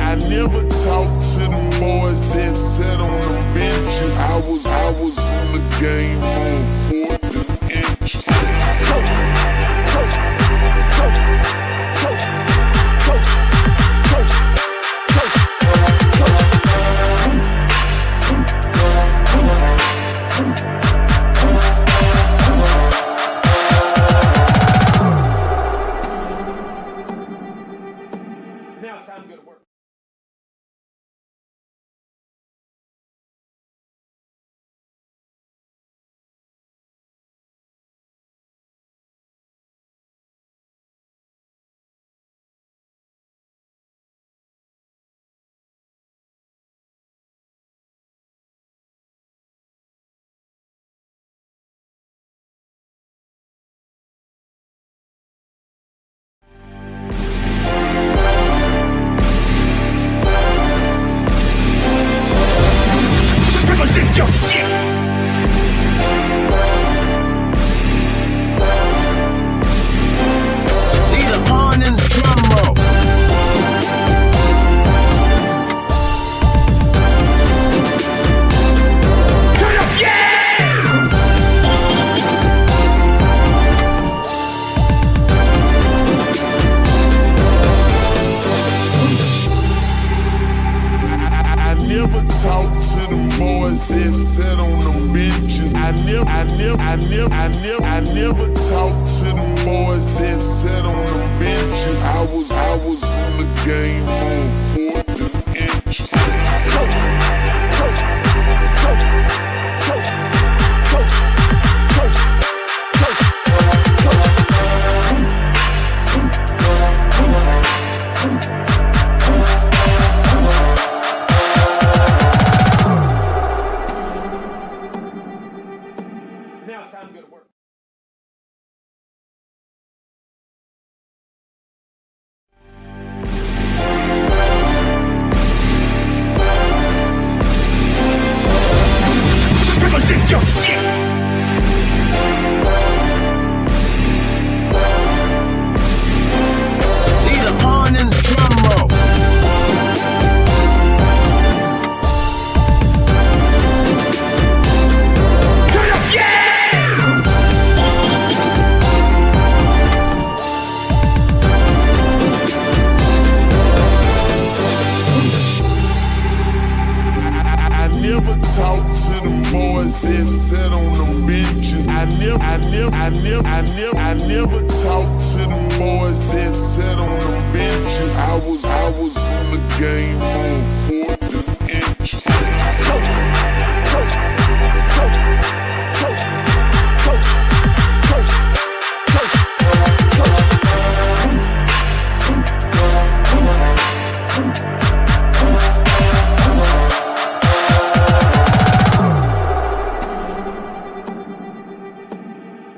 I never talked to them boys that sat on the benches. I was in the game on 4th and inches. Now it's time to go to work. I never talked to them boys that sat on the benches. I was in the game on 4th and inches. Now it's time to go to work. Talk to them boys that sat on the benches. I never talked to them boys that sat on the benches. I was in the game on 4th and inches.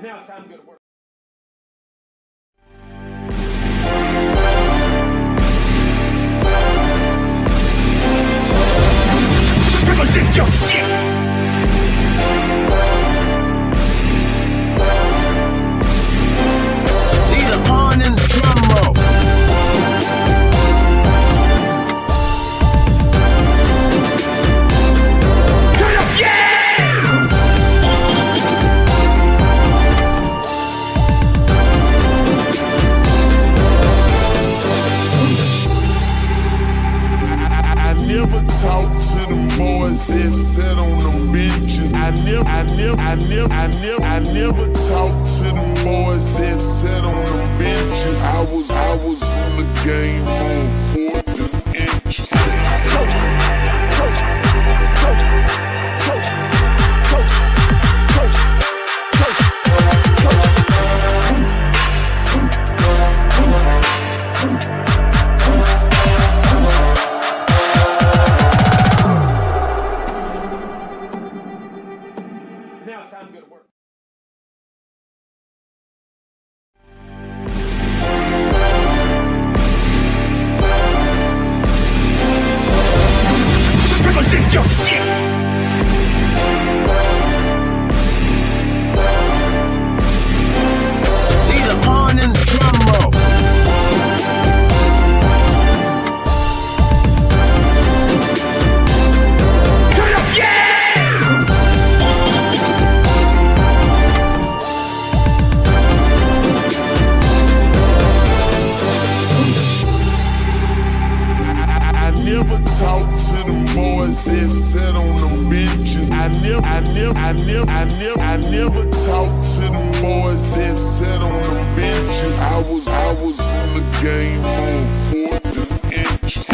Now it's time to go to work. Talk to them boys that sat on the benches. I never talked to them boys that sat on the benches. I was in the game on 4th and inches. never talked to them boys that sat on the benches. I was in the game on 4th and inches.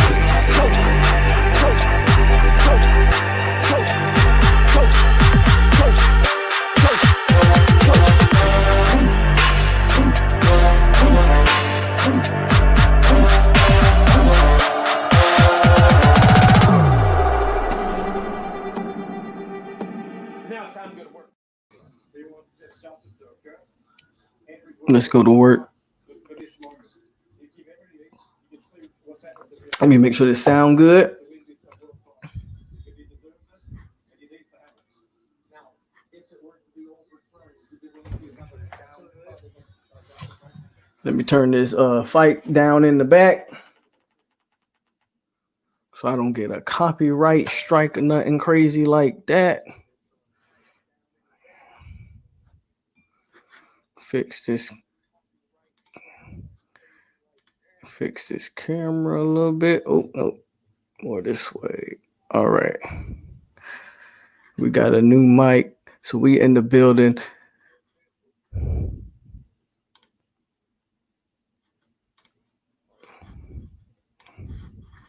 Let's go to work. Let me make sure this sound good. Let me turn this fight down in the back so I don't get a copyright strike or nothing crazy like that. Fix this camera a little bit. Oh, no, more this way. All right. We got a new mic, so we in the building.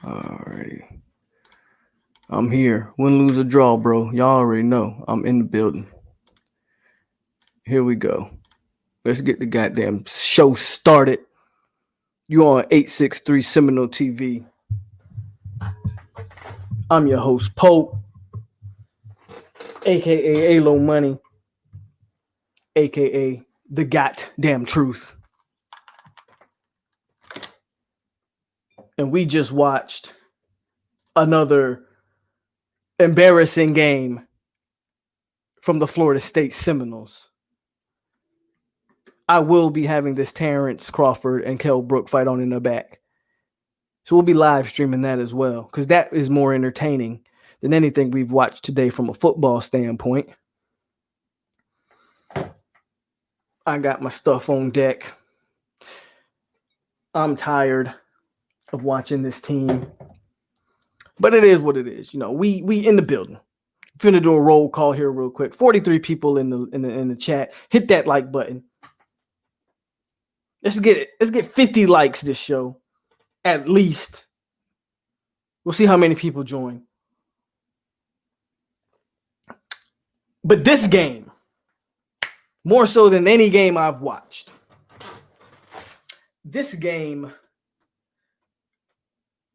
Alrighty. I'm here. Win, lose, or draw, bro. Y'all already know. I'm in the building. Here we go. Let's get the goddamn show started. You on 863 Seminole TV. I'm your host, POLK, a.k.a. AloMoney, a.k.a. the goddamn truth. And we just watched another embarrassing game from the Florida State Seminoles. I will be having this Terrence Crawford and Kell Brook fight on in the back. So we'll be live streaming that as well, because that is more entertaining than anything we've watched today from a football standpoint. I got my stuff on deck. I'm tired of watching this team, but it is what it is. You know, we in the building. Finna do a roll call here real quick. 43 people in the chat. Hit that like button. Let's get 50 likes this show, at least. We'll see how many people join. But this game, more so than any game I've watched, this game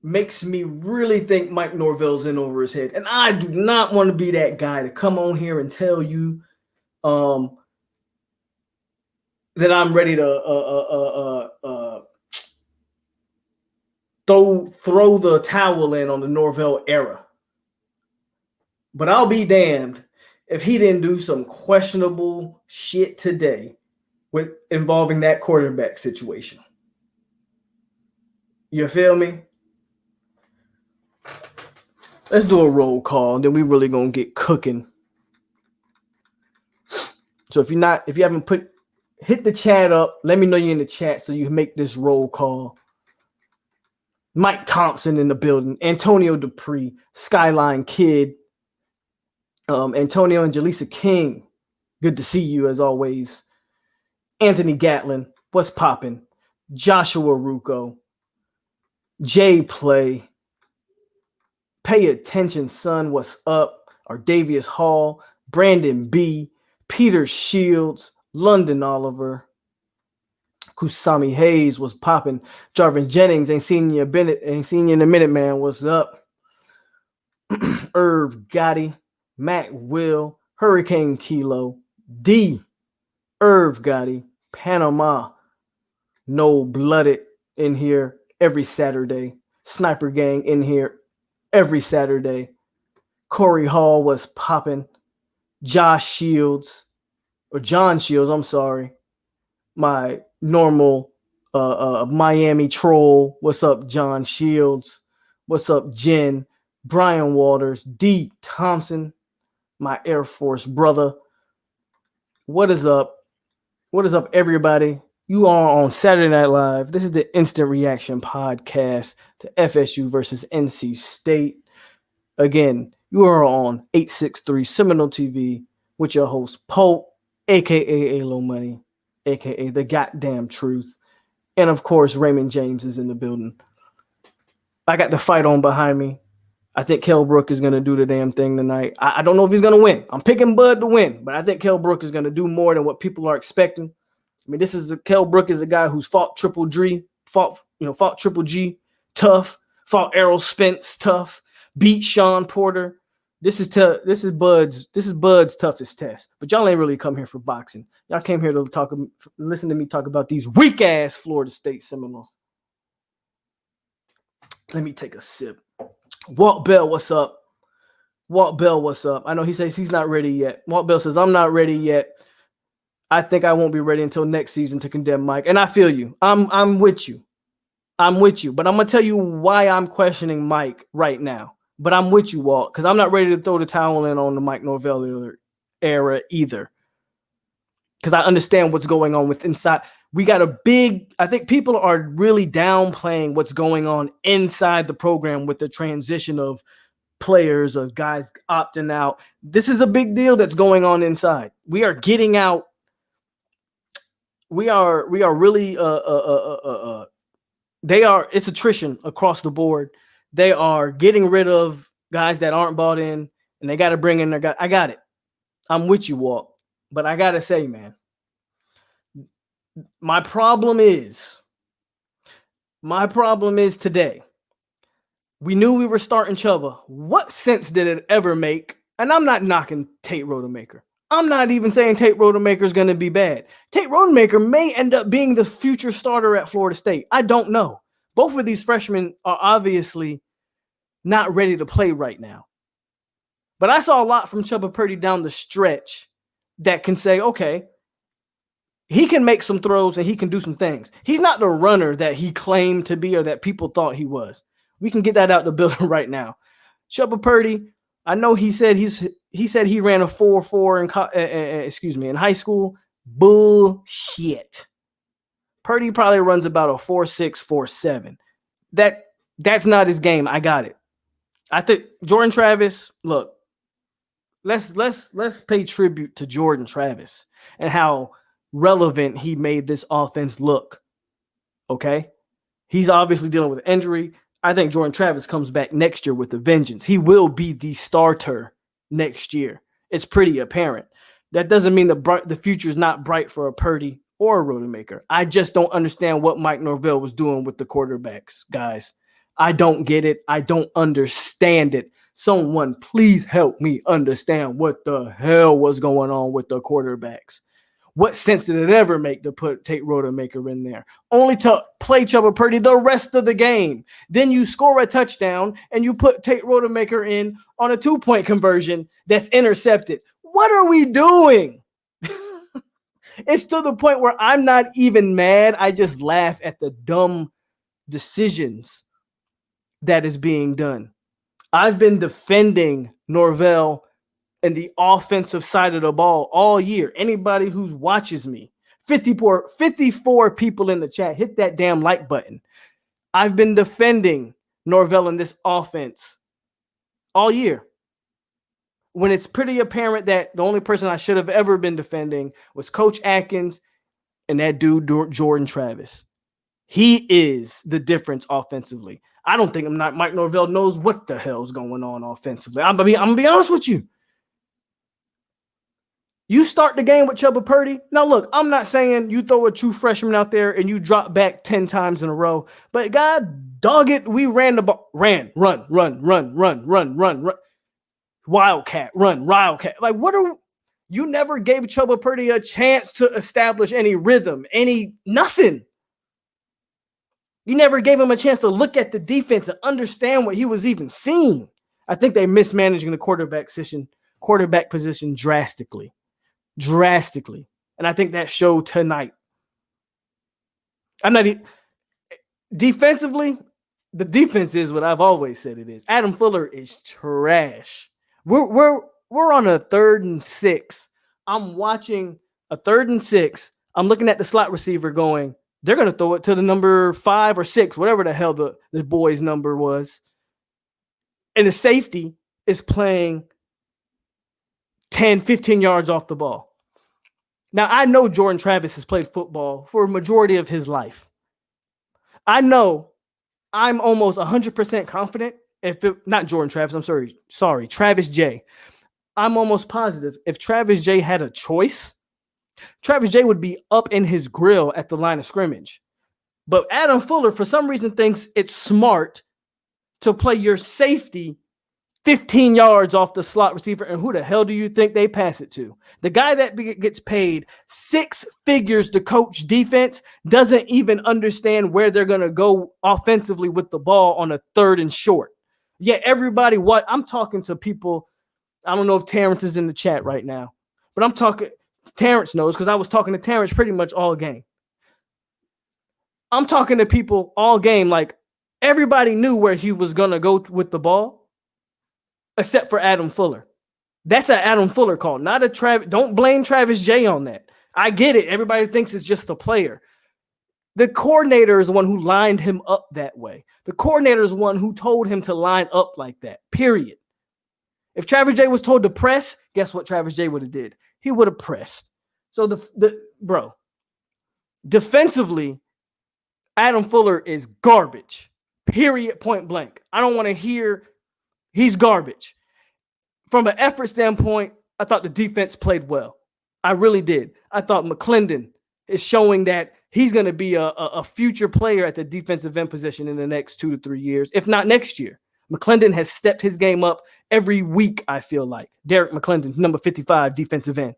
makes me really think Mike Norvell's in over his head. And I do not want to be that guy to come on here and tell you that I'm ready to throw the towel in on the Norvell era. But I'll be damned if he didn't do some questionable shit today with involving that quarterback situation. You feel me? Let's do a roll call, and then we really gonna get cooking. So if you haven't hit the chat up, let me know you're in the chat so you make this roll call. Mike Thompson in the building, Antonio Dupree, Skyline Kid, Antonio and Jaleesa King, good to see you as always. Anthony Gatlin, what's poppin'? Joshua Rucco, Jay Play, Pay Attention Son, what's up? Ardavius Hall, Brandon B, Peter Shields, London Oliver, Kusami Hayes was popping. Jarvin Jennings ain't seen you in a minute, man. What's up? Irv Gotti, Matt Will, Hurricane Kilo, D, Irv Gotti, Panama, No Blooded in here every Saturday. Sniper Gang in here every Saturday. Corey Hall was popping. John Shields, I'm sorry. My normal Miami troll. What's up, John Shields? What's up, Jen? Brian Waters, D. Thompson, my Air Force brother. What is up? What is up, everybody? You are on Saturday Night Live. This is the Instant Reaction Podcast to FSU versus NC State. Again, You are on 863 Seminole TV with your host, POLK, a.k.a. AloMoney, a.k.a. The Goddamn Truth. And of course, Raymond James is in the building. I got the fight on behind me. I think Kell Brook is going to do the damn thing tonight. I don't know if he's going to win. I'm picking Bud to win, but I think Kell Brook is going to do more than what people are expecting. I mean, Kell Brook is a guy who's fought Triple G, fought Triple G, tough, fought Errol Spence, tough, beat Sean Porter. This is Bud's toughest test. But y'all ain't really come here for boxing. Y'all came here to listen to me talk about these weak ass Florida State Seminoles. Let me take a sip. Walt Bell, what's up? Walt Bell, what's up? I know he says he's not ready yet. Walt Bell says, I'm not ready yet. I think I won't be ready until next season to condemn Mike. And I feel you. I'm with you. I'm with you. But I'm going to tell you why I'm questioning Mike right now. But I'm with you, Walt, because I'm not ready to throw the towel in on the Mike Norvell era either. Because I understand what's going on with inside. We got I think people are really downplaying what's going on inside the program with the transition of players, of guys opting out. This is a big deal that's going on inside. We are getting out. We are really, it's attrition across the board. They are getting rid of guys that aren't bought in, and they got to bring in their guy. I got it. I'm with you, Walt. But I got to say, man, my problem is today. We knew we were starting Chuba. What sense did it ever make? And I'm not knocking Tate Rodemaker. I'm not even saying Tate Rodemaker is going to be bad. Tate Rodemaker may end up being the future starter at Florida State. I don't know. Both of these freshmen are obviously not ready to play right now. But I saw a lot from Chuba Purdy down the stretch that can say, okay, he can make some throws and he can do some things. He's not the runner that he claimed to be or that people thought he was. We can get that out the building right now. Chuba Purdy, I know he said he ran a 4.4 in high school. Bullshit. Purdy probably runs about a 4.6, 4.7. That's not his game. I got it. I think Jordan Travis, look, let's pay tribute to Jordan Travis and how relevant he made this offense look. Okay? He's obviously dealing with injury. I think Jordan Travis comes back next year with a vengeance. He will be the starter next year. It's pretty apparent. That doesn't mean the future is not bright for a Purdy or a Rodemaker. I just don't understand what Mike Norvell was doing with the quarterbacks, guys. I don't get it. I don't understand it. Someone please help me understand what the hell was going on with the quarterbacks. What sense did it ever make to put Tate Rodemaker in there? Only to play Chuba Purdy the rest of the game. Then you score a touchdown and you put Tate Rodemaker in on a 2-point conversion that's intercepted. What are we doing? It's to the point where I'm not even mad. I just laugh at the dumb decisions that is being done. I've been defending Norvell and the offensive side of the ball all year. Anybody who watches me, 54 people in the chat, hit that damn like button. I've been defending Norvell in this offense all year. When it's pretty apparent that the only person I should have ever been defending was Coach Atkins and that dude Jordan Travis. He is the difference offensively. I don't think Mike Norvell knows what the hell's going on offensively. I'm gonna be honest with you. You start the game with Chuba Purdy. Now, look, I'm not saying you throw a true freshman out there and you drop back 10 times in a row, but God dog it, we ran the ball. Run. Wildcat, run, Wildcat. Like, you never gave Chuba Purdy a chance to establish any rhythm, nothing. You never gave him a chance to look at the defense and understand what he was even seeing. I think they mismanaging the quarterback position drastically. And I think that showed tonight. Defensively, the defense is what I've always said it is. Adam Fuller is trash. We're on a 3rd and 6. I'm watching a 3rd and 6. I'm looking at the slot receiver going, they're going to throw it to the number 5 or 6, whatever the hell the boy's number was. And the safety is playing 10, 15 yards off the ball. Now, I know Jordan Travis has played football for a majority of his life. I know I'm almost 100% confident not Jordan Travis, I'm sorry, Travis J. I'm almost positive if Travis J had a choice, Travis J would be up in his grill at the line of scrimmage. But Adam Fuller, for some reason, thinks it's smart to play your safety 15 yards off the slot receiver. And who the hell do you think they pass it to? The guy that gets paid 6 figures to coach defense doesn't even understand where they're going to go offensively with the ball on a 3rd and short. Yeah, everybody, I'm talking to people. I don't know if Terrence is in the chat right now, but I'm talking, Terrence knows because I was talking to Terrence pretty much all game. I'm talking to people all game like everybody knew where he was going to go with the ball except for Adam Fuller. That's an Adam Fuller call, not a Travis. Don't blame Travis J on that. I get it. Everybody thinks it's just the player. The coordinator is the one who lined him up that way. The coordinator is the one who told him to line up like that, period. If Travis J was told to press, guess what Travis J would have did? He would have pressed. So bro, defensively, Adam Fuller is garbage. Period, point blank. I don't want to hear he's garbage. From an effort standpoint, I thought the defense played well. I really did. I thought McClendon is showing that he's going to be a future player at the defensive end position in the next 2 to 3 years, if not next year. McClendon has stepped his game up every week, I feel like. Derek McClendon, number 55, defensive end.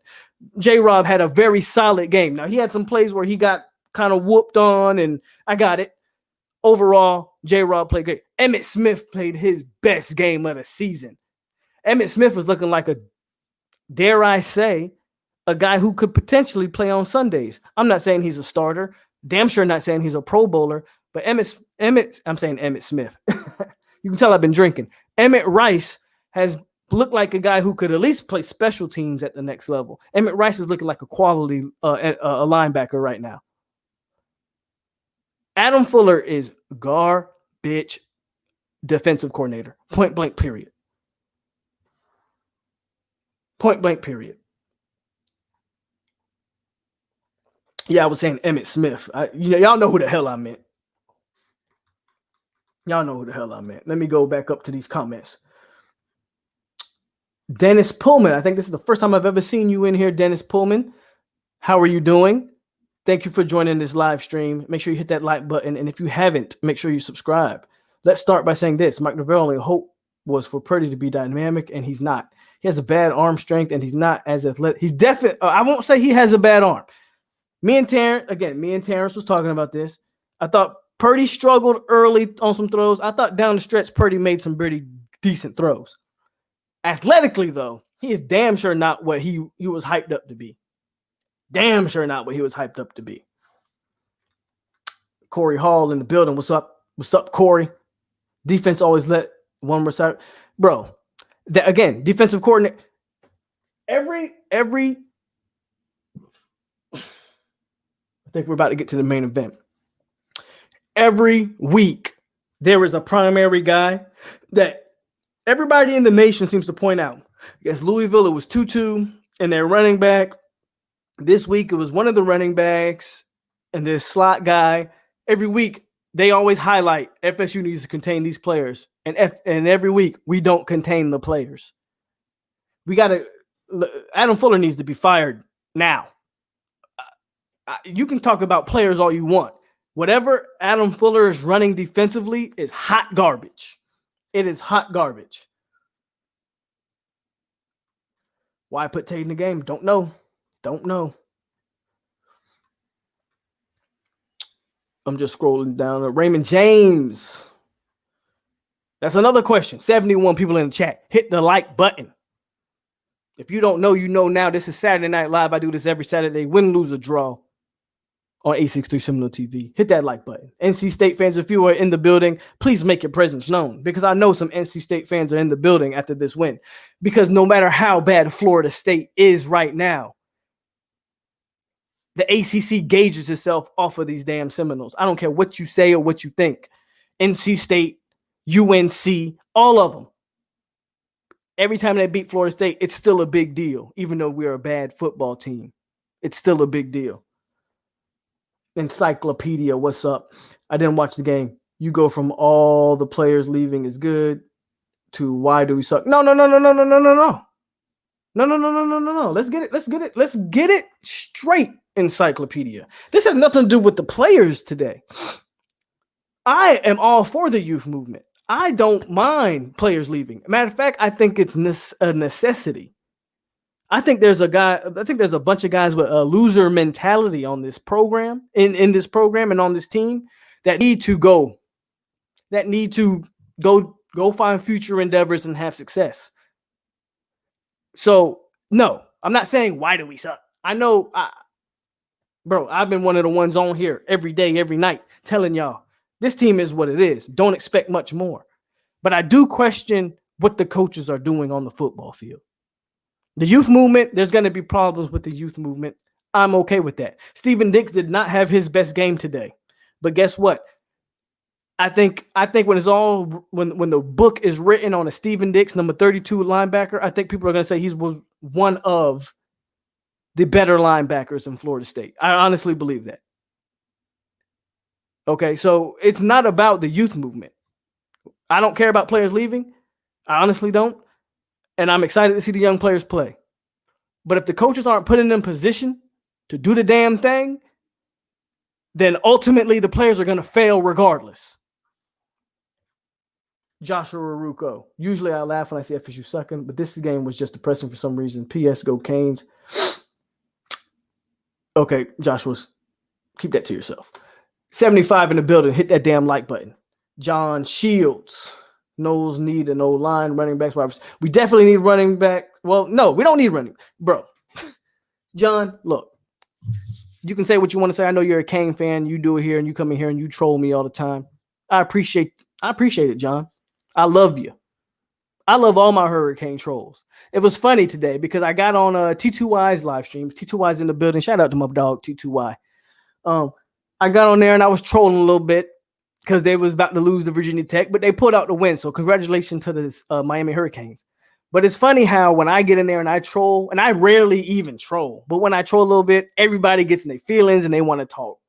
J-Rob had a very solid game. Now, he had some plays where he got kind of whooped on, and I got it. Overall, J-Rob played great. Emmitt Smith played his best game of the season. Emmitt Smith was looking like dare I say, a guy who could potentially play on Sundays. I'm not saying he's a starter. Damn sure not saying he's a Pro Bowler. But I'm saying Emmitt Smith. You can tell I've been drinking. Emmett Rice has looked like a guy who could at least play special teams at the next level. Emmett Rice is looking like a quality a linebacker right now. Adam Fuller is garbage defensive coordinator. Point blank, period. Point blank, period. Yeah, I was saying Emmitt Smith. Y'all know who the hell I meant. Y'all know who the hell I meant. Let me go back up to these comments. Dennis Pullman. I think this is the first time I've ever seen you in here, Dennis Pullman. How are you doing? Thank you for joining this live stream. Make sure you hit that like button. And if you haven't, make sure you subscribe. Let's start by saying this. Mike Norvell only hope was for Purdy to be dynamic, and he's not. He has a bad arm strength, and he's not as athletic. He's definitely, I won't say he has a bad arm. Me and Terrence was talking about this. I thought Purdy struggled early on some throws. I thought down the stretch, Purdy made some pretty decent throws. Athletically, though, he is damn sure not what he was hyped up to be. Damn sure not what he was hyped up to be. Corey Hall in the building. What's up? What's up, Corey? Defense always let one more side. Bro, again, defensive coordinator. I think we're about to get to the main event. Every week, there is a primary guy that everybody in the nation seems to point out. Against Louisville, it was Tutu and their running back. This week, it was one of the running backs and this slot guy. Every week, they always highlight FSU needs to contain these players. And every week, we don't contain the players. Adam Fuller needs to be fired now. You can talk about players all you want. Whatever Adam Fuller is running defensively is hot garbage. It is hot garbage. Why put Tate in the game? Don't know. I'm just scrolling down. Raymond James. That's another question. 71 people in the chat. Hit the like button. If you don't know, you know now. This is Saturday Night Live. I do this every Saturday. Win, lose, or draw. On 863 Seminole TV. Hit that like button. NC State fans, if you are in the building, please make your presence known, because I know some NC State fans are in the building after this win. Because no matter how bad Florida State is right now, the ACC gauges itself off of these damn Seminoles. I don't care what you say or what you think. NC State, UNC, all of them. Every time they beat Florida State, it's still a big deal, even though we're a bad football team. It's still a big deal. Encyclopedia, what's up? I didn't watch the game. You go from all the players leaving is good to why do we suck? No. No. Let's get it straight, Encyclopedia. This has nothing to do with the players today. I am all for the youth movement. I don't mind players leaving. Matter of fact, I think it's a necessity. I think there's a bunch of guys with a loser mentality on this program, in this program and on this team that need to go find future endeavors and have success. So, no, I'm not saying why do we suck. I know, I've been one of the ones on here every day, every night, telling y'all, this team is what it is. Don't expect much more. But I do question what the coaches are doing on the football field. The youth movement, there's going to be problems with the youth movement. I'm okay with that. Steven Dix did not have his best game today. But guess what? I think when the book is written on a Steven Dix, number 32 linebacker, I think people are going to say he was one of the better linebackers in Florida State. I honestly believe that. Okay, so it's not about the youth movement. I don't care about players leaving. I honestly don't. And I'm excited to see the young players play. But if the coaches aren't put in position to do the damn thing, then ultimately the players are going to fail regardless. Joshua Rucco. Usually I laugh when I see FSU sucking, but this game was just depressing for some reason. P.S. Go Canes. Okay, Joshua, keep that to yourself. 75 in the building. Hit that damn like button. John Shields. Knowles need an O-line, running backs. We definitely need running back. Well, no, we don't need running. Bro, John, look. You can say what you want to say. I know you're a Kane fan. You do it here, and you come in here and you troll me all the time. I appreciate it, John. I love you. I love all my Hurricane trolls. It was funny today because I got on T2Y's live stream. T2Y's in the building. Shout out to my dog, T2Y. I got on there and I was trolling a little bit because they was about to lose to Virginia Tech, but they pulled out the win. So congratulations to the Miami Hurricanes. But it's funny how when I get in there and I troll, and I rarely even troll, but when I troll a little bit, everybody gets in their feelings and they want to talk.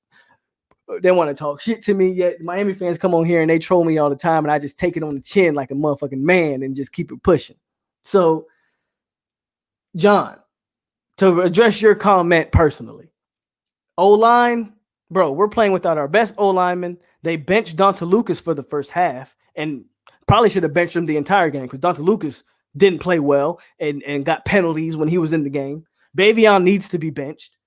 They want to talk shit to me. Yet Miami fans come on here and they troll me all the time, and I just take it on the chin like a motherfucking man and just keep it pushing. So, John, to address your comment personally, O-line, bro, we're playing without our best O-lineman. They benched Donta Lucas for the first half and probably should have benched him the entire game because Donta Lucas didn't play well and got penalties when he was in the game. Bavion needs to be benched.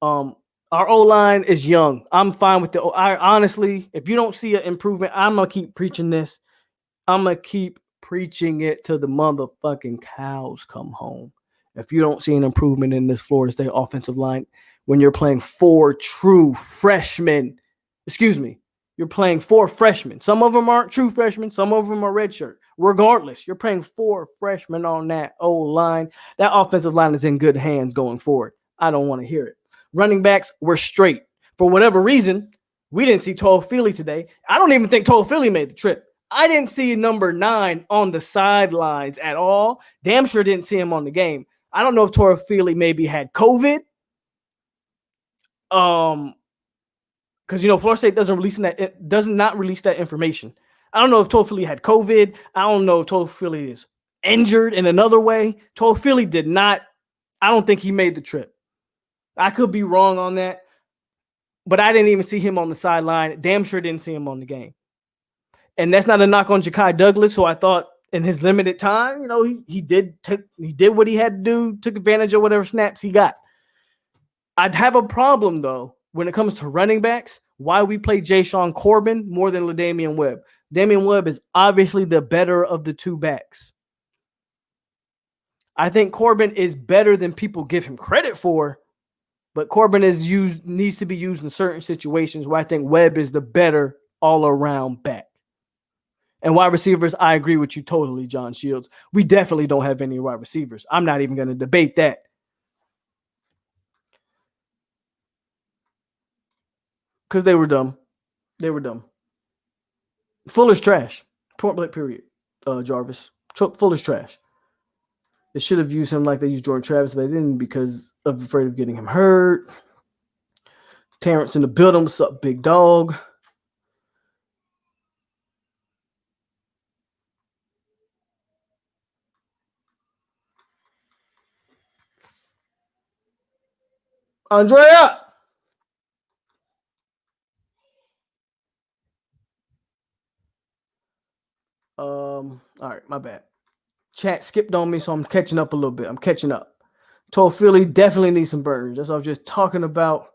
Our O-line is young. I'm fine with I honestly, if you don't see an improvement, I'm going to keep preaching this. I'm going to keep preaching it till the motherfucking cows come home. If you don't see an improvement in this Florida State offensive line, when you're playing four true freshmen, you're playing four freshmen. Some of them aren't true freshmen. Some of them are redshirt. Regardless, you're playing four freshmen on that O-line. That offensive line is in good hands going forward. I don't want to hear it. Running backs were straight. For whatever reason, we didn't see Toafili today. I don't even think Toafili made the trip. I didn't see number 9 on the sidelines at all. Damn sure didn't see him on the game. I don't know if Toafili maybe had COVID. Because Florida State does not release that information. I don't know if Toafili had COVID. I don't know if Toafili is injured in another way. Toafili did not. I don't think he made the trip. I could be wrong on that, but I didn't even see him on the sideline. Damn sure didn't see him on the game. And that's not a knock on Ja'Kai Douglas, who I thought in his limited time, he did what he had to do, took advantage of whatever snaps he got. I'd have a problem, though, when it comes to running backs, why we play Jashawn Corbin more than LaDamian Webb. Damian Webb is obviously the better of the two backs. I think Corbin is better than people give him credit for, but Corbin needs to be used in certain situations where I think Webb is the better all-around back. And wide receivers, I agree with you totally, John Shields. We definitely don't have any wide receivers. I'm not even going to debate that. Because they were dumb. Fuller's trash. Point blank period, Jarvis. Fuller's trash. They should have used him like they used Jordan Travis, but they didn't because of afraid of getting him hurt. Terrence in the building. What's up, big dog? Andrea. All right, my bad. Chat skipped on me, so I'm catching up a little bit. I'm catching up. Told Philly definitely needs some burners. That's what I was just talking about.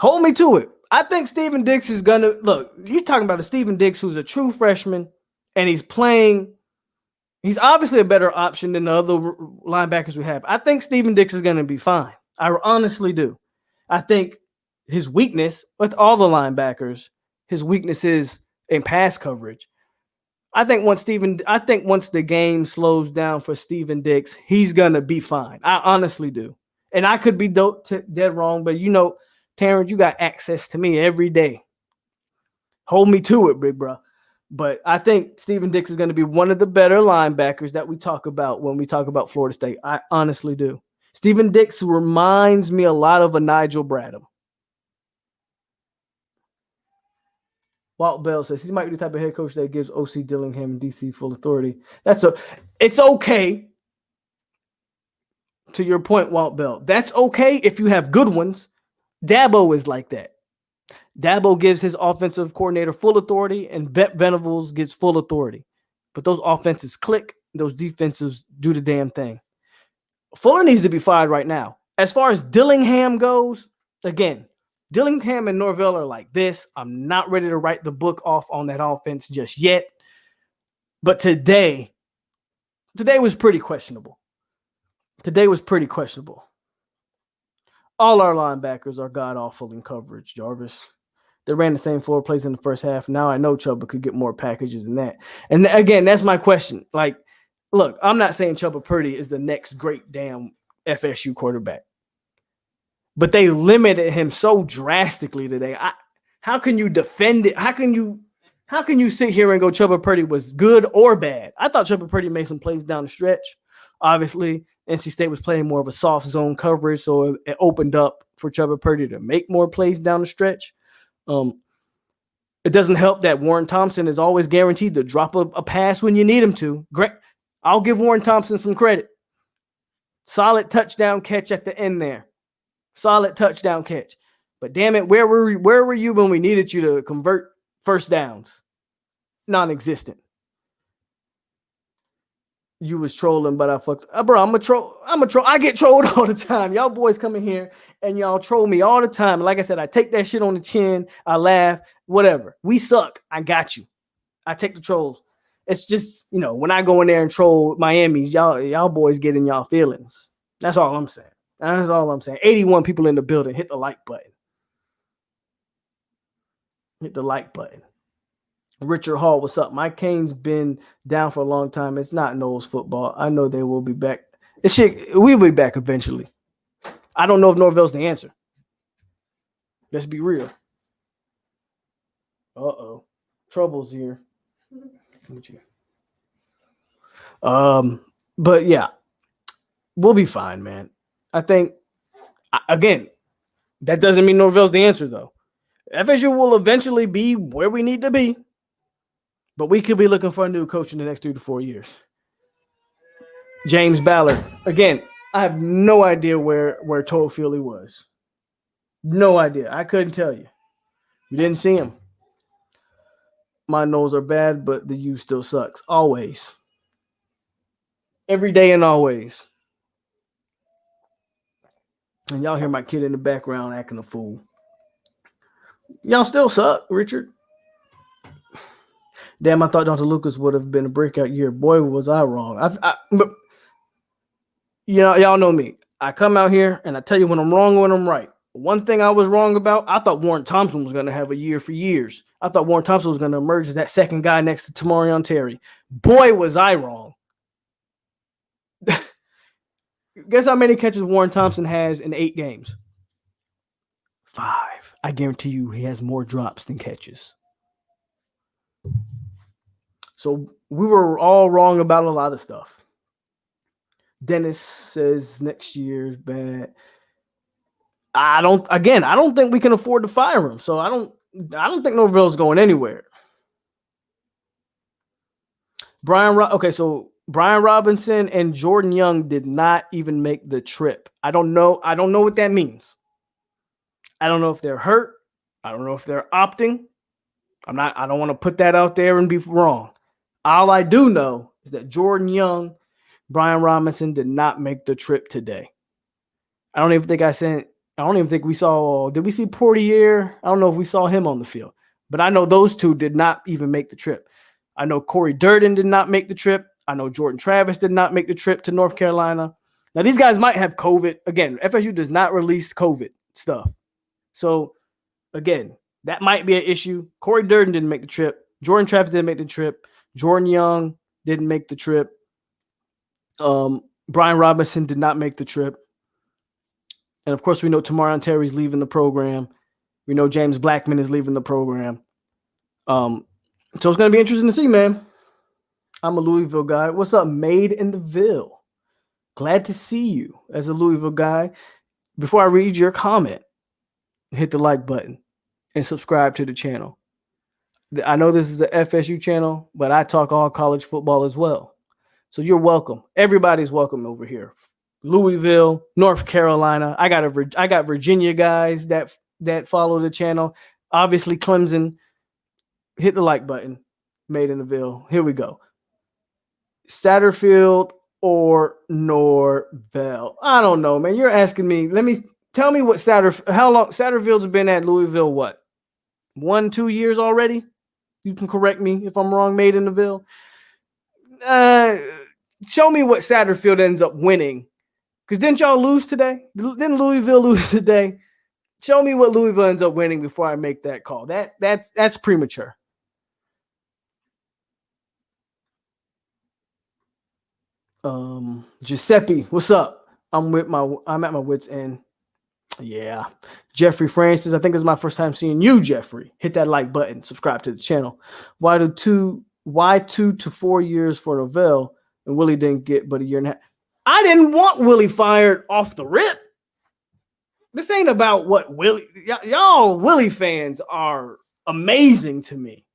Hold me to it. I think Steven Dix is gonna look. You're talking about a Steven Dix who's a true freshman, and he's playing. He's obviously a better option than the other linebackers we have. I think Steven Dix is gonna be fine. I honestly do. I think his weakness with all the linebackers, his weakness is in pass coverage. I think once the game slows down for Steven Dix, he's gonna be fine. I honestly do, and I could be dead wrong, but you know, Terrence, you got access to me every day. Hold me to it, big bro. But I think Steven Dix is going to be one of the better linebackers that we talk about when we talk about Florida State. I honestly do. Steven Dix reminds me a lot of a Nigel Bradham. Walt Bell says he might be the type of head coach that gives OC Dillingham and DC full authority. It's okay. To your point, Walt Bell. That's okay if you have good ones. Dabo is like that. Dabo gives his offensive coordinator full authority, and Bet Venables gets full authority. But those offenses click, those defenses do the damn thing. Fuller needs to be fired right now. As far as Dillingham goes, again, Dillingham and Norvell are like this. I'm not ready to write the book off on that offense just yet. But today was pretty questionable. All our linebackers are god-awful in coverage, Jarvis. They ran the same 4 plays in the first half. Now I know Chuba could get more packages than that. And again, that's my question. Like, look, I'm not saying Chuba Purdy is the next great damn FSU quarterback. But they limited him so drastically today. How can you defend it? How can you sit here and go Chuba Purdy was good or bad? I thought Chuba Purdy made some plays down the stretch. Obviously, NC State was playing more of a soft zone coverage, so it opened up for Chuba Purdy to make more plays down the stretch. It doesn't help that Warren Thompson is always guaranteed to drop a pass when you need him to. Great. I'll give Warren Thompson some credit. Solid touchdown catch at the end there. Solid touchdown catch. But damn it, where were you when we needed you to convert first downs? Non-existent. You was trolling, but I fucked. Bro, I'm a troll. I get trolled all the time. Y'all boys come in here and y'all troll me all the time. And like I said, I take that shit on the chin. I laugh, whatever. We suck. I got you. I take the trolls. It's just, you know, when I go in there and troll Miami's, y'all boys get in y'all feelings. That's all I'm saying. 81 people in the building. Hit the like button. Richard Hall, what's up? Mike Kane's been down for a long time. It's not Knowles football. I know they will be back. We'll be back eventually. I don't know if Norvell's the answer. Let's be real. Uh-oh. Trouble's here. But yeah, we'll be fine, man. I think, again, that doesn't mean Norvell's the answer, though. FSU will eventually be where we need to be. But we could be looking for a new coach in the next 3 to 4 years. James Ballard. Again, I have no idea where Toll-Philly was. No idea. I couldn't tell you. We didn't see him. My nose are bad, but the U still sucks. Always. Every day and always. And y'all hear my kid in the background acting a fool. Y'all still suck, Richard. Damn, I thought Dr. Lucas would have been a breakout year. Boy, was I wrong. But y'all know me. I come out here and I tell you when I'm wrong and when I'm right. One thing I was wrong about, I thought Warren Thompson was going to have a year for years. I thought Warren Thompson was going to emerge as that second guy next to Tamarion Terry. Boy, was I wrong. Guess how many catches Warren Thompson has in 8 games? 5. I guarantee you he has more drops than catches. So we were all wrong about a lot of stuff. Dennis says next year's bad. I don't think we can afford to fire him. So I don't think Norvell's going anywhere. So Brian Robinson and Jordan Young did not even make the trip. I don't know what that means. I don't know if they're hurt. I don't know if they're opting. I don't want to put that out there and be wrong. All I do know is that Jordan Young, Brian Robinson did not make the trip today. I don't even think we saw, did we see Portier? I don't know if we saw him on the field, but I know those two did not even make the trip. I know Corey Durden did not make the trip. I know Jordan Travis did not make the trip to North Carolina. Now, these guys might have COVID. Again, FSU does not release COVID stuff. So, again, that might be an issue. Corey Durden didn't make the trip. Jordan Travis didn't make the trip. Jordan Young didn't make the trip. Brian Robinson did not make the trip. And, of course, we know Tamaron Terry's leaving the program. We know James Blackman is leaving the program. So it's going to be interesting to see, man. I'm a Louisville guy. What's up, Made in the Ville? Glad to see you as a Louisville guy. Before I read your comment, hit the like button and subscribe to the channel. I know this is a FSU channel, but I talk all college football as well. So you're welcome. Everybody's welcome over here. Louisville, North Carolina. I got Virginia guys that follow the channel. Obviously, Clemson. Hit the like button. Made in the Ville. Here we go. Satterfield or Norvell? I don't know, man. You're asking me. Tell me what how long Satterfield's been at Louisville, what? 1-2 years already? You can correct me if I'm wrong, Made in the Ville. Show me what Satterfield ends up winning. Because didn't y'all lose today? Didn't Louisville lose today? Show me what Louisville ends up winning before I make that call. That's premature. Giuseppe, what's up? I'm at my wits' end. Yeah. Jeffrey Francis, I think it's my first time seeing you, Jeffrey. Hit that like button, subscribe to the channel. Why 2 to 4 years for Norvell and Willie didn't get but a year and a half? I didn't want Willie fired off the rip. This ain't about what Willie. Y'all Willie fans are amazing to me.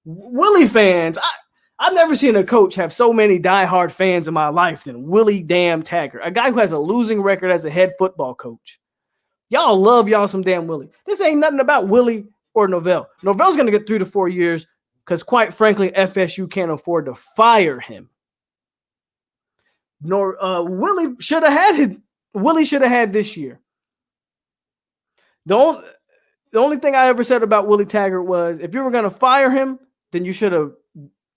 Willie fans, I've never seen a coach have so many diehard fans in my life than Willie damn Taggart, a guy who has a losing record as a head football coach. Y'all love y'all some damn Willie. This ain't nothing about Willie or Norvell. Norvell's going to get 3 to 4 years because, quite frankly, FSU can't afford to fire him. Willie should have had this year. The only thing I ever said about Willie Taggart was if you were going to fire him, then you should have.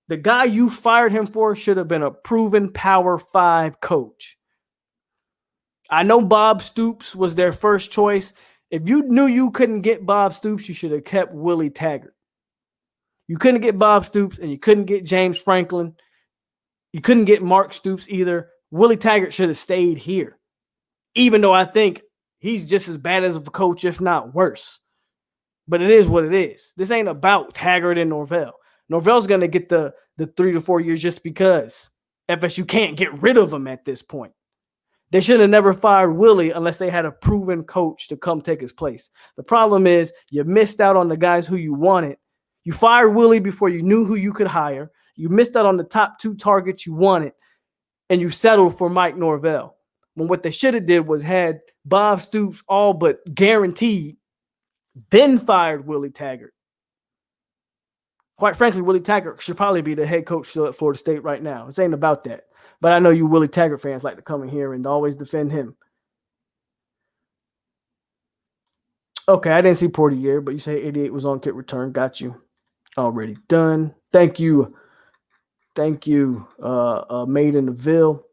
The guy you fired him for should have been a proven Power 5 coach. I know Bob Stoops was their first choice. If you knew you couldn't get Bob Stoops, you should have kept Willie Taggart. You couldn't get Bob Stoops, and you couldn't get James Franklin. You couldn't get Mark Stoops either. Willie Taggart should have stayed here, even though I think he's just as bad as a coach, if not worse. But it is what it is. This ain't about Taggart and Norvell. Norvell's going to get the 3 to 4 years just because FSU can't get rid of him at this point. They should have never fired Willie unless they had a proven coach to come take his place. The problem is you missed out on the guys who you wanted. You fired Willie before you knew who you could hire. You missed out on the top 2 targets you wanted, and you settled for Mike Norvell. When what they should have did was had Bob Stoops all but guaranteed, then fired Willie Taggart. Quite frankly, Willie Taggart should probably be the head coach still at Florida State right now. This ain't about that. But I know you Willie Taggart fans like to come in here and always defend him. Okay, I didn't see Portier, but you say 88 was on kick return. Got you. Already done. Thank you. Made in the Ville.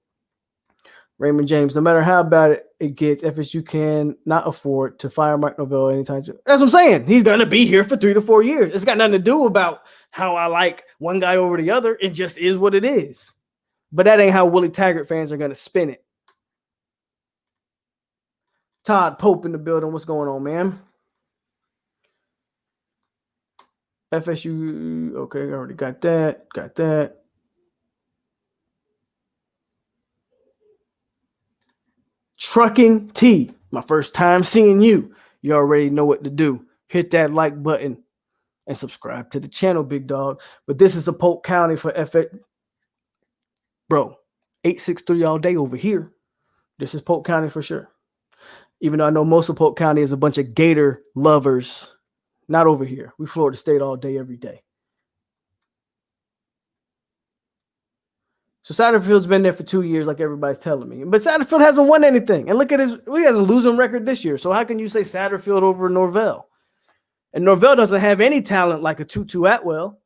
Raymond James, no matter how bad it gets, FSU can not afford to fire Mike Norvell anytime soon. That's what I'm saying. He's going to be here for 3 to 4 years. It's got nothing to do about how I like one guy over the other. It just is what it is. But that ain't how Willie Taggart fans are going to spin it. Todd Pope in the building. What's going on, man? FSU. Okay, I already got that. Got that. Trucking T, my first time seeing you. You already know what to do. Hit that like button and subscribe to the channel, big dog. But this is a Polk County for FX. Bro, 863 all day over here. This is Polk County for sure. Even though I know most of Polk County is a bunch of Gator lovers. Not over here. We Florida State all day, every day. So Satterfield's been there for 2 years, like everybody's telling me. But Satterfield hasn't won anything. And look at he has a losing record this year. So how can you say Satterfield over Norvell? And Norvell doesn't have any talent like a Tutu Atwell.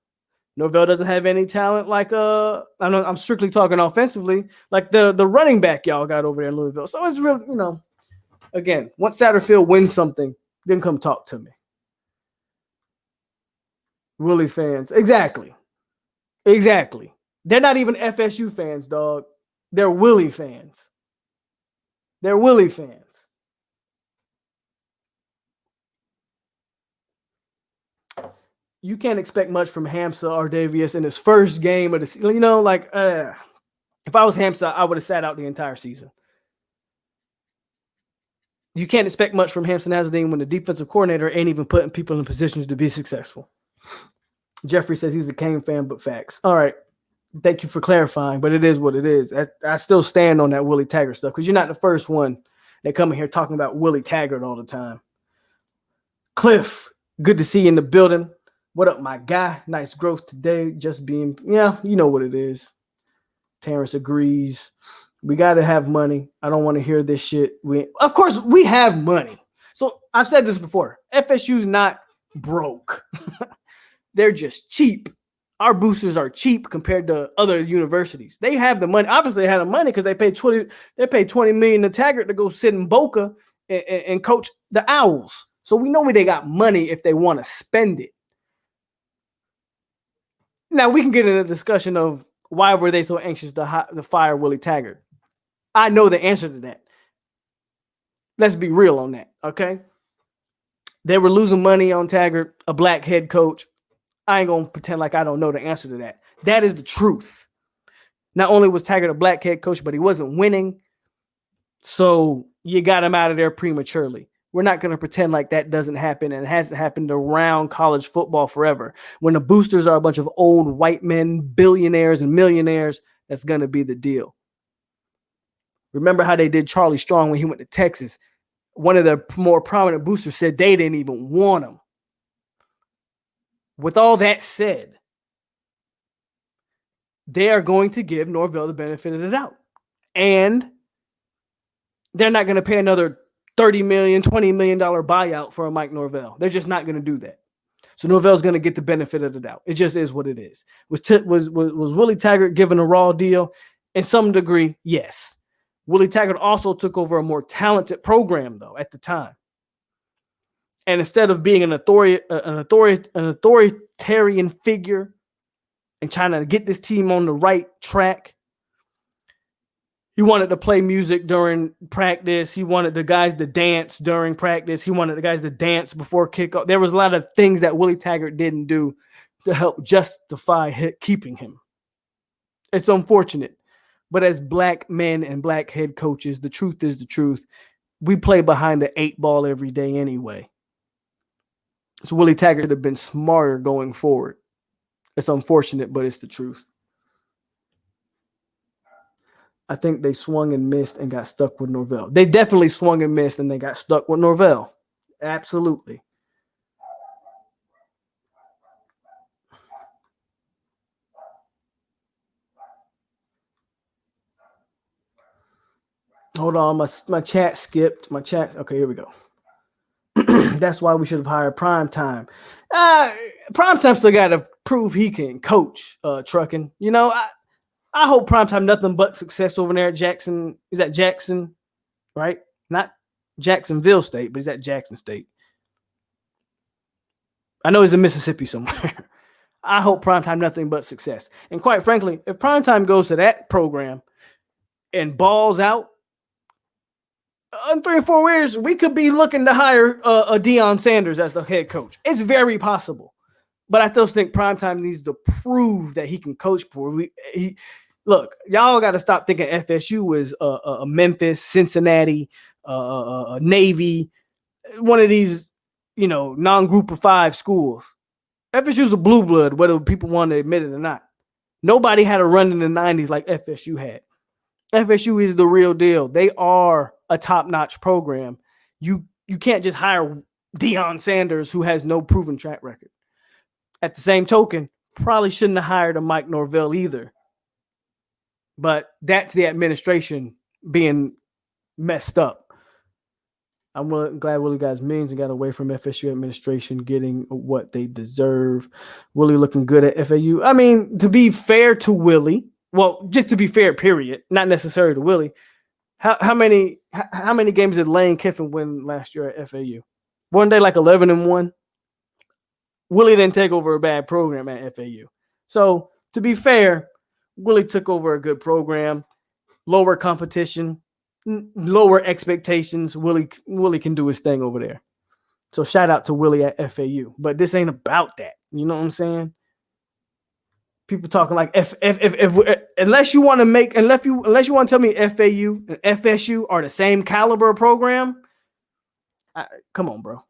Norvell doesn't have any talent like I'm strictly talking offensively, like the running back y'all got over there in Louisville. So it's real, again, once Satterfield wins something, then come talk to me. Willie fans. Exactly. They're not even FSU fans, dog. They're Willie fans. You can't expect much from Hamza Ardavius in his first game of the season. If I was Hamza, I would have sat out the entire season. You can't expect much from Hampton Hazardine when the defensive coordinator ain't even putting people in positions to be successful. Jeffrey says he's a Kane fan, but facts. All right. Thank you for clarifying, but it is what it is. I still stand on that Willie Taggart stuff because you're not the first one that come in here talking about Willie Taggart all the time. Cliff, good to see you in the building. What up, my guy? Nice growth today. Just being, you know what it is. Terrence agrees. We got to have money. I don't want to hear this shit. Of course, we have money. So I've said this before. FSU's not broke. They're just cheap. Our boosters are cheap compared to other universities. They have the money. Obviously, they have the money because they paid $20 million to Taggart to go sit in Boca and coach the Owls. So we know where they got money if they want to spend it. Now we can get in a discussion of why were they so anxious to fire Willie Taggart. I know the answer to that. Let's be real on that, okay? They were losing money on Taggart, a black head coach. I ain't going to pretend like I don't know the answer to that. That is the truth. Not only was Taggart a black head coach, but he wasn't winning. So you got him out of there prematurely. We're not going to pretend like that doesn't happen, and it hasn't happened around college football forever. When the boosters are a bunch of old white men, billionaires and millionaires, that's going to be the deal. Remember how they did Charlie Strong when he went to Texas? One of the more prominent boosters said they didn't even want him. With all that said, they are going to give Norvell the benefit of the doubt. And they're not going to pay another $30 million, $20 million buyout for a Mike Norvell. They're just not going to do that. So Norvell's going to get the benefit of the doubt. It just is what it is. Was Willie Taggart given a raw deal? In some degree, yes. Willie Taggart also took over a more talented program, though, at the time. And instead of being an authoritarian figure and trying to get this team on the right track, he wanted to play music during practice. He wanted the guys to dance during practice. He wanted the guys to dance before kickoff. There was a lot of things that Willie Taggart didn't do to help justify keeping him. It's unfortunate. But as black men and black head coaches, the truth is the truth. We play behind the 8 ball every day anyway. So Willie Taggart would have been smarter going forward. It's unfortunate, but it's the truth. I think they swung and missed and got stuck with Norvell. They definitely swung and missed and they got stuck with Norvell. Absolutely. Hold on, my chat skipped. My chat. Okay, here we go. That's why we should have hired Primetime. Primetime still got to prove he can coach trucking. I hope Primetime nothing but success over there at Jackson. Is that Jackson, right? Not Jacksonville State, but he's at Jackson State. I know he's in Mississippi somewhere. I hope Primetime nothing but success. And quite frankly, if Primetime goes to that program and balls out, in 3 or 4 years, we could be looking to hire a Deion Sanders as the head coach. It's very possible. But I still think Primetime needs to prove that he can coach for. Look, y'all got to stop thinking FSU is a Memphis, Cincinnati, Navy, one of these, non-group of 5 schools. FSU's a blue blood, whether people want to admit it or not. Nobody had a run in the 90s like FSU had. FSU is the real deal. They are a top-notch program. You can't just hire Deion Sanders, who has no proven track record. At the same token, probably shouldn't have hired a Mike Norvell either. But that's the administration being messed up. I'm glad Willie got his millions and got away from FSU administration getting what they deserve. Willie looking good at FAU. I mean, to be fair to Willie, well, just to be fair, period, not necessarily to Willie, how many games did Lane Kiffin win last year at FAU? Weren't they like 11-1? Willie didn't take over a bad program at FAU. So, to be fair, Willie took over a good program, lower competition, lower expectations. Willie can do his thing over there. So shout out to Willie at FAU. But this ain't about that. You know what I'm saying? People talking like if unless you want to tell me FAU and FSU are the same caliber of program, come on, bro.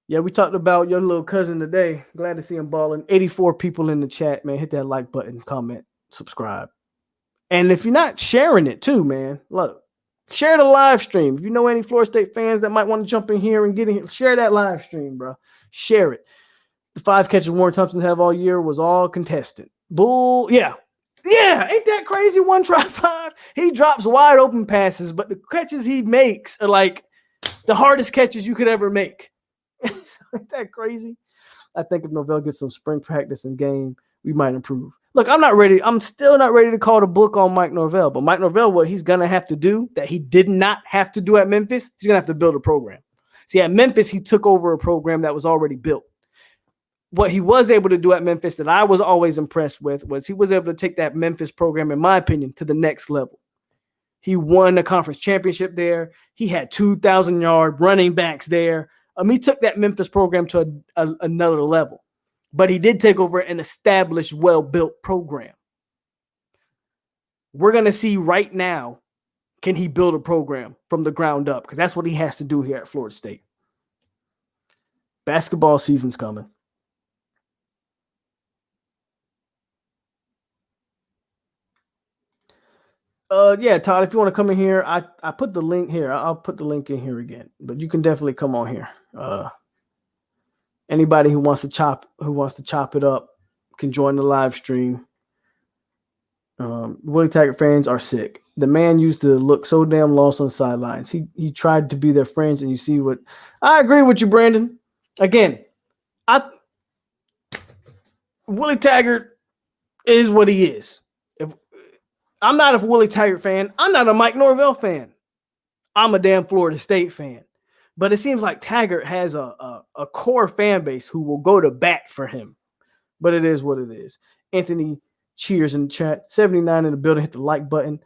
Yeah, we talked about your little cousin today. Glad to see him balling. 84 people in the chat, man. Hit that like button, comment, subscribe. And if you're not sharing it too, man, look, share the live stream. If you know any Florida State fans that might want to jump in here and get in here, share that live stream, bro. Share it. The 5 catches Warren Thompson have all year was all contested. Bull, yeah. Yeah, ain't that crazy? 1 try 5. He drops wide open passes, but the catches he makes are like the hardest catches you could ever make. Ain't that crazy? I think if Norvell gets some spring practice and game, we might improve. Look, I'm still not ready to call the book on Mike Norvell, but Mike Norvell, what he's going to have to do that he did not have to do at Memphis, he's going to have to build a program. See, at Memphis, he took over a program that was already built. What he was able to do at Memphis that I was always impressed with was he was able to take that Memphis program, in my opinion, to the next level. He won the conference championship there. He had 2,000-yard running backs there. He took that Memphis program to another level. But he did take over an established, well-built program. We're going to see right now, can he build a program from the ground up? Because that's what he has to do here at Florida State. Basketball season's coming. Yeah, Todd, if you want to come in here, I put the link here. I'll put the link in here again. But you can definitely come on here. Anybody who wants to chop it up can join the live stream. Willie Taggart fans are sick. The man used to look so damn lost on the sidelines. He tried to be their friends, and you see what I agree with you, Brandon. Again, Willie Taggart is what he is. If I'm not a Willie Taggart fan, I'm not a Mike Norvell fan. I'm a damn Florida State fan. But it seems like Taggart has a core fan base who will go to bat for him. But it is what it is. Anthony cheers in the chat. 79 in the building. Hit the like button.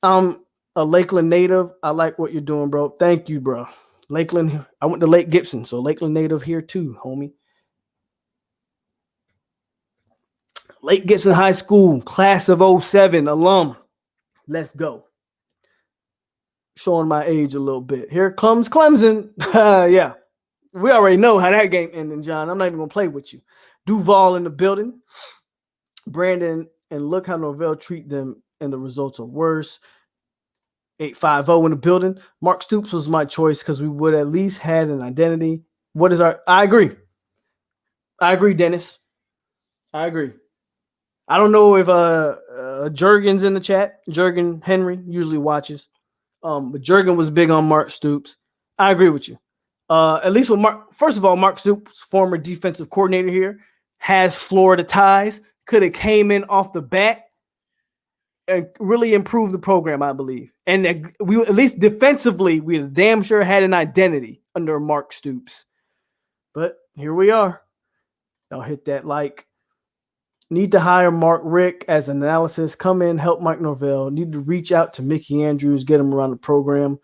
I'm a Lakeland native. I like what you're doing, bro. Thank you, bro. Lakeland. I went to Lake Gibson, so Lakeland native here too, homie. Lake Gibson High School, class of 07 alum. Let's go. Showing my age a little bit. Here comes Clemson. Yeah. We already know how that game ended, John. I'm not even going to play with you. Duval in the building. Brandon, and look how Norvell treat them, and the results are worse. 850 in the building. Mark Stoops was my choice because we would at least had an identity. I agree. Dennis. I agree. I don't know if Jurgen's in the chat. Jurgen Henry usually watches. But Jurgen was big on Mark Stoops. I agree with you. At least with Mark. First of all, Mark Stoops, former defensive coordinator here, has Florida ties. Could have came in off the bat and really improved the program, I believe. And we, at least defensively, we damn sure had an identity under Mark Stoops. But here we are. Y'all hit that like. Need to hire Mark Rick as analysis. Come in, help Mike Norvell. Need to reach out to Mickey Andrews, get him around the program.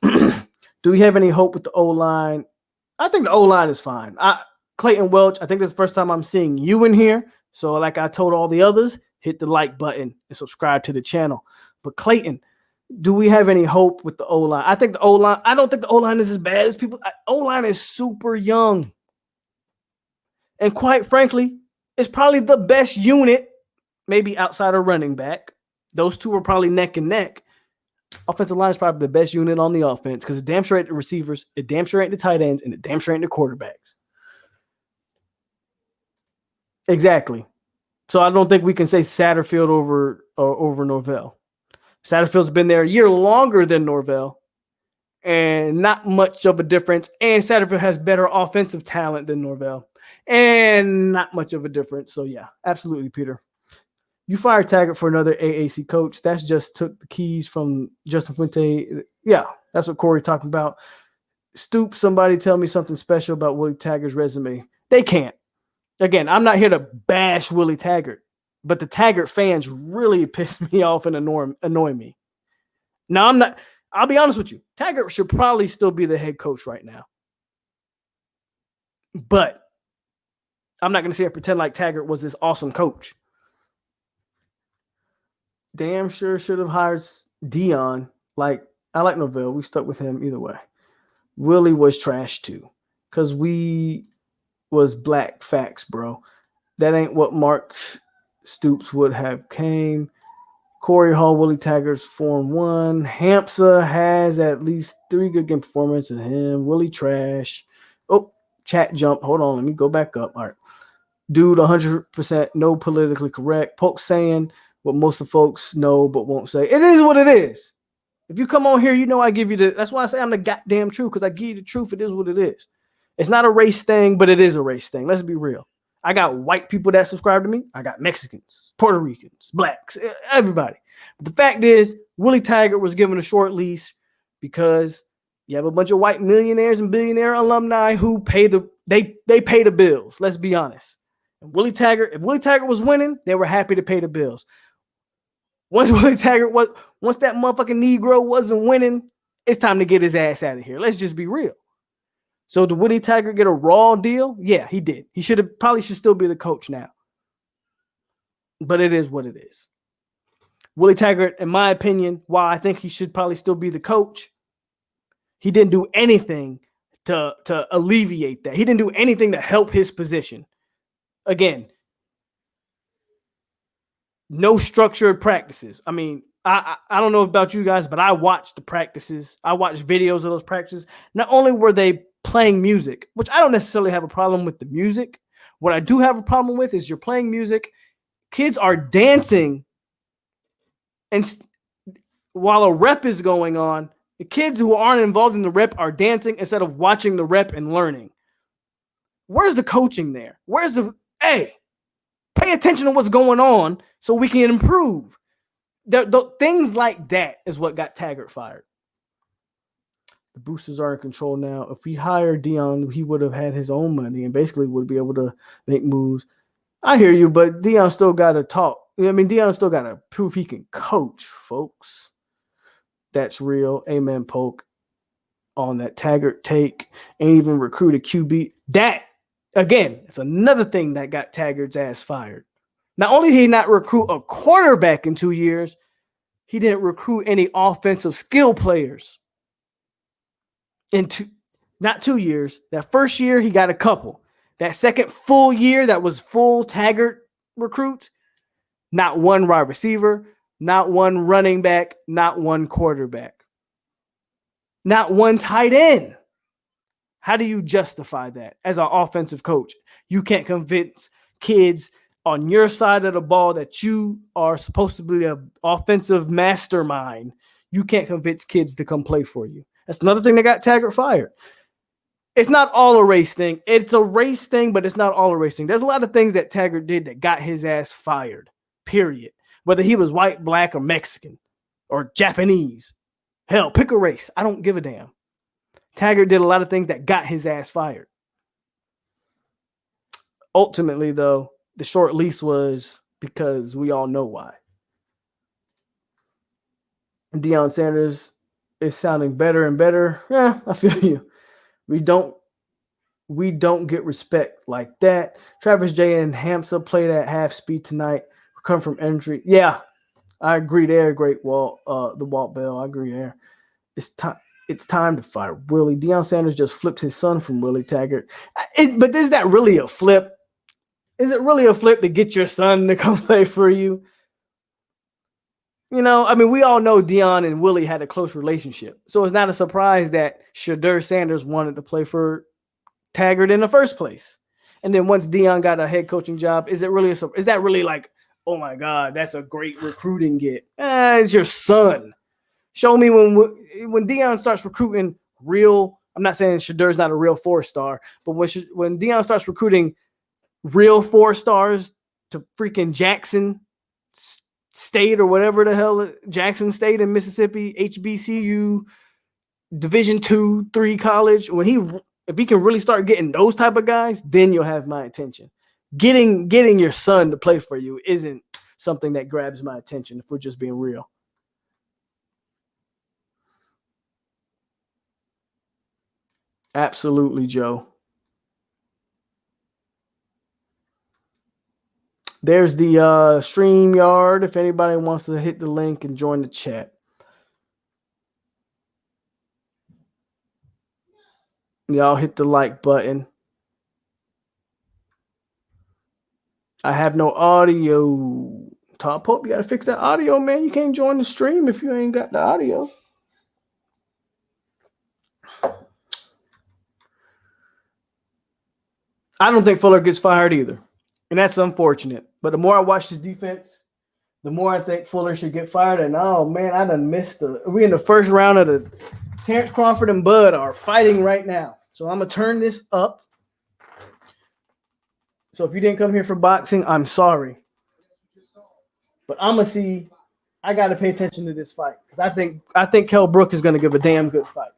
Do we have any hope with the O-line I think the O-line is fine. Clayton Welch, I think this is the first time I'm seeing you in here. So like I told all the others, hit the like button and subscribe to the channel. But Clayton, do we have any hope with the O-line? I think the O-line, I don't think the O-line is as bad as people. O-line is super young. And quite frankly, it's probably the best unit, maybe outside of running back. Those two are probably neck and neck. Offensive line is probably the best unit on the offense because it damn sure ain't the receivers, it damn sure ain't the tight ends, and it damn sure ain't the quarterbacks. Exactly. So I don't think we can say Satterfield over Norvell. Satterfield's been there a year longer than Norvell, and not much of a difference. And Satterfield has better offensive talent than Norvell, and not much of a difference. So yeah, absolutely, Peter. You fired Taggart for another AAC coach. That's just took the keys from Justin Fuente. Yeah, that's what Corey talking about. Stoops, somebody tell me something special about Willie Taggart's resume. They can't. Again, I'm not here to bash Willie Taggart, but the Taggart fans really piss me off and annoy me. Now, I'm not. I'll be honest with you. Taggart should probably still be the head coach right now. But I'm not going to sit here and pretend like Taggart was this awesome coach. Damn sure should have hired Dion. Like, I like Norvell. We stuck with him either way. Willie was trash too. Because we was black facts, bro. That ain't what Mark Stoops would have came. Corey Hall, Willie Taggart's Form 1. Hampsa has at least 3 good game performances in him. Willie trash. Oh, chat jump. Hold on. Let me go back up. All right. Dude, 100% no politically correct. POLK saying what most of the folks know but won't say. It is what it is. If you come on here, you know I give you the. That's why I say I'm the goddamn truth, because I give you the truth. It is what it is. It's not a race thing, but it is a race thing. Let's be real. I got white people that subscribe to me. I got Mexicans, Puerto Ricans, blacks, everybody. But the fact is, Willie Taggart was given a short lease because you have a bunch of white millionaires and billionaire alumni who pay they pay the bills. Let's be honest. And if Willie Taggart was winning, they were happy to pay the bills. Once that motherfucking Negro wasn't winning, it's time to get his ass out of here. Let's just be real. So did Willie Taggart get a raw deal? Yeah, he did. He should still be the coach now. But it is what it is. Willie Taggart, in my opinion, while I think he should probably still be the coach, he didn't do anything to alleviate that. He didn't do anything to help his position. Again, no structured practices. I mean, I don't know about you guys, but I watched the practices. I watched videos of those practices. Not only were they playing music, which I don't necessarily have a problem with the music. What I do have a problem with is you're playing music, kids are dancing, and while a rep is going on, the kids who aren't involved in the rep are dancing instead of watching the rep and learning. Where's the coaching there? Pay attention to what's going on so we can improve. The things like that is what got Taggart fired. The boosters are in control now. If we hired Dion, he would have had his own money and basically would be able to make moves. I hear you, but Dion still got to talk. I mean, Dion still got to prove he can coach, folks. That's real. Amen, POLK. On that Taggart take, ain't even recruit a QB. That, again, it's another thing that got Taggart's ass fired. Not only did he not recruit a quarterback in 2 years, he didn't recruit any offensive skill players. Not 2 years. That first year, he got a couple. That second full year, that was full Taggart recruits, not one wide receiver, not one running back, not one quarterback, not one tight end. How do you justify that as an offensive coach? You can't convince kids on your side of the ball that you are supposed to be an offensive mastermind. You can't convince kids to come play for you. That's another thing that got Taggart fired. It's not all a race thing. It's a race thing, but it's not all a race thing. There's a lot of things that Taggart did that got his ass fired, period. Whether he was white, black, or Mexican, or Japanese. Hell, pick a race. I don't give a damn. Taggart did a lot of things that got his ass fired. Ultimately, though, the short lease was because we all know why. Deion Sanders is sounding better and better. Yeah, I feel you. We don't We don't get respect like that. Travis J and Hamza played at half speed tonight. Come from injury. Yeah, I agree there. Great Walt, the Walt Bell. I agree there. It's time. It's time to fire Willie. Deion Sanders just flipped his son from Willie Taggart. But is that really a flip? Is it really a flip to get your son to come play for you? You know, I mean, we all know Deion and Willie had a close relationship. So it's not a surprise that Shadur Sanders wanted to play for Taggart in the first place. And then once Deion got a head coaching job, is that really like, oh my God, that's a great recruiting get? It's your son. Show me when Deion starts recruiting real. I'm not saying Shadur's not a real 4-star, but when Deion starts recruiting real 4-stars to freaking Jackson State or whatever the hell, Jackson State in Mississippi, HBCU, Division 2, 3 college, if he can really start getting those type of guys, then you'll have my attention. Getting your son to play for you isn't something that grabs my attention if we're just being real. Absolutely, Joe. There's the StreamYard if anybody wants to hit the link and join the chat. Y'all hit the like button. I have no audio. Todd Pope, you got to fix that audio, man. You can't join the stream if you ain't got the audio. I don't think Fuller gets fired either. And that's unfortunate. But the more I watch this defense, the more I think Fuller should get fired. And, oh, man, I done missed we're in the first round of the Terrence Crawford and Bud are fighting right now. So I'm going to turn this up. So if you didn't come here for boxing, I'm sorry. But I'm going to see. I got to pay attention to this fight because I think Kell Brook is going to give a damn good fight.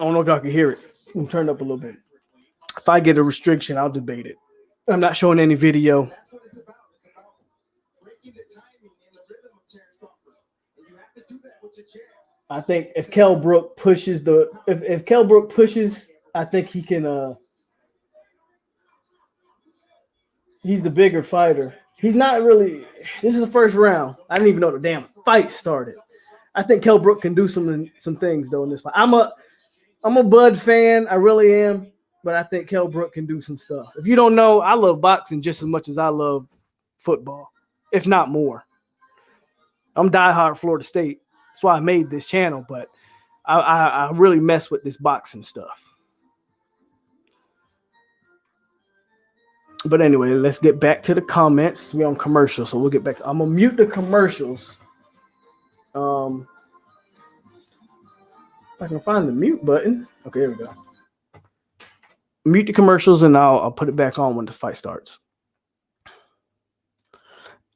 I don't know if y'all can hear it. I'm turned up a little bit. If I get a restriction, I'll debate it. I'm not showing any video. I think if Kell Brook pushes if Kell Brook pushes, I think he can he's the bigger fighter. He's not really. This is the first round. I didn't even know the damn fight started. I think Kell Brook can do some things though in this fight. I'm a Bud fan. I really am. But I think Kell Brook can do some stuff. If you don't know, I love boxing just as much as I love football, if not more. I'm diehard Florida State. That's why I made this channel, but I really mess with this boxing stuff. But anyway, let's get back to the comments. We're on commercials, so we'll get back to. I'm going to mute the commercials. If I can find the mute button. Okay, here we go. Mute the commercials, and I'll put it back on when the fight starts.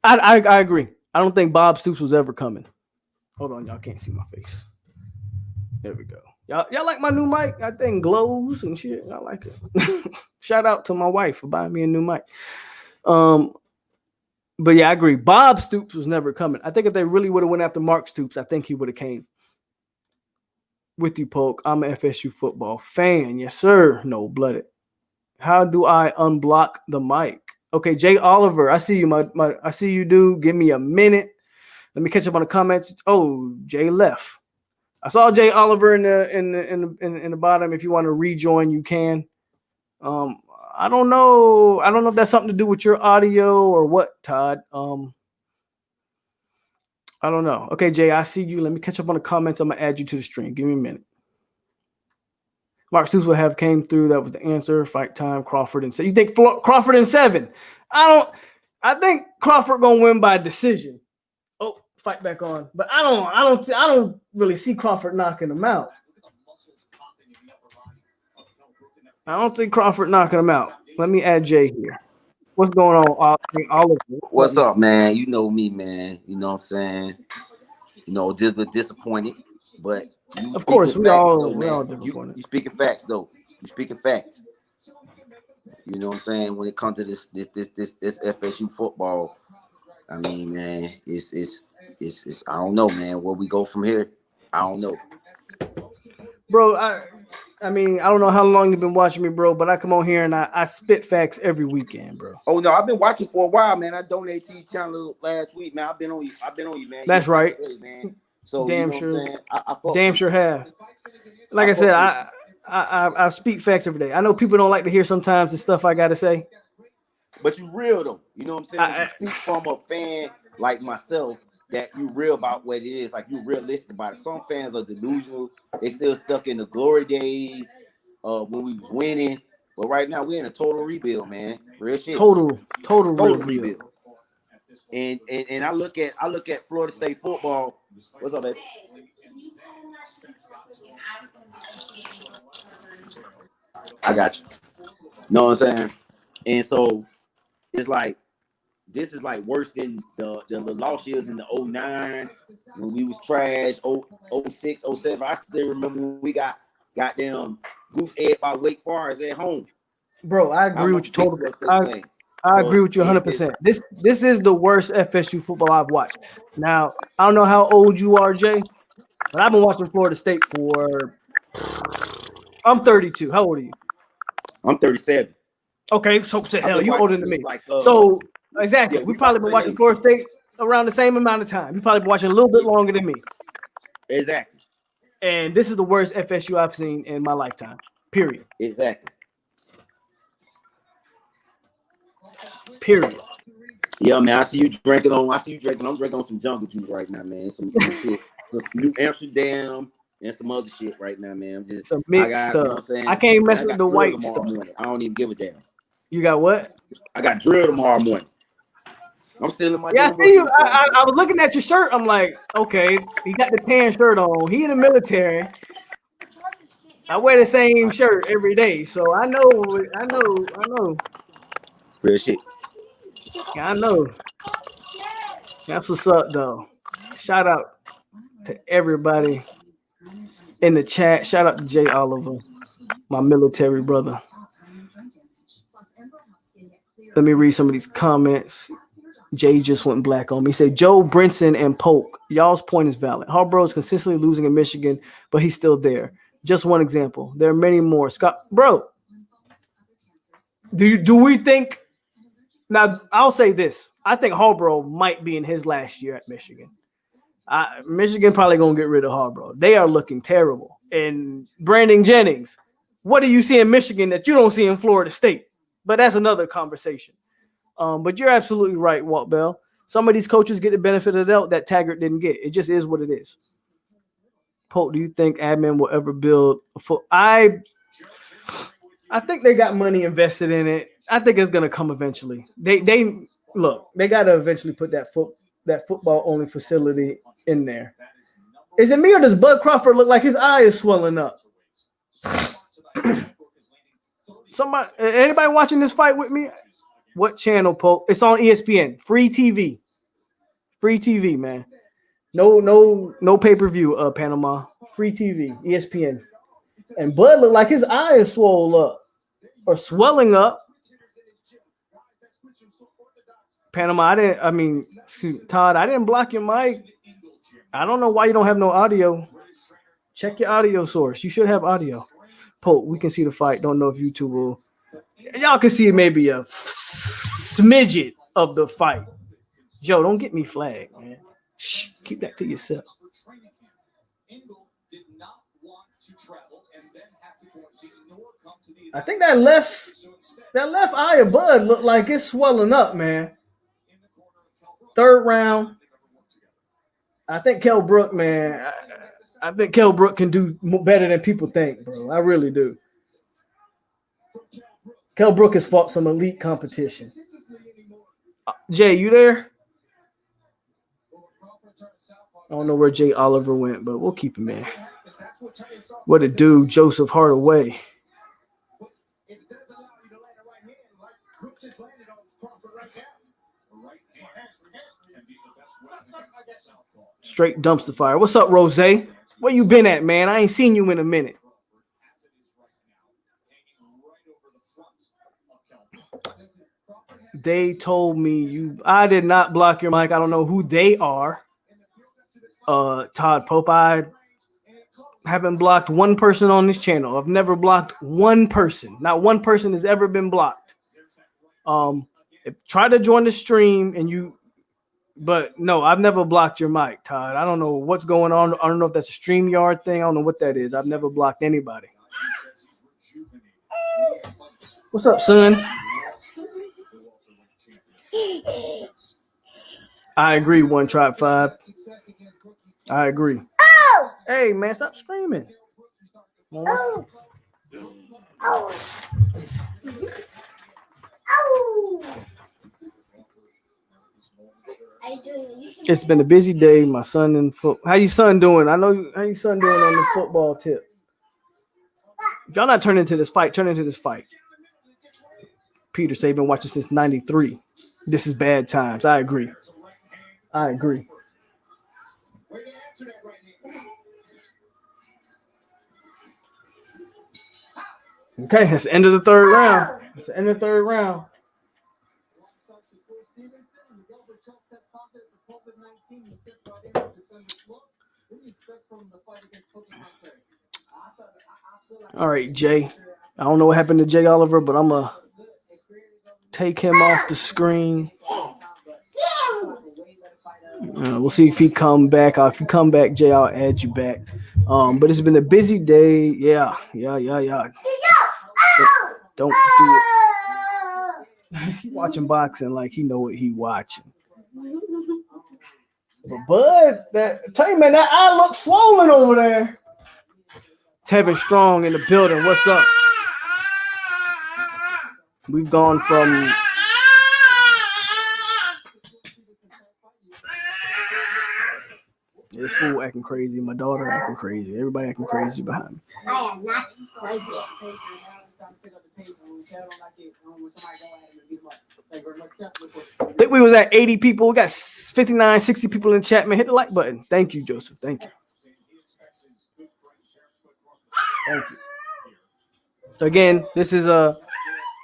I agree. I don't think Bob Stoops was ever coming. Hold on, y'all can't see my face. There we go. Y'all like my new mic? That thing glows and shit. I like it. Shout out to my wife for buying me a new mic. But yeah, I agree. Bob Stoops was never coming. I think if they really would have went after Mark Stoops, I think he would have came. With you, Polk. I'm an FSU football fan. Yes, sir. No blooded. How do I unblock the mic? Okay, Jay Oliver. I see you, I see you, dude. Give me a minute. Let me catch up on the comments. Oh, Jay left. I saw Jay Oliver in the bottom. If you want to rejoin, you can. I don't know. I don't know if that's something to do with your audio or what, Todd. I don't know. Okay, Jay, I see you. Let me catch up on the comments. I'm going to add you to the stream. Give me a minute. Mark Stoops would have came through. That was the answer. Fight time, Crawford and 7. You think Crawford and 7? I think Crawford going to win by decision. Oh, fight back on. But I don't really see Crawford knocking him out. I don't think Crawford knocking him out. Let me add Jay here. What's going on, Oliver? What's up, man? You know me, man. You know what I'm saying? You know, disappointed, but of course we're all disappointed. You speaking facts, though. You speaking facts. You know what I'm saying? When it comes to this FSU football, I mean, man, it's. I don't know, man. Where we go from here, I don't know. Bro, I mean, I don't know how long you've been watching me, bro, but I come on here and I spit facts every weekend, bro. Oh no, I've been watching for a while, man. I donated to your channel last week, man. I've been on you, man. That's right. Man. So Damn you know sure. what I'm saying? I fuck Damn with sure you. have. Like I said, I speak facts every day. I know people don't like to hear sometimes the stuff I gotta say. But you real though. You know what I'm saying? You speak from a fan like myself that you real about what it is. Like you realistic about it. Some fans are delusional. They still stuck in the glory days when we was winning. But right now we're in a total rebuild, man. Real shit. Total rebuild. And I look at Florida State football. What's up, baby? I got you. Know what I'm saying? And so it's like this is like worse than the lost years in the 09 when we was trash, 06, 07. I still remember when we got goddamn goose egg by Wake Forest at home. Bro, I agree with you totally. I agree with you 100%. This is the worst FSU football I've watched. Now, I don't know how old you are, Jay, but I've been watching Florida State for I'm 32. How old are you? I'm 37. Okay, so hell, you older than me. Like, so exactly, yeah, we probably been watching Florida State around the same amount of time. You probably been watching a little bit longer than me. Exactly. And this is the worst FSU I've seen in my lifetime. Period. Exactly. Period. Yeah, man. I see you drinking. I'm drinking on some jungle juice right now, man. Some shit, some New Amsterdam and some other shit right now, man. I'm just some mixed stuff. You know what I'm saying? I can't mess with the white stuff. Morning. I don't even give a damn. You got what? I got drill tomorrow morning. I'm still in my. Yeah, I see you. I was looking at your shirt. I'm like, okay, he got the tan shirt on. He in the military. I wear the same shirt every day, so I know. Real shit. Yeah, I know. That's what's up, though. Shout out to everybody in the chat. Shout out to Jay Oliver, my military brother. Let me read some of these comments. Jay just went black on me. He said, Joe, Brinson, and Polk. Y'all's point is valid. Harbaugh is consistently losing in Michigan, but he's still there. Just one example. There are many more. Scott, bro, do we think – now, I'll say this. I think Harbaugh might be in his last year at Michigan. Michigan probably going to get rid of Harbaugh. They are looking terrible. And Brandon Jennings, what do you see in Michigan that you don't see in Florida State? But that's another conversation. But you're absolutely right, Walt Bell. Some of these coaches get the benefit of the doubt that Taggart didn't get. It just is what it is. Polk, do you think admin will ever build a foot? I think they got money invested in it. I think it's gonna come eventually. They got to eventually put that football only facility in there. Is it me or does Bud Crawford look like his eye is swelling up? Anybody watching this fight with me? What channel, Polk? It's on ESPN. Free TV. Free TV, man. No pay-per-view, Panama. Free TV, ESPN. And Bud looked like his eye is swollen up or swelling up. Panama, Todd, I didn't block your mic. I don't know why you don't have no audio. Check your audio source. You should have audio. Polk, we can see the fight. Don't know if YouTube will. Y'all can see maybe a smidget of the fight. Joe, don't get me flagged, man. Shh, keep that to yourself. I think that left eye of Bud looked like it's swelling up, man. Third round. I think Kell Brook, man. I think Kell Brook can do better than people think, bro. I really do. Kell Brook has fought some elite competition. Jay, you there? I don't know where Jay Oliver went, but we'll keep him in. What a dude, Joseph Hardaway. Straight dumpster fire. What's up, Rose? Where you been at, man? I ain't seen you in a minute. They told me I did not block your mic. I don't know who they are. Todd Pope. I haven't blocked one person on this channel. I've never blocked one person. Not one person has ever been blocked. Try to join the stream but no, I've never blocked your mic, Todd. I don't know what's going on. I don't know if that's a StreamYard thing. I don't know what that is. I've never blocked anybody. What's up, son? I agree, One Tribe 5. I agree. Oh! Hey, man, stop screaming. Oh. Oh. Oh. It's been a busy day. My son in How your son doing? I know how your son doing on the football tip. If y'all not turning into this fight, turn into this fight. Peter said, been watching since 93. This is bad times. I agree. Okay, that's the end of the third round. All right, Jay. I don't know what happened to Jay Oliver, but I'm going to take him off the screen. We'll see if he come back. If you come back, Jay, I'll add you back. But it's been a busy day. Yeah. Don't do it. He watching boxing like he know what he watching. But Bud, tell you, man, that eye looks swollen over there. Tevin Strong in the building. What's up? We've gone from this fool acting crazy, my daughter acting crazy, everybody acting crazy behind me. I am not crazy. I think we was at 80 people. We got 59, 60 people in chat, man. Hit the like button. Thank you, Joseph. Thank you. So again, this is a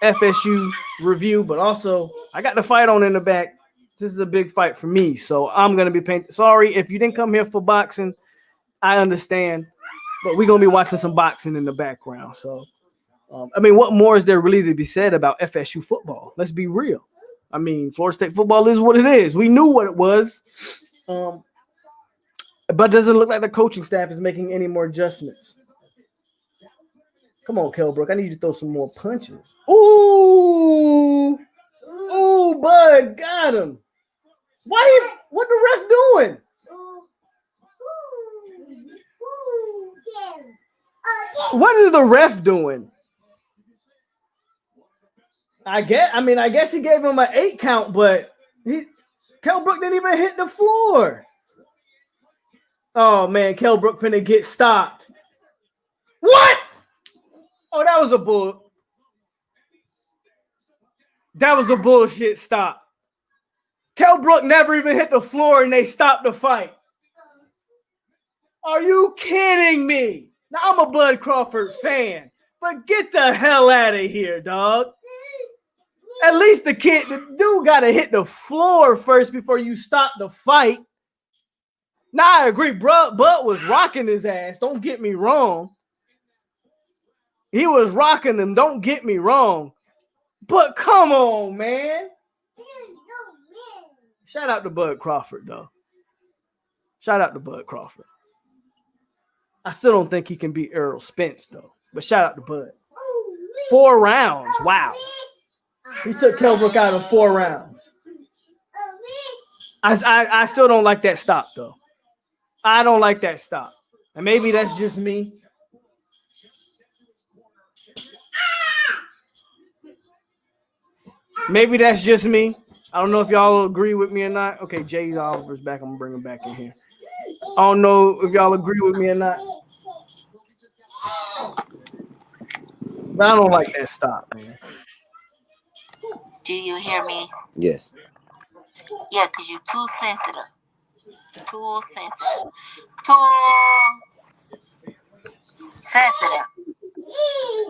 FSU review, but also I got the fight on in the back. This is a big fight for me, so I'm going to be paying. Sorry if you didn't come here for boxing. I understand, but we're going to be watching some boxing in the background. So, what more is there really to be said about FSU football? Let's be real. Florida State football is what it is. We knew what it was, but it doesn't look like the coaching staff is making any more adjustments. Come on, Kelbrook. I need you to throw some more punches. Ooh, Bud got him. What the ref doing? What is the ref doing? I guess he gave him an 8 count, but Kelbrook didn't even hit the floor. Oh man, Kelbrook finna get stopped. What? Oh, that was a bullshit stop. Kelbrook never even hit the floor and they stopped the fight. Are you kidding me? Now, I'm a Bud Crawford fan, but get the hell out of here, dog. At least the dude got to hit the floor first before you stop the fight. Now, I agree, Bud was rocking his ass. Don't get me wrong. He was rocking him. Don't get me wrong. But come on, man. Shout out to Bud Crawford, though. Shout out to Bud Crawford. I still don't think he can beat Errol Spence, though. But shout out to Bud. 4 rounds. Wow. He took Kelbrook out in 4 rounds. I still don't like that stop, though. I don't like that stop. And maybe that's just me. Maybe that's just me. I don't know if y'all agree with me or not. Okay, Jay Oliver's back. I'm going to bring him back in here. I don't know if y'all agree with me or not. But I don't like that stop, man. Do you hear me? Yes. Yeah, because you're too sensitive. Too sensitive.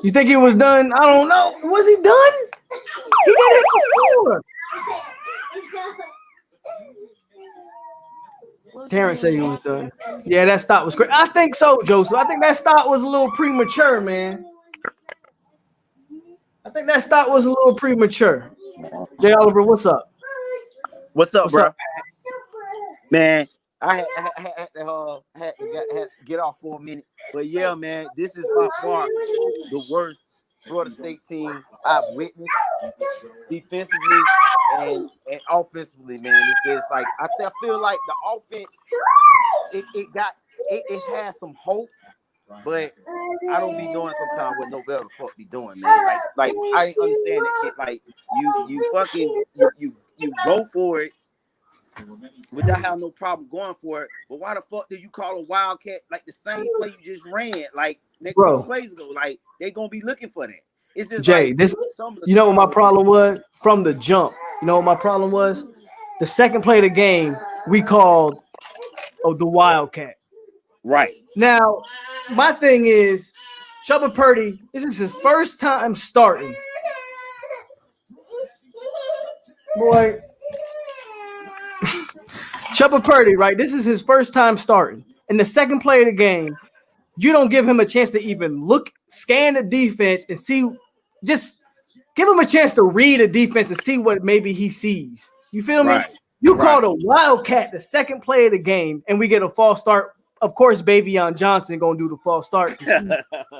You think he was done? I don't know. Was he done? He didn't hit the floor. Terrence said he was done. Yeah, that stop was great. I think so, Joseph. I think that stop was a little premature, man. I think that stop was a little premature. Jay Oliver, what's up? What's up, What's bro? up? Man, had to get off for a minute. But yeah, man, this is by far the worst Florida State team I've witnessed defensively and offensively, man. It's just like I feel like the offense it had some hope, but I don't be knowing sometimes what Novell the fuck be doing, man. Like I ain't understand it. Like you go for it, which I have no problem going for it. But why the fuck do you call a wildcat like the same play you just ran like next couple plays ago? Like they gonna be looking for that. It's just Jay, like this. Some of the You know what my calls problem was from the jump. You know what my problem was. The second play of the game, we called the Wildcat. Right. Now, my thing is, Chubba Purdy, this is his first time starting. Boy, Chubba Purdy, right? This is his first time starting. In the second play of the game, you don't give him a chance to even scan the defense and see, just give him a chance to read the defense and see what maybe he sees. You feel me? You called a Wildcat the second play of the game, and we get a false start. Of course, Bavion Johnson gonna do the false start.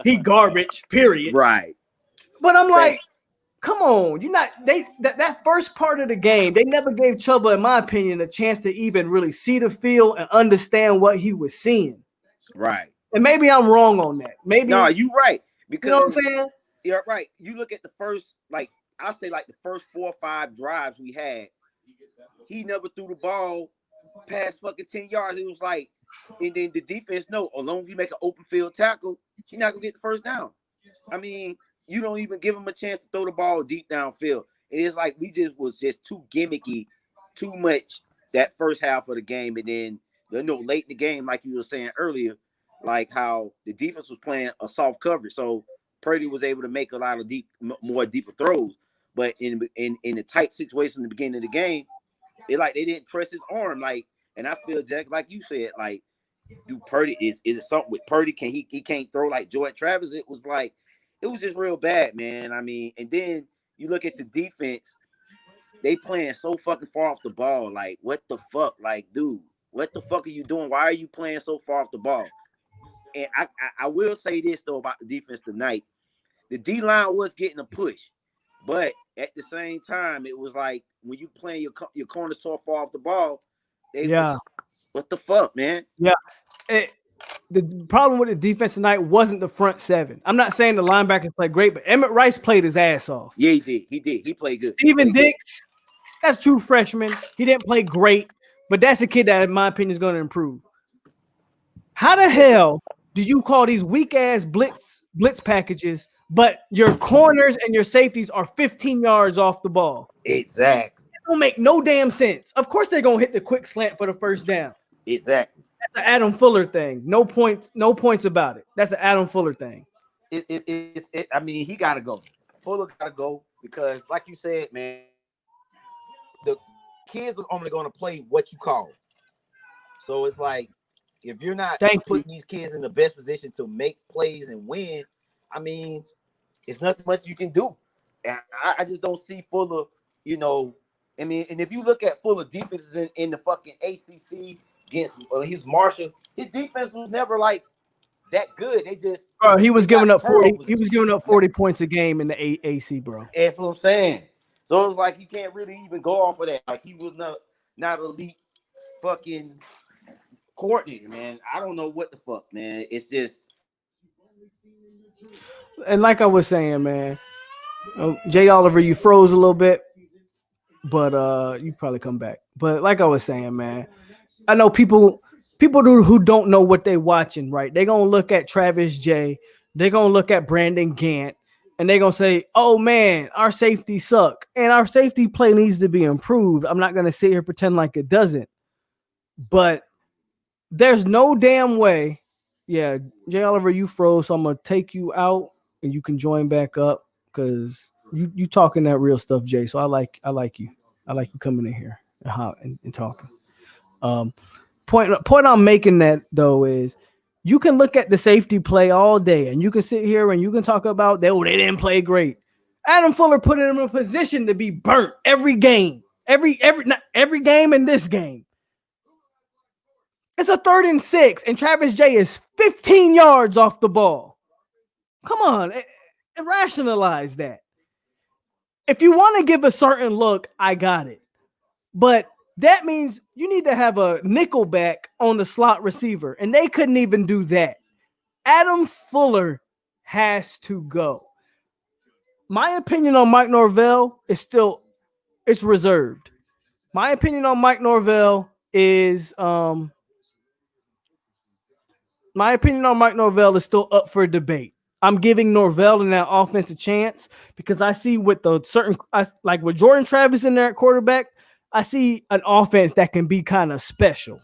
He garbage, period. Right. But I'm like, come on, that first part of the game, they never gave Chubba, in my opinion, a chance to even really see the field and understand what he was seeing. Right. And maybe I'm wrong on that. Maybe you right. Because you know what I'm saying? You're right. You look at the first, like I'll say like the first 4 or 5 drives we had, he never threw the ball past fucking 10 yards. It was like, and then the defense, no, as long as you make an open field tackle, you're not gonna get the first down. I mean, you don't even give him a chance to throw the ball deep downfield. It is like we was just too gimmicky, too much that first half of the game, and then late in the game, like you were saying earlier, like how the defense was playing a soft coverage, so Purdy was able to make a lot of more deeper throws. But in the tight situation in the beginning of the game, they didn't press his arm, like. And I feel, Jack, like you said, like, do Purdy is it something with Purdy? Can he can't throw like Jordan Travis? It was just real bad, man. I mean, and then you look at the defense, they playing so fucking far off the ball. Like, what the fuck? Like, dude, what the fuck are you doing? Why are you playing so far off the ball? And I will say this though about the defense tonight. The D-line was getting a push, but at the same time, it was like when you playing your corners so far off the ball, what the fuck, man? Yeah. The problem with the defense tonight wasn't the front seven. I'm not saying the linebackers played great, but Emmett Rice played his ass off. Yeah, he did. He played good. Steven Dix, that's true freshman. He didn't play great, but that's a kid that, in my opinion, is going to improve. How the hell do you call these weak ass blitz packages, but your corners and your safeties are 15 yards off the ball? Exactly. It don't make no damn sense. Of course they're gonna hit the quick slant for the first down. Exactly. That's an Adam Fuller thing. No points about it. That's an Adam Fuller thing. I mean, he gotta go. Fuller gotta go because, like you said, man, the kids are only gonna play what you call. So it's like, if you're not putting these kids in the best position to make plays and win, I mean, it's nothing much you can do. And I just don't see Fuller, I mean, and if you look at Fuller defenses in the fucking ACC against his Marshall, his defense was never like that good. They just he was giving up 40. He was giving up 40 points a game in the AC, bro. That's what I'm saying. So it's like you can't really even go off of that. Like he was not elite fucking coordinator, man. I don't know what the fuck, man. It's just. And like I was saying, man, Jay Oliver, you froze a little bit, but you probably come back. But like I was saying, man, I know people who don't know what they watching, right? They're gonna look at Travis J, they're gonna look at Brandon Gant, and they're gonna say, "Oh man, our safety suck, and our safety play needs to be improved." I'm not gonna sit here and pretend like it doesn't, but there's no damn way. Yeah, Jay Oliver, you froze, so I'm gonna take you out and you can join back up because you talking that real stuff, Jay. So I like you. I like you coming in here and talking. point I'm making that though is you can look at the safety play all day and you can sit here and you can talk about they didn't play great. Adam Fuller put him in a position to be burnt every game. Not every game in this game. It's a 3rd and 6, and Travis J is 15 yards off the ball. Come on, rationalize that. If you want to give a certain look, I got it. But that means you need to have a nickelback on the slot receiver, and they couldn't even do that. Adam Fuller has to go. My opinion on Mike Norvell is it's reserved. My opinion on Mike Norvell is still up for debate. I'm giving Norvell and that offense a chance because I see with with Jordan Travis in there at quarterback, I see an offense that can be kind of special.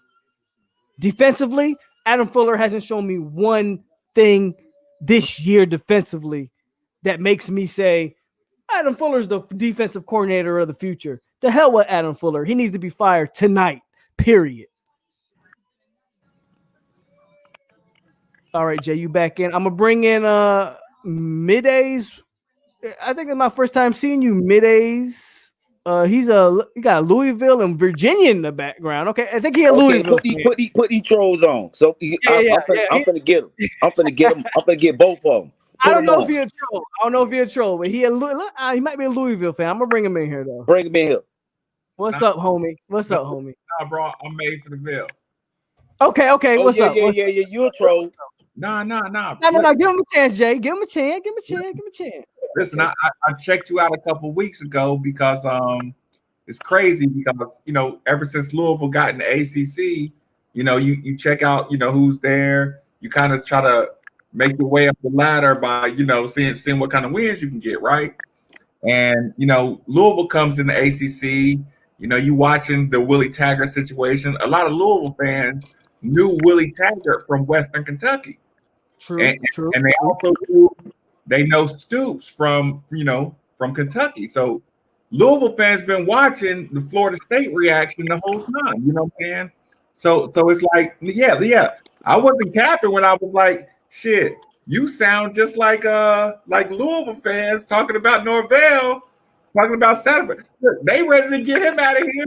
Defensively, Adam Fuller hasn't shown me one thing this year defensively that makes me say Adam Fuller's the defensive coordinator of the future. The hell with Adam Fuller. He needs to be fired tonight, period. All right, Jay, you back in. I'm going to bring in Mid-A's. I think it's my first time seeing you, Mid-A's. You got Louisville and Virginia in the background. Okay, I think he had Louisville. Put these trolls on. So I'm finna get them. I'm finna get them. I'm finna get both of them. I don't know if he's a troll, but he might be a Louisville fan. I'm gonna bring him in here though. Bring him in here. What's up, homie? Nah, bro, I'm made for the Ville. Okay. What's up? Yeah. You a troll? Nah. No. Give him a chance, Jay. Give him a chance. Listen, I checked you out a couple weeks ago because it's crazy because ever since Louisville got in the ACC, you check out who's there. You kind of try to make your way up the ladder by seeing what kind of wins you can get, right? And Louisville comes in the ACC. You watching the Willie Taggart situation. A lot of Louisville fans knew Willie Taggart from Western Kentucky. True. And they also know Stoops from Kentucky. So Louisville fans been watching the Florida State reaction the whole time. You know what I'm saying? So it's like, yeah. I wasn't capping when I was like, shit, you sound just like Louisville fans talking about Norvell, talking about Satterfield. Look, they ready to get him out of here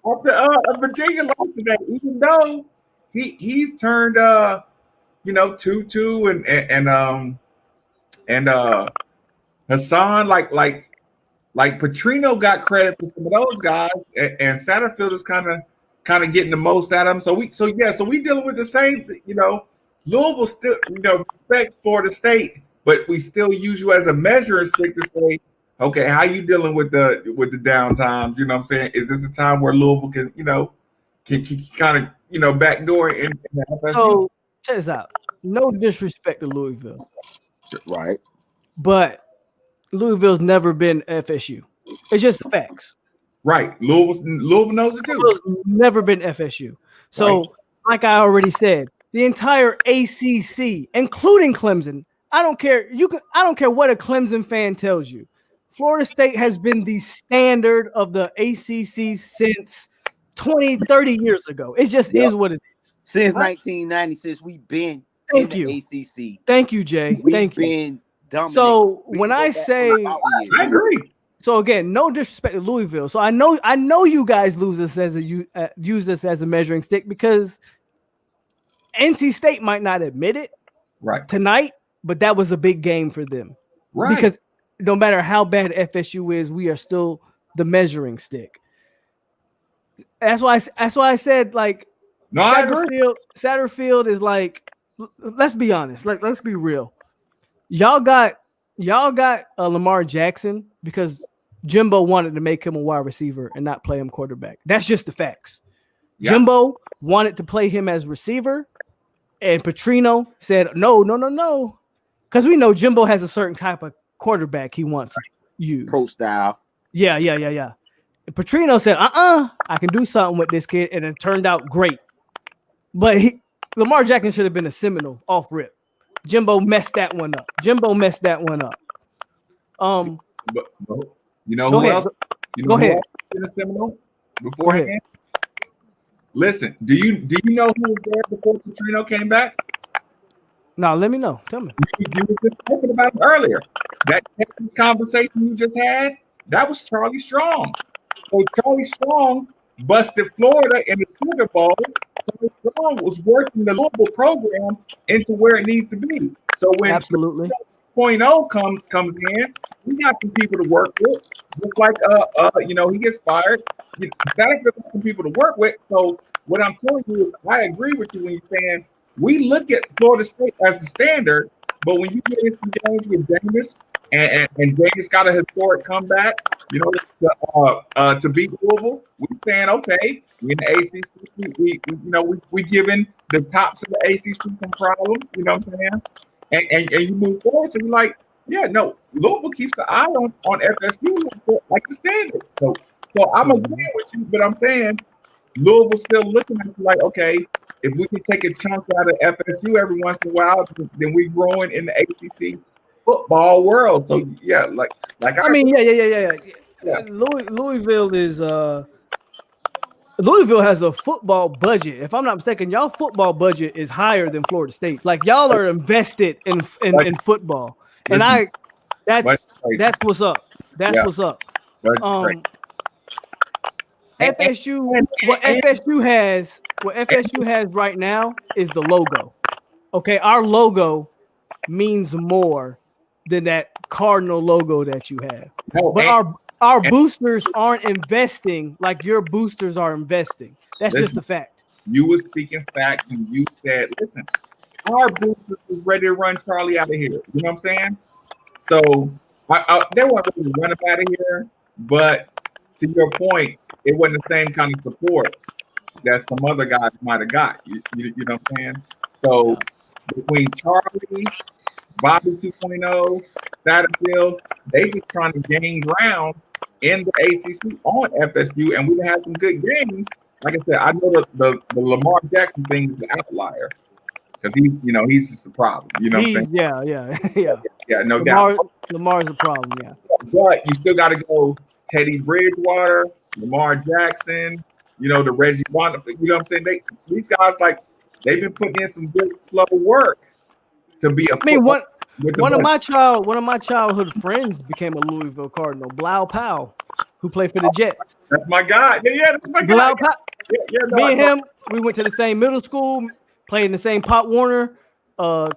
after Virginia lost today, even though he's turned 2-2 and Hassan like Petrino got credit for some of those guys, and Satterfield is kind of getting the most out of them. So we dealing with the same, Louisville still respects Florida State, but we still use you as a measuring stick to say, okay, how you dealing with the down times? You know what I'm saying? Is this a time where Louisville can kind of backdoor in the FSU? So check this out. No disrespect to Louisville. Right. But Louisville's never been FSU. It's just facts. Right. Louisville knows it too. Louisville's never been FSU. So, right. Like I already said, the entire ACC, including Clemson, I don't care. I don't care what a Clemson fan tells you. Florida State has been the standard of the ACC since 20, 30 years ago. It just is what it is. Since 1996, we've been in the ACC. Thank you, Jay. We've been dominant. So when I say, I agree. So again, no disrespect to Louisville. So I know you guys use this as a measuring stick because NC State might not admit it tonight, but that was a big game for them. Right. Because no matter how bad FSU is, we are still the measuring stick. That's why I said like Satterfield is like, let's be honest, let's be real. Y'all got Lamar Jackson because Jimbo wanted to make him a wide receiver and not play him quarterback. That's just the facts. Yeah. Jimbo wanted to play him as receiver, and Petrino said no, because we know Jimbo has a certain type of quarterback he wants to use. Pro style. Yeah. And Petrino said, I can do something with this kid, and it turned out great. But Lamar Jackson should have been a Seminole off rip. Jimbo messed that one up. But you know who else? Go ahead. In a Seminole beforehand? Listen, do you know who was there before Petrino came back? Now let me know. Tell me. You were just talking about it earlier. That Texas conversation you just had, that was Charlie Strong. So Charlie Strong busted Florida in the Sugar Bowl. Charlie Strong was working the Louisville program into where it needs to be. So when Absolutely 2.0 comes in, we got some people to work with. Just like he gets fired. Satterfield got some people to work with. So what I'm telling you is, I agree with you when you're saying we look at Florida State as the standard, but when you get in some games with Jameis and Jameis got a historic comeback, to beat Louisville, we're saying, okay, we in the ACC, we giving the tops of the ACC some problems, you know what I'm saying? And you move forward, so you're like, yeah, no, Louisville keeps the eye on FSU like the standard. So I'm agreeing with you, but I'm saying Louisville's still looking at it like, okay, if we can take a chunk out of FSU every once in a while, then we growing in the ACC football world. So yeah, I mean, yeah. Louisville is Louisville has a football budget. If I'm not mistaken, y'all football budget is higher than Florida State. Like y'all are invested in football, and that's what's up. That's what's up. FSU, what FSU has right now is the logo. Okay, our logo means more than that Cardinal logo that you have. But our boosters aren't investing like your boosters are investing. That's just a fact. You were speaking facts and you said, listen, our boosters is ready to run Charlie out of here. You know what I'm saying? So they weren't ready to run him out of here, but to your point, it wasn't the same kind of support that some other guys might have got. You know what I'm saying? So between Charlie, Bobby 2.0, Satterfield, they just trying to gain ground in the ACC on FSU, and we had some good games. Like I said, I know the Lamar Jackson thing is an outlier because he's just a problem. You know what I'm saying? Yeah, no doubt. Lamar's a problem. Yeah, but you still got to go Teddy Bridgewater, Lamar Jackson. The Reggie Bond. You know what I'm saying? These guys they've been putting in some good slow work to be a. I mean, one of my childhood friends became a Louisville Cardinal, Blau Powell, who played for the Jets. That's my guy. Yeah, that's my guy. Blau Powell. Me and him, we went to the same middle school, played in the same Pop Warner,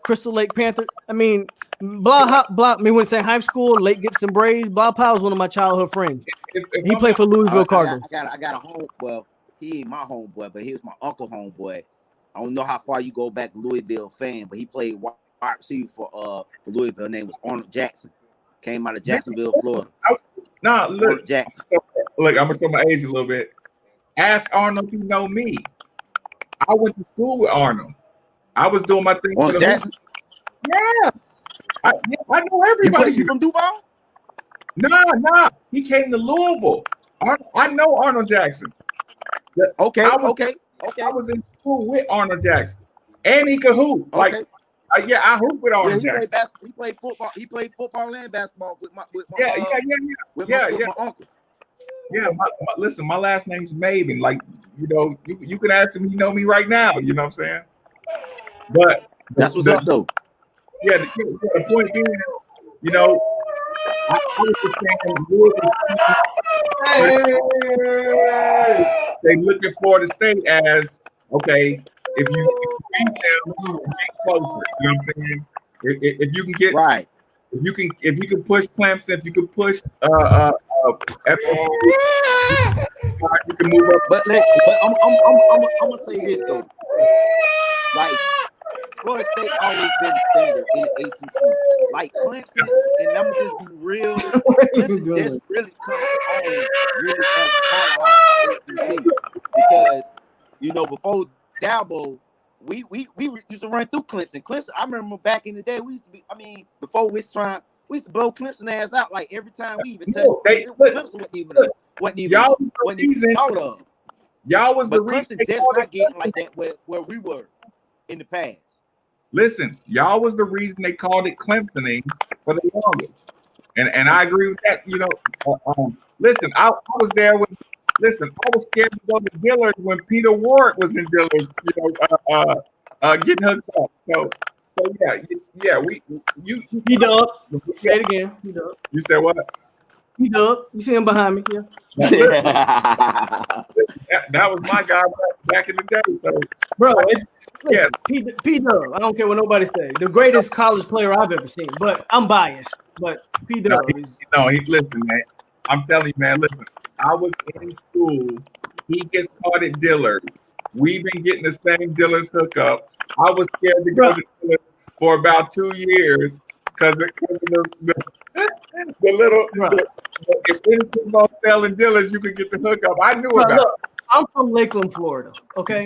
Crystal Lake Panther. I mean, Blau. We went to the same high school, Lake Gibson Braves. Blau Powell is one of my childhood friends. He played for Louisville Cardinals. I got a home. Well, he ain't my homeboy, but he was my uncle homeboy. I don't know how far you go back, Louisville fan, but he played wide receiver for Louisville. His name was Arnold Jackson. Came out of Jacksonville, Florida. Look, Jackson. Look, I'm gonna show my age a little bit. Ask Arnold if you know me. I went to school with Arnold. I was doing my thing. Arnold Jackson? Yeah. I know everybody. You from Duval? Nah. He came to Louisville. I know Arnold Jackson. Okay. I was in school with Arnold Jackson, and he could hoop. Okay. I hooped with Arnold Jackson. He played football. He played football and basketball with my uncle. Yeah, listen, my last name's Maven. Like, you can ask him. You know me right now. You know what I'm saying? But that's what's up, though. Yeah, the point being, I was just saying, they look at Florida State as, okay, if you beat them, get closer. You know what I'm saying? If you can get right, if you can push Clemson, if you can push FSU, you can move up. But I'm gonna say this though, like Florida State always been the standard in the ACC. Like Clemson, and I'm just be real. Clemson just really comes on really as a powerhouse because before Dabo, we used to run through Clemson. I remember back in the day, we used to be. I mean, before we used to blow Clemson ass out like every time we even touched. Clemson wasn't even thought of. Y'all was but the reason Clemson just not getting like that where we were in the past. Listen, y'all was the reason they called it Clemsoning for the longest, and I agree with that. Listen, I was there when Listen, I was scared to go to Dillard's when Peter Ward was in Dillard's, getting hooked up. So yeah, you P-Dub. Say it again. P-Dub. you said what? P-Dub. You see him behind me? Yeah. That was my guy back in the day. So, Bro, yeah. P-Dub. I don't care what nobody say. The greatest college player I've ever seen. But I'm biased. But P-Dub is. Listen, man. I'm telling you, man. Listen, I was in school. He gets caught at Dillard's. We've been getting the same Dillard's hookup. I was scared to go to Dillard's for about 2 years because of the little. If anything about selling Dillard's, you could get the hookup. I knew about it. I'm from Lakeland, Florida. Okay.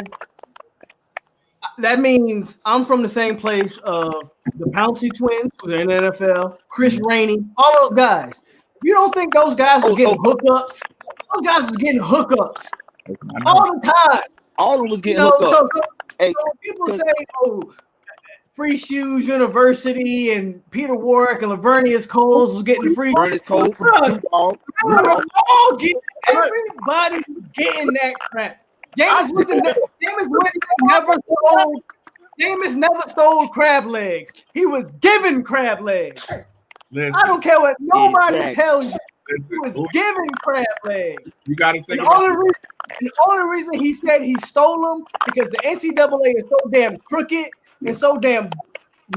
That means I'm from the same place of the Pouncey twins, who are in the NFL, Chris Rainey, all those guys. You don't think those guys were getting hookups? Those guys was getting hookups all the time. All of them was getting hooked up. So people say, "Oh, Free Shoes University and Peter Warwick and Lavernius Coles was getting free." Everybody was getting that crap. Jameis never stole crab legs. He was given crab legs. Listen, I don't care what nobody tells you. He was given crab legs. You got to think the only reason he said he stole them because the NCAA is so damn crooked and so damn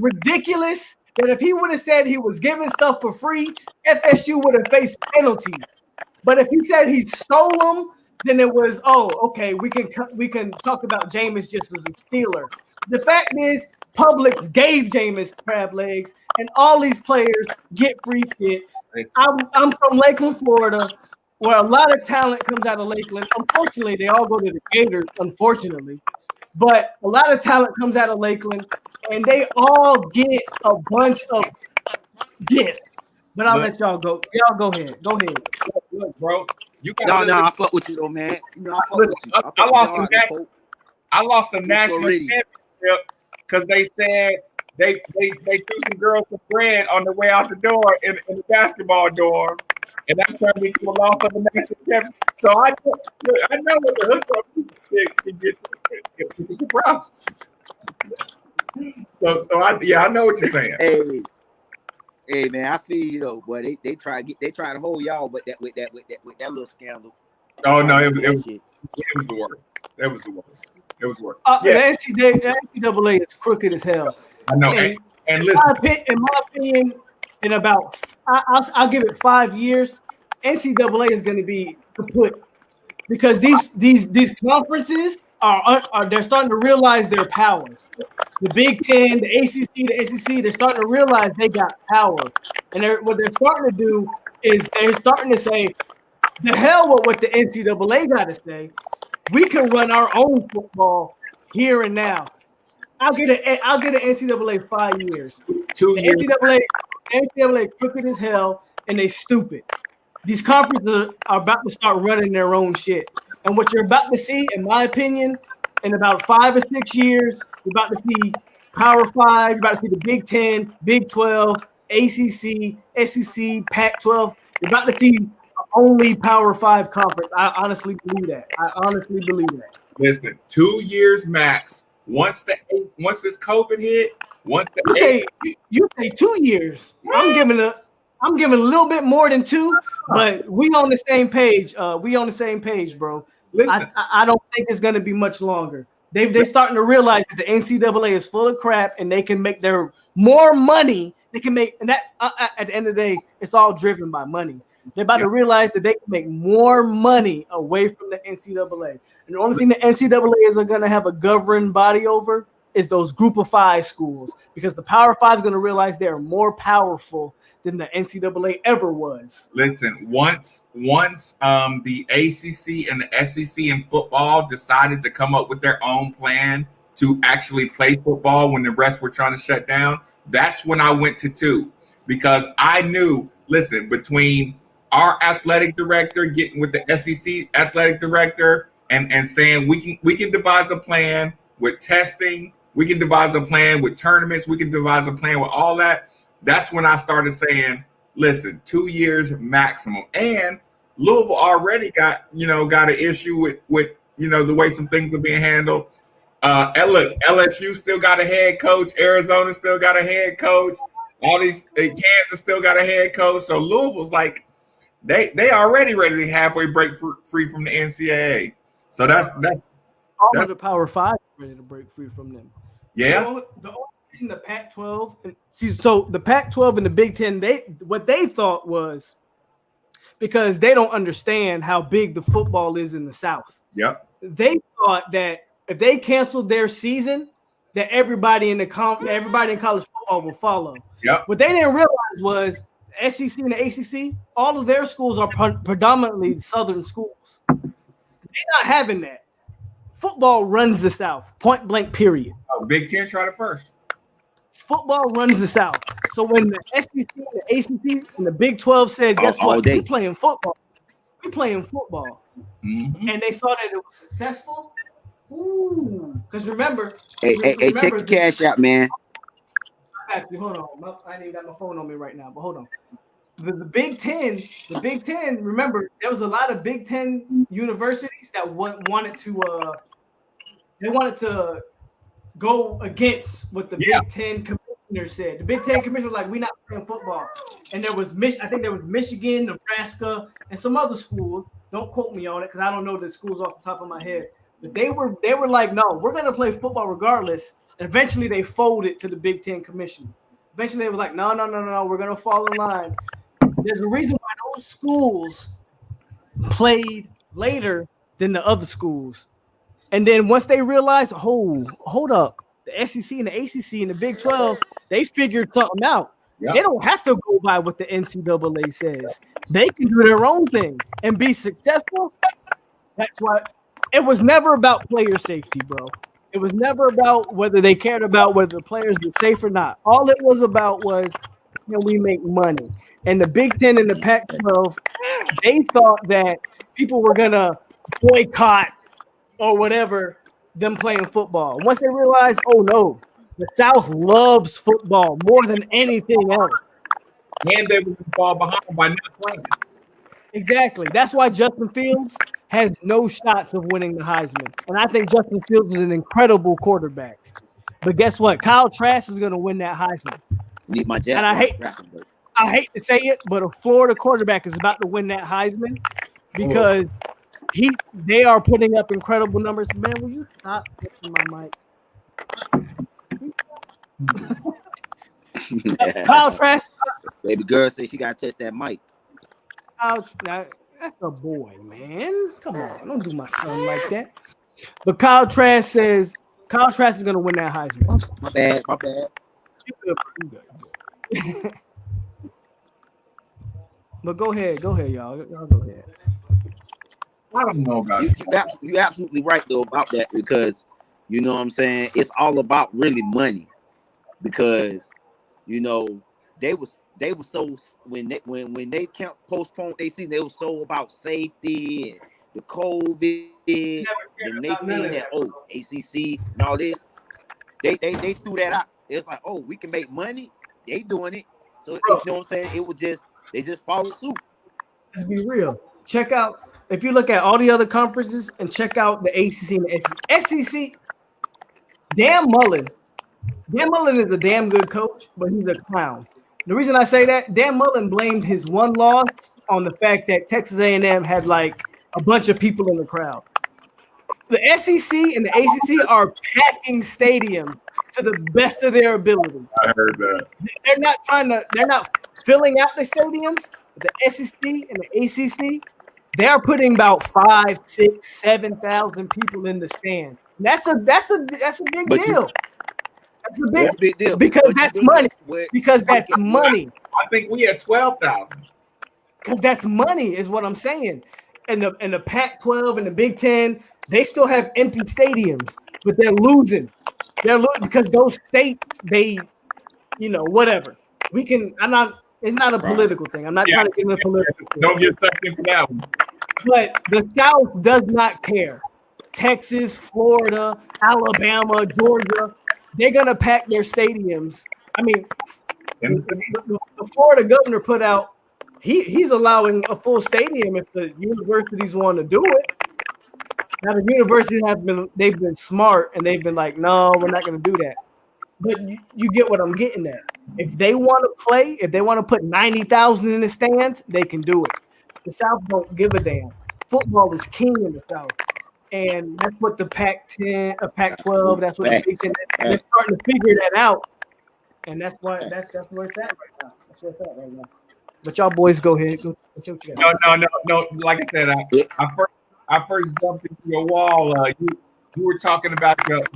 ridiculous that if he would have said he was giving stuff for free, FSU would have faced penalties. But if he said he stole them, then it was, okay, we can talk about Jameis just as a stealer. The fact is, Publix gave Jameis crab legs, and all these players get free shit. I'm from Lakeland, Florida, where a lot of talent comes out of Lakeland. Unfortunately, they all go to the Gators, unfortunately. But a lot of talent comes out of Lakeland, and they all get a bunch of gifts. But I'll let y'all go. Y'all go ahead. Go ahead. Look, bro. I fuck with you though, man. I lost the national championship because they said they threw some girls some bread on the way out the door in the basketball dorm, and that turned me to a loss of the national championship. So I know what the hookup can get. It's a problem. So I know what you're saying. Hey man, I feel you though, boy. They try to hold y'all, but with that little scandal. Oh no, it was the worst. It was the worst. It was worse. The NCAA is crooked as hell. I know. And listen, in my opinion, in about I'll give it 5 years, NCAA is going to be kaput because these conferences are they're starting to realize their powers. The Big Ten, the ACC, the SEC, they're starting to realize they got power, and what they're starting to do is they're starting to say, "The hell with what the NCAA got to say. We can run our own football here and now." I'll get an NCAA 5 years. 2 years. NCAA crooked as hell, and they stupid. These conferences are about to start running their own shit. And what you're about to see, in my opinion, in about 5 or 6 years, you're about to see Power 5, you're about to see the Big 10, Big 12, ACC, SEC, Pac-12. You're about to see only Power 5 conference. I honestly believe that. Listen, 2 years max. Once this COVID hit, you say 2 years. I'm giving a little bit more than 2, but we on the same page. Bro. Listen, I don't think it's gonna be much longer. They're starting to realize that the NCAA is full of crap, and they can make their more money. They can make, and that at the end of the day, it's all driven by money. They're about to realize that they can make more money away from the NCAA. And the only thing the NCAA is going to have a governing body over is those Group of 5 schools, because the Power 5 is going to realize they're more powerful than the NCAA ever was. Listen, once the ACC and the SEC in football decided to come up with their own plan to actually play football when the rest were trying to shut down, that's when I went to 2, because I knew, listen, between our athletic director getting with the SEC athletic director and saying we can devise a plan with testing, we can devise a plan with tournaments, we can devise a plan with all that. That's when I started saying, listen, 2 years maximum. And Louisville already got an issue with the way some things are being handled. Look, LSU still got a head coach. Arizona still got a head coach. All these Kansas still got a head coach. So Louisville's like they already ready to halfway break free from the NCAA. So that's all of the Power Five ready to break free from them. Yeah. The only reason the Pac-12 so the Pac-12 and the Big Ten, what they thought was because they don't understand how big the football is in the South. Yep. They thought that if they canceled their season, that everybody in college football will follow. Yep. What they didn't realize was the SEC and the ACC, all of their schools are predominantly Southern schools. They're not having that. Football runs the South, point blank, period. Big Ten tried it first. Football runs the South. So when the SEC, the ACC, and the Big 12 said, guess what? We're playing football. We're playing football. Mm-hmm. And they saw that it was successful. Ooh. Because remember. Hey, check your cash out, man. Actually, hold on. I ain't got my phone on me right now, but hold on. The Big Ten, remember, there was a lot of Big Ten universities that wanted to go against what the Big Ten commissioner said. The Big Ten commissioner was like, we're not playing football. And there was Michigan, Nebraska, and some other schools. Don't quote me on it because I don't know the schools off the top of my head. But they were like, no, we're gonna play football regardless. And eventually they folded to the Big Ten commissioner. Eventually they was like, no, we're gonna fall in line. There's a reason why those schools played later than the other schools. And then once they realized, hold up, the SEC and the ACC and the Big 12, they figured something out. Yep. They don't have to go by what the NCAA says. They can do their own thing and be successful. That's why it was never about player safety, bro. It was never about whether they cared about whether the players were safe or not. All it was about was, we make money. And the Big Ten and the Pac-12, they thought that people were going to boycott or whatever them playing football. Once they realized, oh no, the South loves football more than anything else. And they would fall behind by not playing. Exactly. That's why Justin Fields has no shots of winning the Heisman. And I think Justin Fields is an incredible quarterback. But guess what? Kyle Trask is going to win that Heisman. Need my and I hate to say it, but a Florida quarterback is about to win that Heisman because they are putting up incredible numbers. Man, will you stop touching my mic? Kyle Trask. Baby girl says she got to touch that mic. That's a boy, man. Come on, don't do my son like that. But Kyle Trask is going to win that Heisman. My bad. You good. But go ahead, y'all. Y'all go ahead. I don't know about you're absolutely right though about that because you know what I'm saying. It's all about really money because they was so when they postponed their season, they were so about safety and the COVID and they seen that ACC and all this. They threw that out. It's like, we can make money. They doing it. So you know what I'm saying? It was they just followed suit. Let's be real. Check out if you look at all the other conferences and check out the ACC and the SEC. Dan Mullen is a damn good coach, but he's a clown. The reason I say that, Dan Mullen blamed his one loss on the fact that Texas A&M had like a bunch of people in the crowd. The SEC and the ACC are packing stadiums to the best of their ability. I heard that. They're not filling out the stadiums. The SEC and the ACC, they're putting about 5, 6, 7,000 people in the stand. That's a big deal. That's a big deal because that's money. Because that's money. I think we had 12,000. Because that's money, is what I'm saying. And the Pac-12 and the Big Ten, they still have empty stadiums, but they're losing. They're losing because those states, they, whatever. It's not a political thing. I'm not trying to get into political thing. Don't get sucked into that one. But the South does not care. Texas, Florida, Alabama, Georgia, they're gonna pack their stadiums. I mean, the Florida governor put out he's allowing a full stadium if the universities want to do it. Now the universities they've been smart and they've been like, no, we're not going to do that. But you get what I'm getting at. If they want to play, if they want to put 90,000 in the stands, they can do it. The South don't give a damn. Football is king in the South, and that's what the Pac-10, Pac-12, that's what the Big Ten. They're starting to figure that out, and that's where it's at right now. That's where it's at right now. But y'all boys, go ahead. Go see what you got. No. Like I said, I first jumped into your wall. You were talking about your mind,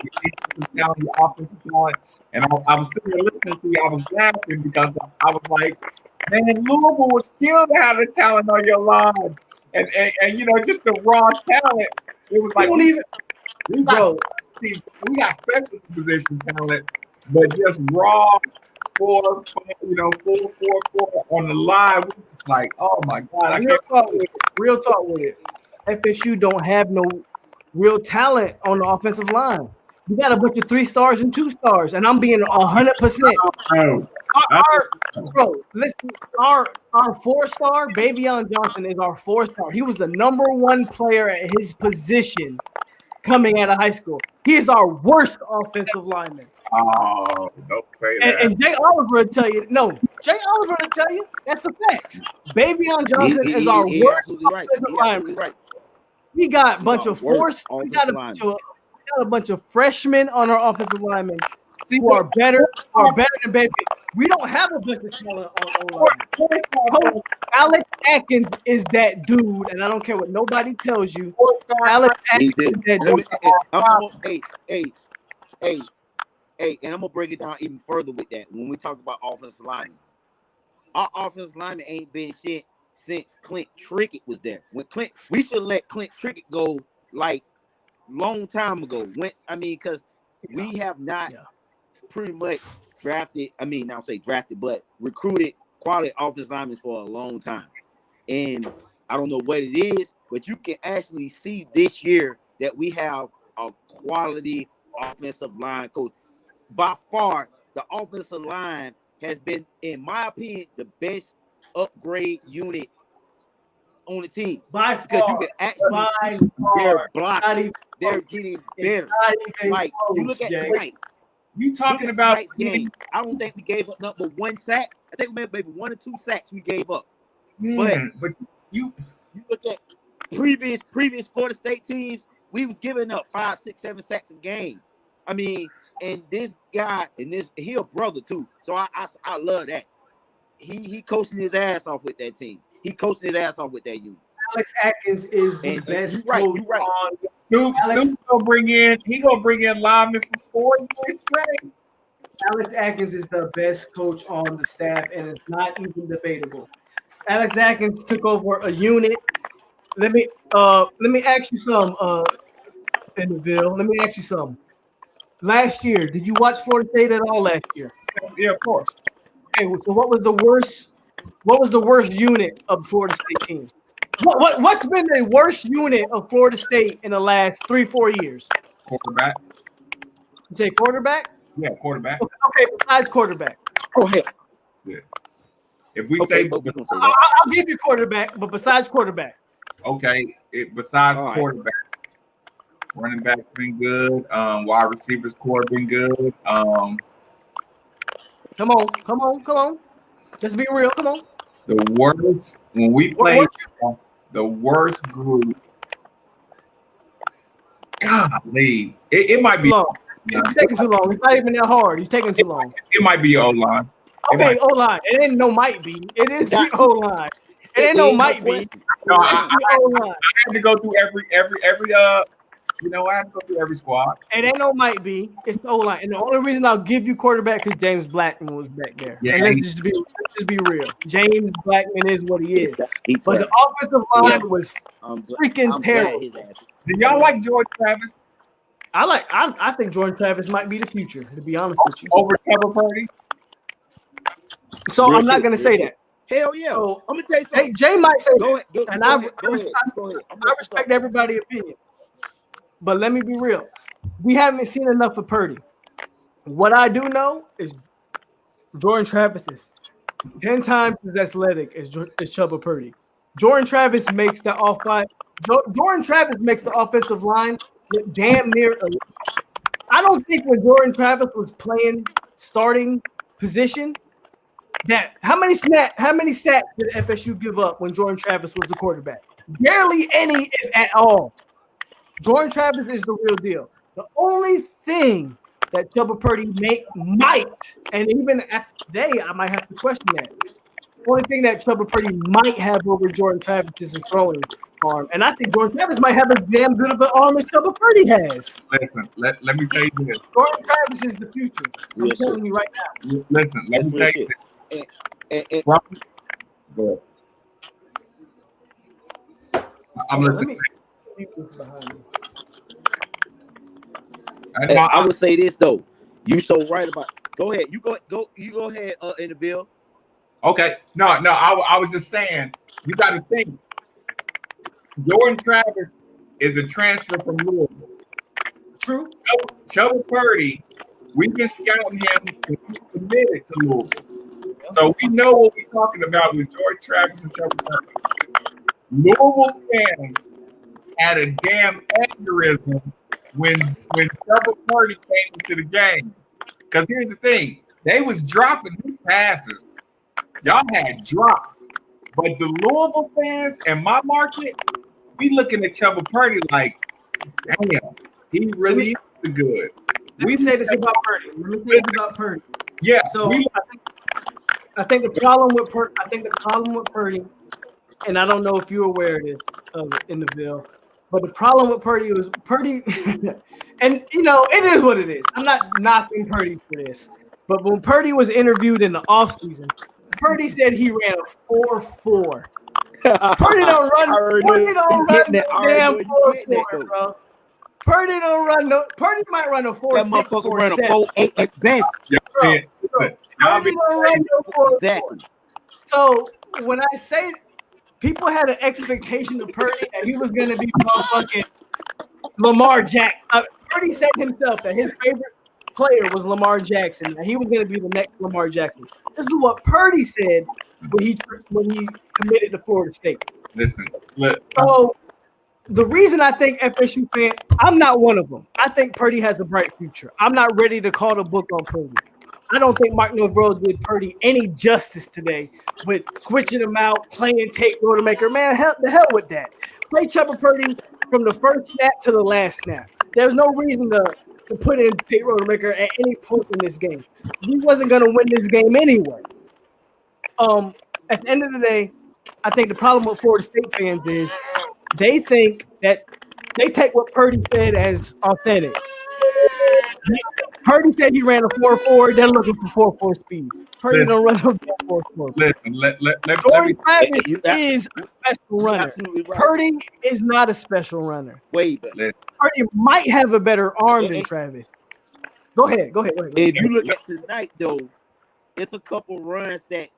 your defensive talent, your offensive talent, and I was sitting there listening to you. I was laughing because I was like, man, Louisville would kill to have the talent on your line, and you know, just the raw talent. It was like we got special position talent, but just raw 4 on the line. It's like, oh my God! Real talk with it. FSU don't have no real talent on the offensive line. You got a bunch of 3 stars and 2 stars, and I'm being 100%. Listen, our 4-star, Bavion Johnson, is our 4-star. He was the #1 player at his position coming out of high school. He is our worst offensive lineman. Oh, don't say that. And Jay Oliver will tell you, that's the facts. Bavion Johnson is our worst offensive lineman. Right. We got a bunch of a bunch of freshmen on our offensive linemen who are better than Baby. We don't have a bunch of talent on. Alex Atkins is that dude, and I don't care what nobody tells you. Alex Atkins is that dude. Hey, and I'm gonna break it down even further with that. When we talk about offensive linemen, our offensive lineman ain't been shit since Clint Trickett was there. We should let Clint Trickett go like long time ago. Because we have not pretty much drafted. Not say drafted, but recruited quality offensive linemen for a long time. And I don't know what it is, but you can actually see this year that we have a quality offensive line coach. By far, the offensive line has been, in my opinion, the best upgrade unit on the team. By far, because you can actually see their blocking. They're getting better. Like you look at tonight. You talking about game? I don't think we gave up number 1 sack. I think we maybe 1 or 2 sacks we gave up. Man, but you look at previous Florida State teams, we was giving up 5, 6, 7 sacks a game. And this guy, he a brother too. So I love that. He coaching his ass off with that team. He coaching his ass off with that unit. Alex Atkins is the best coach on. Stoops gonna bring in linemen for 4 years straight. Alex Atkins is the best coach on the staff, and it's not even debatable. Alex Atkins took over a unit. Let me ask you some, Indeville. Let me ask you something. Last year, did you watch Florida State at all last year? Yeah, of course. Okay, so what was the worst unit of the Florida State team? What's been the worst unit of Florida State in the last 3-4 years? Quarterback. You say quarterback? Yeah, quarterback. Okay, besides quarterback. Oh hell. Yeah. If we say, I'll give you quarterback, but besides quarterback. Okay, besides quarterback. Running back been good. Wide receivers core been good. Come on. Let's be real. Come on. The worst when we played the worst group. Golly, it might be. It's taking too long. It's not even that hard. It's taking too long. It might be O-line. Okay, O-line. It ain't no might be. It is the O-line. It ain't no might be. No, I had to go through every I had to go through every squad. It ain't no might be. It's the O-line. And the only reason I'll give you quarterback because James Blackman was back there. Yeah, and let's just be real. James Blackman is what he is. But the offensive line was freaking terrible. Did y'all like Jordan Travis? I think Jordan Travis might be the future, to be honest with you. Over Trevor Purdy? So I'm not gonna say that. Hell yeah. So, I'm gonna tell you something. Hey, Jay might say go that. Ahead, Go ahead. I respect everybody's opinion. But let me be real. We haven't seen enough of Purdy. What I do know is Jordan Travis is 10 times as athletic as Chubba Purdy. Jordan Travis makes the offensive line look damn near elite. I don't think when Jordan Travis was playing starting position, that how many sacks did FSU give up when Jordan Travis was the quarterback? Barely any, if at all. Jordan Travis is the real deal. The only thing that Chubba Purdy might, and even after today, I might have to question that. The only thing that Chubba Purdy might have over Jordan Travis is a throwing arm. And I think Jordan Travis might have as damn good of an arm as Chubba Purdy has. Listen, let me tell you this. Jordan Travis is the future. I'm telling you right now. Listen, let me tell you this. I'm listening. I would say this though. You so right about. Go ahead. You go ahead. In the bill. Okay. No. I was just saying. You got to think. Jordan Travis is a transfer from Louisville. True. Chubba Purdy, we've been scouting him and he's committed to Louisville. So we know what we're talking about with Jordan Travis and Chubba Purdy. Louisville fans had a damn aneurysm when Chubba Purdy came into the game. Because here's the thing, they was dropping these passes. Y'all had drops. But the Louisville fans and my market, we looking at Chubba Purdy like, damn, he really is good. Let me say this about Purdy. Yeah. So I think the problem with Purdy, and I don't know if you're aware of this in the bill, but the problem with Purdy was Purdy, and it is what it is. I'm not knocking Purdy for this, but when Purdy was interviewed in the offseason, Purdy said he ran a 4.4. Purdy don't run the damn 4.4, bro. Purdy don't run no. Purdy might run a 4.6. That motherfucker ran a 4.8 at best. Purdy don't run no 4.4. Exactly. So when I say people had an expectation of Purdy that he was going to be motherfucking Lamar Jackson. Purdy said himself that his favorite player was Lamar Jackson. That he was going to be the next Lamar Jackson. This is what Purdy said when he committed to Florida State. Listen. So the reason I think FSU fan, I'm not one of them. I think Purdy has a bright future. I'm not ready to call the book on Purdy. I don't think Mark Norvell did Purdy any justice today with switching him out, playing Tate Rodemaker. Man, the hell with that. Play Chubba Purdy from the first snap to the last snap. There's no reason to put in Tate Rodemaker at any point in this game. He wasn't going to win this game anyway. At the end of the day, I think the problem with Florida State fans is they think that they take what Purdy said as authentic. Purdy said he ran a 4.4. They're looking for 4.4 speed. Purdy don't run no 4.4. Listen, let me. Jordan Travis is a special runner. Right. Purdy is not a special runner. Wait, Purdy might have a better arm than Travis. Go ahead. If you look at tonight, though, it's a couple runs that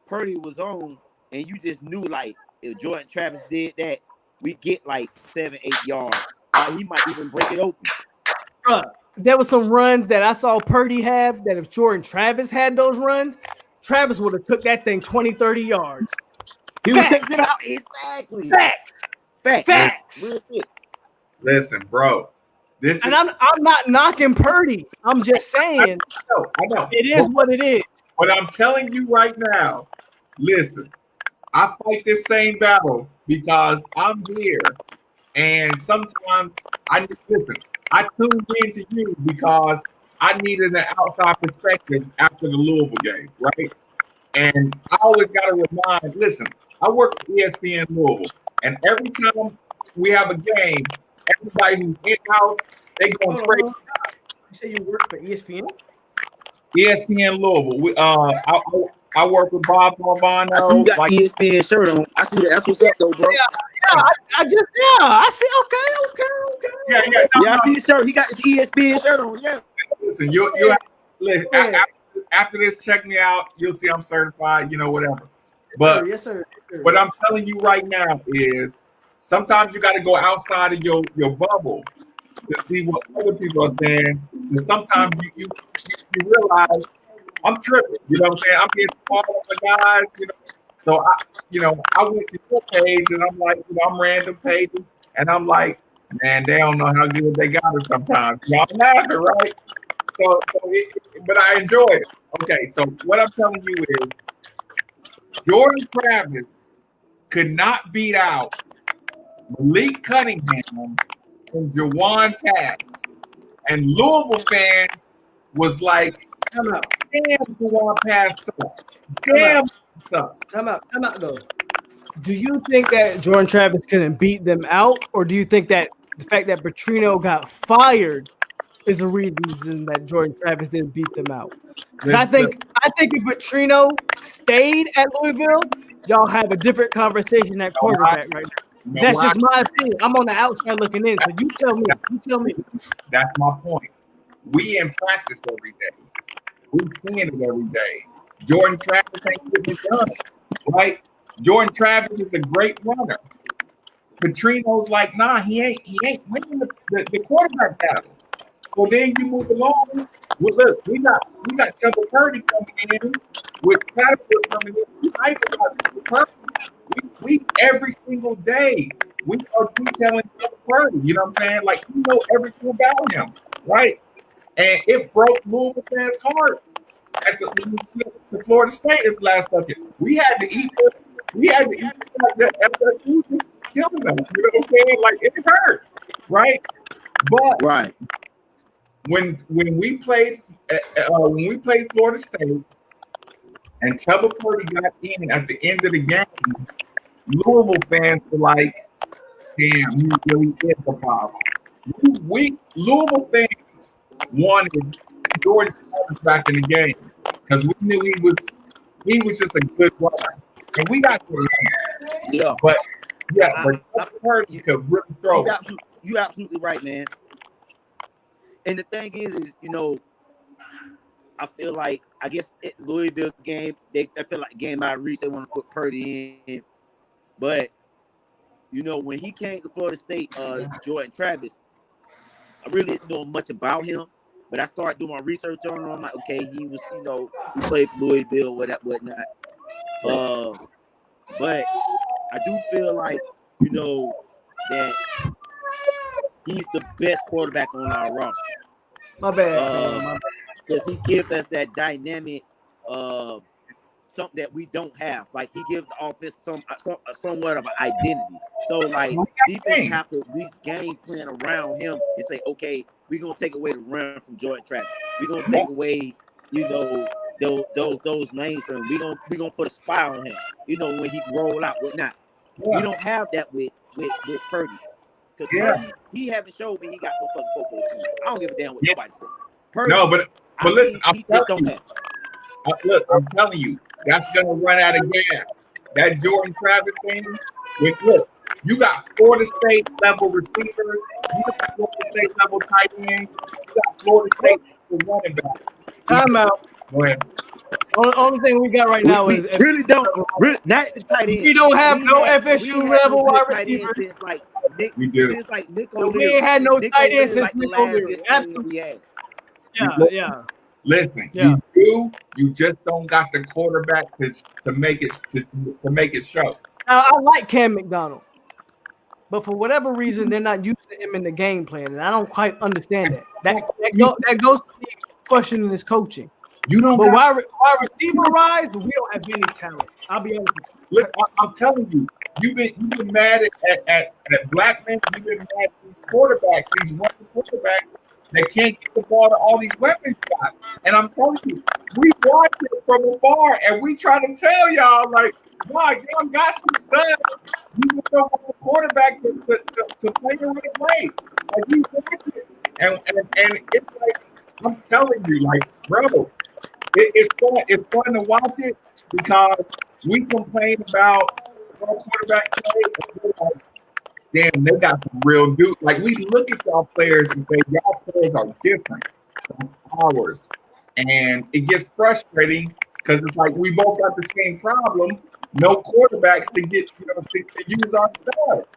Purdy was on, and you just knew, like, if Jordan Travis did that, we get like 7-8 yards. He might even break it open. Bruh, there were some runs that I saw Purdy have that if Jordan Travis had those runs, Travis would have took that thing 20-30 yards. He would take it out. Exactly. Facts. Listen, bro. I'm not knocking Purdy. I'm just saying I know. It is what it is. But I'm telling you right now, listen, I fight this same battle because I'm here. And sometimes I tuned into you because I needed an outside perspective after the Louisville game, right? And I always got to remind, listen, I work for ESPN Louisville, and every time we have a game, everybody who's in-house, they going crazy. You say you work for ESPN? ESPN Louisville. I work with Bob Barbano. I see you got ESPN shirt on. I see that. That's what's up, though, bro. I see. Okay. Yeah, I see the shirt. He got his ESPN shirt on. Yeah. Listen, listen. After this, check me out. You'll see I'm certified. Whatever. But yes, sir. What I'm telling you right now is sometimes you got to go outside of your bubble to see what other people are saying. And sometimes you realize I'm tripping. You know what I'm saying? I'm being smart the guys, So I went to your page and I'm like, I'm random pages, and I'm like, man, they don't know how good they got it sometimes. Y'all laughing, right? But I enjoyed it. Okay, so what I'm telling you is Jordan Travis could not beat out Malik Cunningham and Jawan Pass. And Louisville fans was like, Come out. damn, Jawan Pass sucks. Come Damn, out. sucks. Come out though. Do you think that Jordan Travis couldn't beat them out, or do you think that the fact that Petrino got fired is the reason that Jordan Travis didn't beat them out? Because I think if Petrino stayed at Louisville, y'all have a different conversation at quarterback right now. That's just my opinion. I'm on the outside looking in, so you tell me. You tell me. That's my point. We in practice every day. We seeing it every day. Jordan Travis ain't getting it done, right? Jordan Travis is a great runner. Petrino's like, nah, he ain't winning the quarterback battle. So then you move along. Well, look, we got Chuba Purdy coming in with Caterpillar coming in. We hype about Chuba Purdy. We every single day we are detailing Chuba Purdy. You know what I'm saying? Like, you know everything about him, right? And it broke Louisville fans' hearts when we flipped to Florida State at the last second. We had to eat this. We had to eat like that. FSU just killing us. You know what I'm saying? Like, it hurt, right? But Right. when we played Florida State and Chuba Purdy got in at the end of the game, Louisville fans were like, "Damn, he really is the problem." Louisville fans wanted Jordan Travis back in the game because we knew he was just a good runner, and we got to Yeah. but Purdy could really throw. You absolutely right, man. And the thing is, I feel like, I guess Louisville game, I feel like game out of reach, they want to put Purdy in. But, when he came to Florida State, Jordan Travis, I really didn't know much about him. But I started doing my research on him. I'm like, okay, he was, he played for Louisville, whatnot. But I do feel like, that he's the best quarterback on our roster. My bad. Because he gives us that dynamic, something that we don't have. Like, he gives the offense somewhat of an identity. So, like, defense have to at least game plan around him and say, okay, we're gonna take away the run from Jordan Travis. We're gonna take away, those lanes from him. We're gonna put a spy on him. When he can roll out, whatnot. Yeah. We don't have that with Purdy. Because he haven't showed me he got no fucking football. I don't give a damn what nobody says. Purdy, No, but listen, I'm telling you. Look, I'm telling you, that's gonna run out of gas. That Jordan Travis thing. Look, you got Florida State level receivers, you got Florida State level tight ends, you got Florida State level running backs. Time out. Go ahead. Only thing we got right now is really don't not the tight end. We don't have no FSU level wide receiver. Since like Nick, We do. Since like Nick O'Leary. We ain't had no tight end since like Nick the last O'Leary. good tight end we had. Yeah. Listen, Yeah. you just don't got the quarterback to make it show. I like Cam McDonald, but for whatever reason, they're not used to him in the game plan, and I don't quite understand that. That goes to me questioning his coaching. You don't. But wide receiver rise, we don't have any talent. I'll be honest with you. Look, I'm telling you, you've been mad at black men. You've been mad at these quarterbacks, these running quarterbacks that can't get the ball to all these weapons you got. And I'm telling you, we watch it from afar, and we try to tell y'all like, wow, y'all got some stuff. You just don't want the quarterback to play the right way. Like, we watch it, and it's like, I'm telling you, like, bro. It's fun to watch it because we complain about our quarterback play. And we're like, damn, they got some real dudes. Like, we look at y'all players and say, y'all players are different from ours. And it gets frustrating because it's like we both got the same problem. No quarterbacks to get, to use our stuff.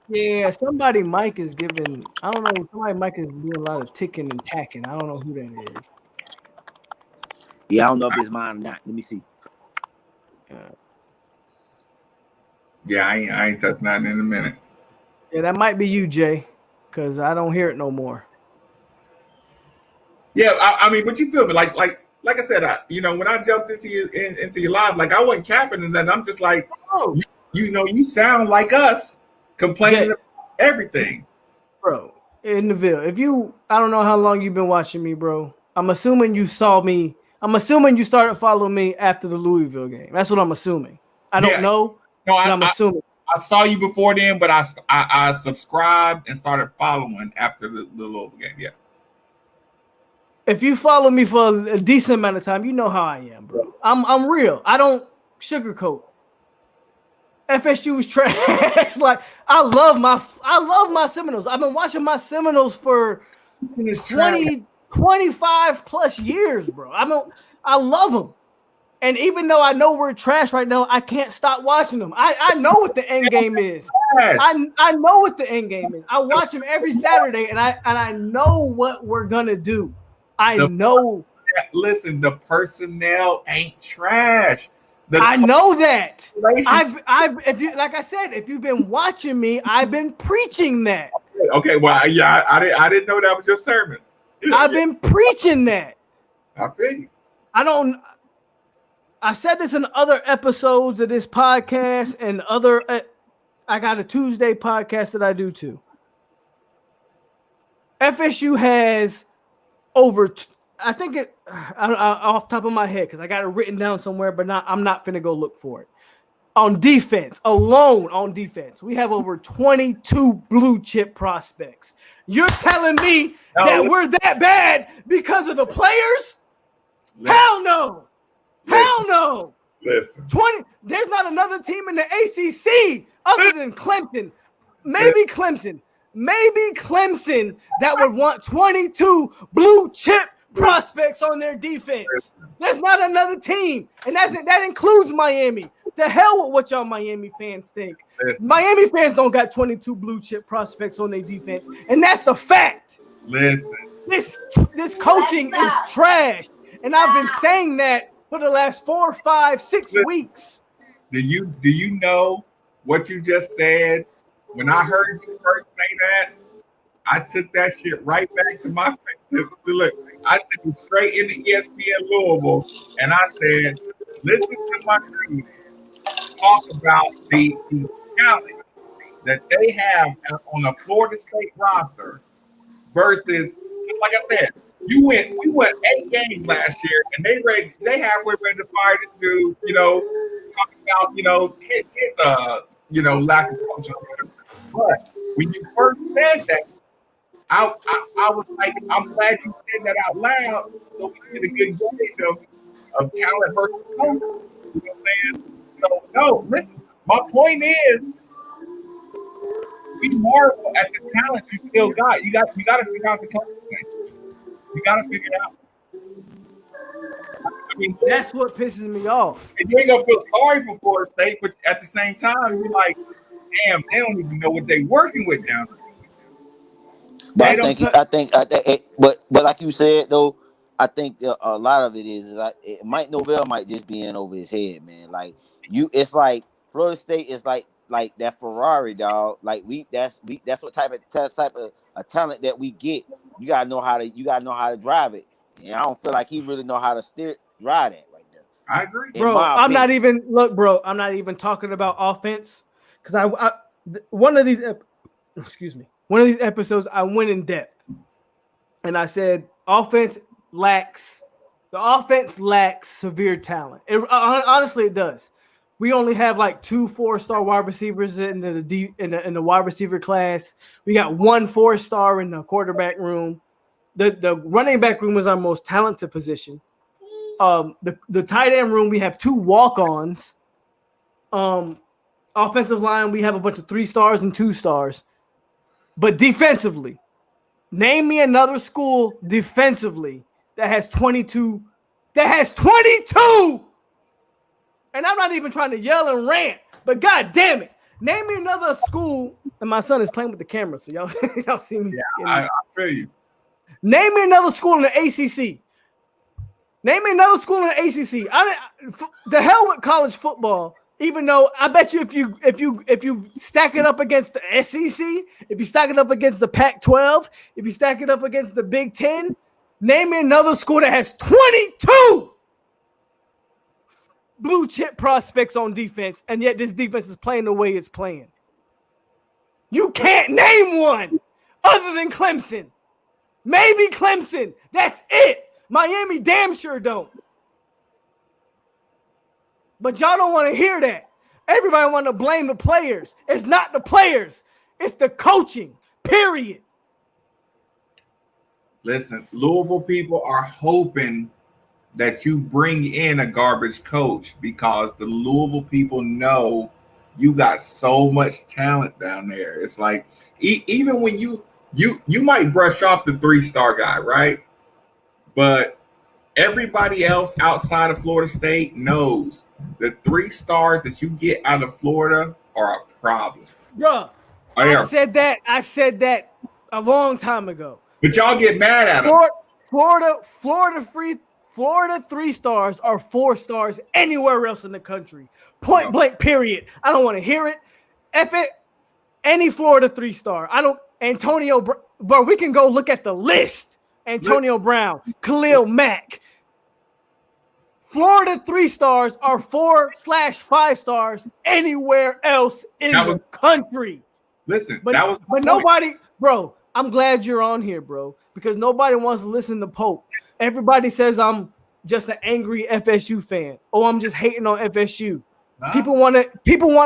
Yeah, somebody Mike is giving. I don't know. Somebody Mike is doing a lot of ticking and tacking. I don't know who that is. Yeah, I don't know if it's mine or not. Let me see. Yeah, I ain't touched nothing in a minute. Yeah, that might be you, Jay, because I don't hear it no more. Yeah, I mean, but you feel me? Like I said, when I jumped into your live, like I wasn't capping, and then I'm just like, Oh, you sound like us complaining Jay, about everything, bro. In the Ville, I don't know how long you've been watching me, bro. I'm assuming you saw me. I'm assuming you started following me after the Louisville game. That's what I'm assuming. I don't know, No, but I'm assuming. I saw you before then, but I subscribed and started following after the Louisville game. Yeah. If you follow me for a decent amount of time, you know how I am, bro. I'm real. I don't sugarcoat. FSU was trash. Like I love my Seminoles. I've been watching my Seminoles for 25 plus years, bro. I love them. And even though I know we're trash right now, I can't stop watching them. I know what the end game is. I know what the end game is. I watch them every Saturday, and I know what we're gonna do. I know. Listen, the personnel ain't trash. I know that. If you've been watching me, I've been preaching that. Okay, well, yeah, I didn't know that was your sermon. I've been preaching that. I feel you. I said this in other episodes of this podcast and other. I got a Tuesday podcast that I do too. FSU has over. I think it. Off the top of my head because I got it written down somewhere, but I'm not finna go look for it. On defense, alone on defense, we have over 22 blue chip prospects. You're telling me that we're that bad because of the players? Hell no. Hell no. Listen. 20. There's not another team in the ACC other than Clemson. Maybe Clemson that would want 22 blue chip prospects on their defense. There's not another team, and that includes Miami. To hell with what y'all Miami fans think. Miami fans don't got 22 blue chip prospects on their defense, and that's the fact. Listen, this coaching is trash, and I've been saying that for the last 4, 5, 6 weeks. Do you know what you just said? When I heard you first say that, I took that shit right back to my face. Look, I took it straight into ESPN Louisville, and I said, listen to my crew talk about the talent that they have on the Florida State roster versus, like I said, we went 8 games last year, and they halfway ready to fire this dude. Talking about his lack of coaching. But when you first said that, I was like, I'm glad you said that out loud, so we see the good gauge of talent versus coach. You know what I'm saying? So no, listen. My point is, we marvel at the talent you still got. You got to figure out the coaching thing. You got to figure it out. I mean, that's what pisses me off. And you ain't gonna feel sorry for Florida State, but at the same time, you're like, damn, they don't even know what they're working with down there. But I think, but like you said though, I think a lot of it is Mike Norvell might just be in over his head, man. Like it's like Florida State is like that Ferrari, dog. Like that's what type of a talent that we get. You gotta know how to drive it. And I don't feel like he really know how to drive that right there. I agree, bro. I'm not even talking about offense because one of these episodes I went in depth and I said the offense lacks severe talent. Honestly, it does. We only have like 2 4-star wide receivers in the wide receiver class. We got 1 4-star in the quarterback room. The running back room is our most talented position. The tight end room, we have 2 walk-ons. Offensive line, we have a bunch of 3 stars and 2 stars. But defensively, name me another school defensively that has 22. That has 22! And I'm not even trying to yell and rant, but god damn it. Name me another school. And my son is playing with the camera, so y'all see me. Yeah, I feel you. Name me another school in the ACC. Name me another school in the ACC. The hell with college football. Even though I bet you if you stack it up against the SEC, if you stack it up against the Pac-12, if you stack it up against the Big Ten, name me another school that has 22 blue chip prospects on defense, and yet this defense is playing the way it's playing. You can't name one other than Clemson. Maybe Clemson. That's it. Miami damn sure don't. But y'all don't want to hear that. Everybody want to blame the players. It's not the players. It's the coaching, period. Listen, Louisville people are hoping that you bring in a garbage coach because the Louisville people know you got so much talent down there. It's like even when you might brush off the 3-star guy, right? But everybody else outside of Florida State knows the 3 stars that you get out of Florida are a problem. Bruh, I said that a long time ago. But y'all get mad at them. Florida 3 stars are 4 stars anywhere else in the country. Point blank, period. I don't want to hear it. F it. Any Florida 3-star. Antonio, bro, we can go look at the list. Antonio Brown, Khalil Mack. Florida 3 stars are 4/5 stars anywhere else in the country. Listen, but nobody, bro. I'm glad you're on here, bro, because nobody wants to listen to POLK. Everybody says I'm just an angry FSU fan. Oh, I'm just hating on FSU. Huh? People want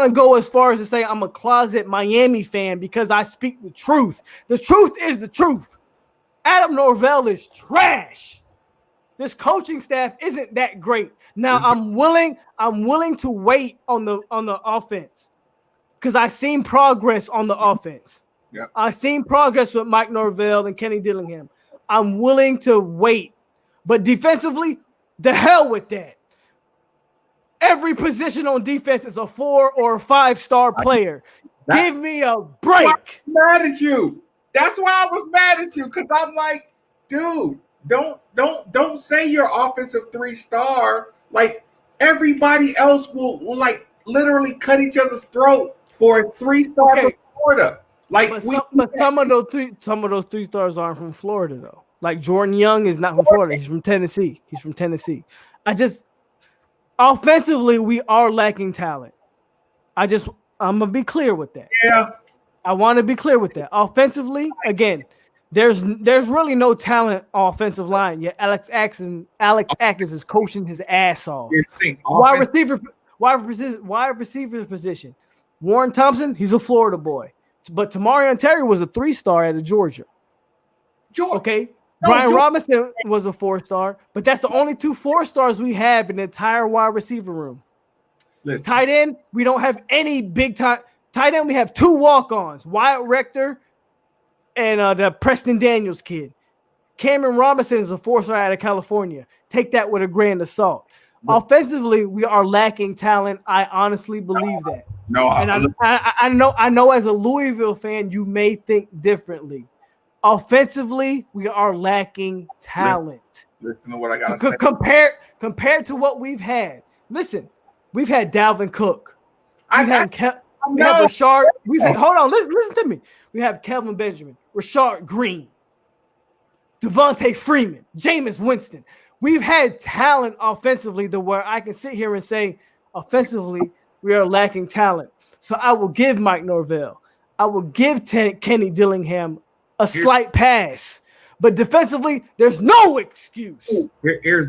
to go as far as to say I'm a closet Miami fan because I speak the truth. The truth is the truth. Adam Norvell is trash. This coaching staff isn't that great. Now I'm willing to wait on the offense because I've seen progress on the offense. Yeah. I've seen progress with Mike Norvell and Kenny Dillingham. I'm willing to wait. But defensively, the hell with that. Every position on defense is a 4 or 5-star player. Give me a break. I'm mad at you. That's why I was mad at you, because I'm like, dude, don't say you're offensive 3-star. Like everybody else will like literally cut each other's throat for a 3-star from Florida. Like, but some of those 3 stars aren't from Florida though. Like Jordan Young is not from Florida. He's from Tennessee. Offensively, we are lacking talent. I'm gonna be clear with that. Yeah. I want to be clear with that. Offensively, again, there's really no talent offensive line yet. Alex Atkins is coaching his ass off. Wide receiver position. Warren Thompson, he's a Florida boy. But Tamarion Terry was a 3-star out of Georgia. Okay. Brian Robinson was a 4-star, but that's the only 2 4-stars we have in the entire wide receiver room. Listen. Tight end, we don't have any big time. Tight end, we have 2 walk-ons, Wyatt Rector and the Preston Daniels kid. Cameron Robinson is a 4-star out of California. Take that with a grain of salt. Offensively, we are lacking talent. I honestly believe that. I know as a Louisville fan, you may think differently. Offensively, we are lacking talent. Listen to what I got to say. Compared to what we've had. Listen, we've had Dalvin Cook. We have Rashard. Hold on, listen to me. We have Kelvin Benjamin, Rashard Green, Devontae Freeman, Jameis Winston. We've had talent offensively to where I can sit here and say, offensively, we are lacking talent. So I will give Mike Norvell. I will give Kenny Dillingham a slight pass. But defensively, there's no excuse.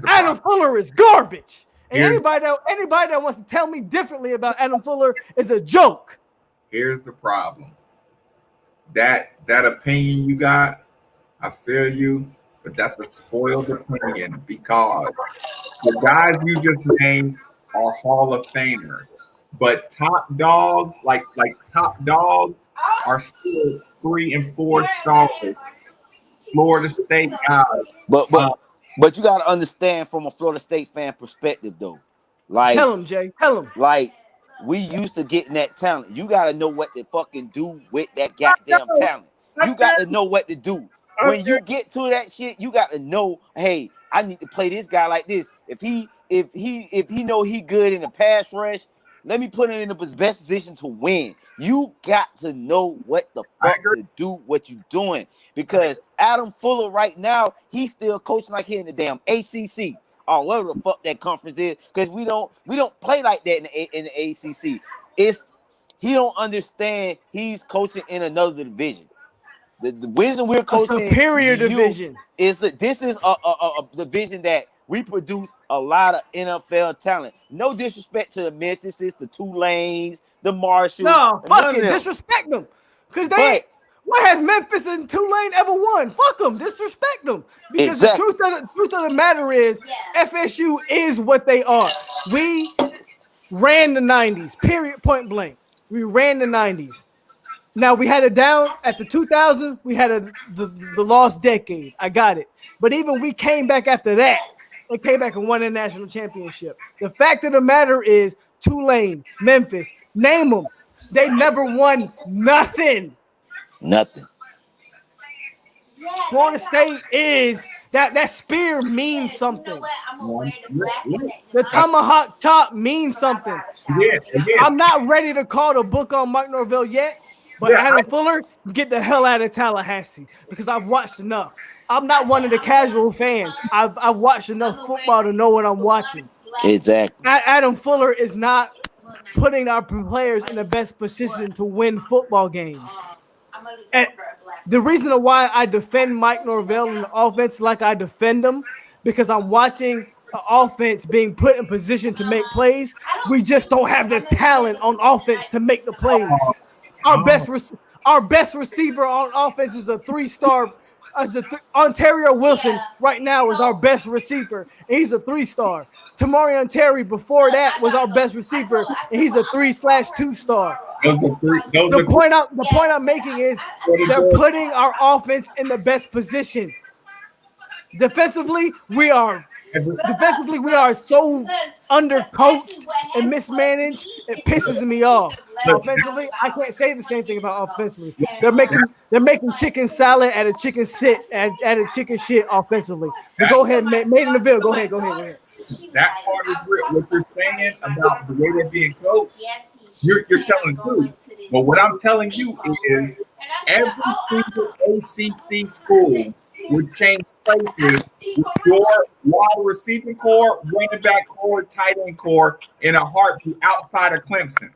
Adam Fuller is garbage. And anybody that wants to tell me differently about Adam Fuller is a joke. Here's the problem. That opinion you got, I feel you, but that's a spoiled opinion because the guys you just named are Hall of Famers. But top dogs, like top dogs, are still 3 and 4 stars. Florida State guys. But you got to understand from a Florida State fan perspective, though. Like, tell him, Jay. Tell him. Like, we used to getting that talent. You got to know what to fucking do with that goddamn talent. You got to know what to do. When you get to that shit, you got to know, hey, I need to play this guy like this. If he know he good in the pass rush, let me put him in the best position to win. You got to know what the fuck to do, what you doing. Because Adam Fuller right now, he's still coaching like he in the damn ACC or whatever the fuck that conference is. Because we don't play like that in the ACC. He don't understand he's coaching in another division. The division we're coaching, a superior division, is this is a division that we produce a lot of NFL talent. No disrespect to the Memphises, the Tulanes, the Marshalls. No, fuck it, disrespect them, because what has Memphis and Tulane ever won? Fuck them, disrespect them, because the truth of the matter is, FSU is what they are. We ran the 90s, period, point blank. We ran the 90s. Now, we had it down at the 2000s. We had the lost decade. I got it. But even we came back after that. They came back and won a national championship. The fact of the matter is, Tulane, Memphis, name them. They never won nothing. Nothing. Florida State is that spear means something. The tomahawk chop means something. Yeah. I'm not ready to call the book on Mike Norvell yet, but Adam Fuller, get the hell out of Tallahassee because I've watched enough. I'm not one of the casual fans. I've watched enough football to know what I'm watching. Exactly. Adam Fuller is not putting our players in the best position to win football games. And the reason why I defend Mike Norvell in the offense like I defend him, because I'm watching an offense being put in position to make plays. We just don't have the talent on offense to make the plays. Our best receiver on offense is a 3-star. Ontario Wilson right now is our best receiver, and he's a 3-star. Tamari Terry before that was our best receiver, and he's a 3/2-star. The point I'm making is they're putting our offense in the best position. Defensively, we are so undercoached and mismanaged. It pisses me off. Offensively, I can't say the same thing about offensively. They're making chicken salad at a chicken shit offensively. But go ahead, made in the bill. Go ahead. That part is real. What you're saying about the way they're being coached, you're telling the truth. But what I'm telling you is every single ACC school would change places with your wide receiving core, running back core, tight end core in a heartbeat outside of Clemson.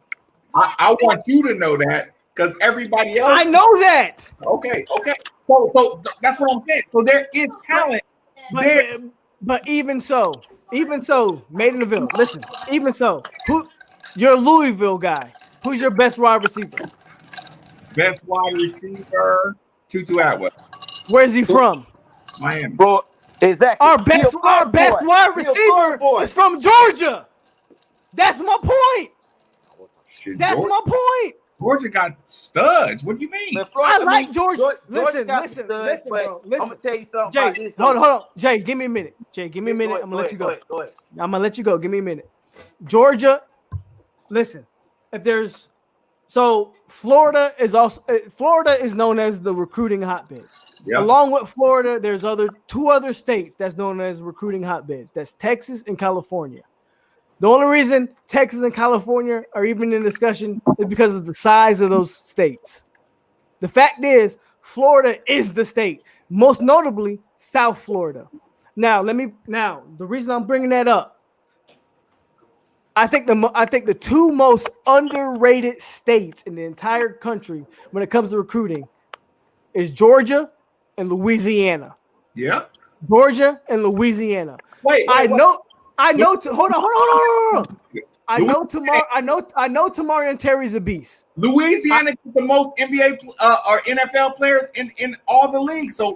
I want you to know that because everybody else. I know that. Okay. So that's what I'm saying. So there is talent there. But even so, made in the Ville. Listen, even so, you're a Louisville guy. Who's your best wide receiver? Best wide receiver, Tutu Atwell. Where's he from? Miami. Bro, exactly. Our best wide receiver is from Georgia. That's my point. That's my point. Georgia got studs. What do you mean? I like Georgia. Listen, bro. Listen. I'm gonna tell you something. Jay, about this, hold on. Jay, give me a minute. I'm gonna let you go. Go ahead. I'm gonna let you go. Give me a minute. Georgia. Listen, Florida is known as the recruiting hotbed. Yep. Along with Florida, there's two other states that's known as recruiting hotbeds. That's Texas and California. The only reason Texas and California are even in discussion is because of the size of those states. The fact is, Florida is the state, most notably South Florida. Now, the reason I'm bringing that up, I think the two most underrated states in the entire country when it comes to recruiting is Georgia and Louisiana. Yeah. Georgia and Louisiana. Wait. I know. Hold on. I know Tamari and Terry's a beast. Louisiana is the most NBA or NFL players in all the leagues. So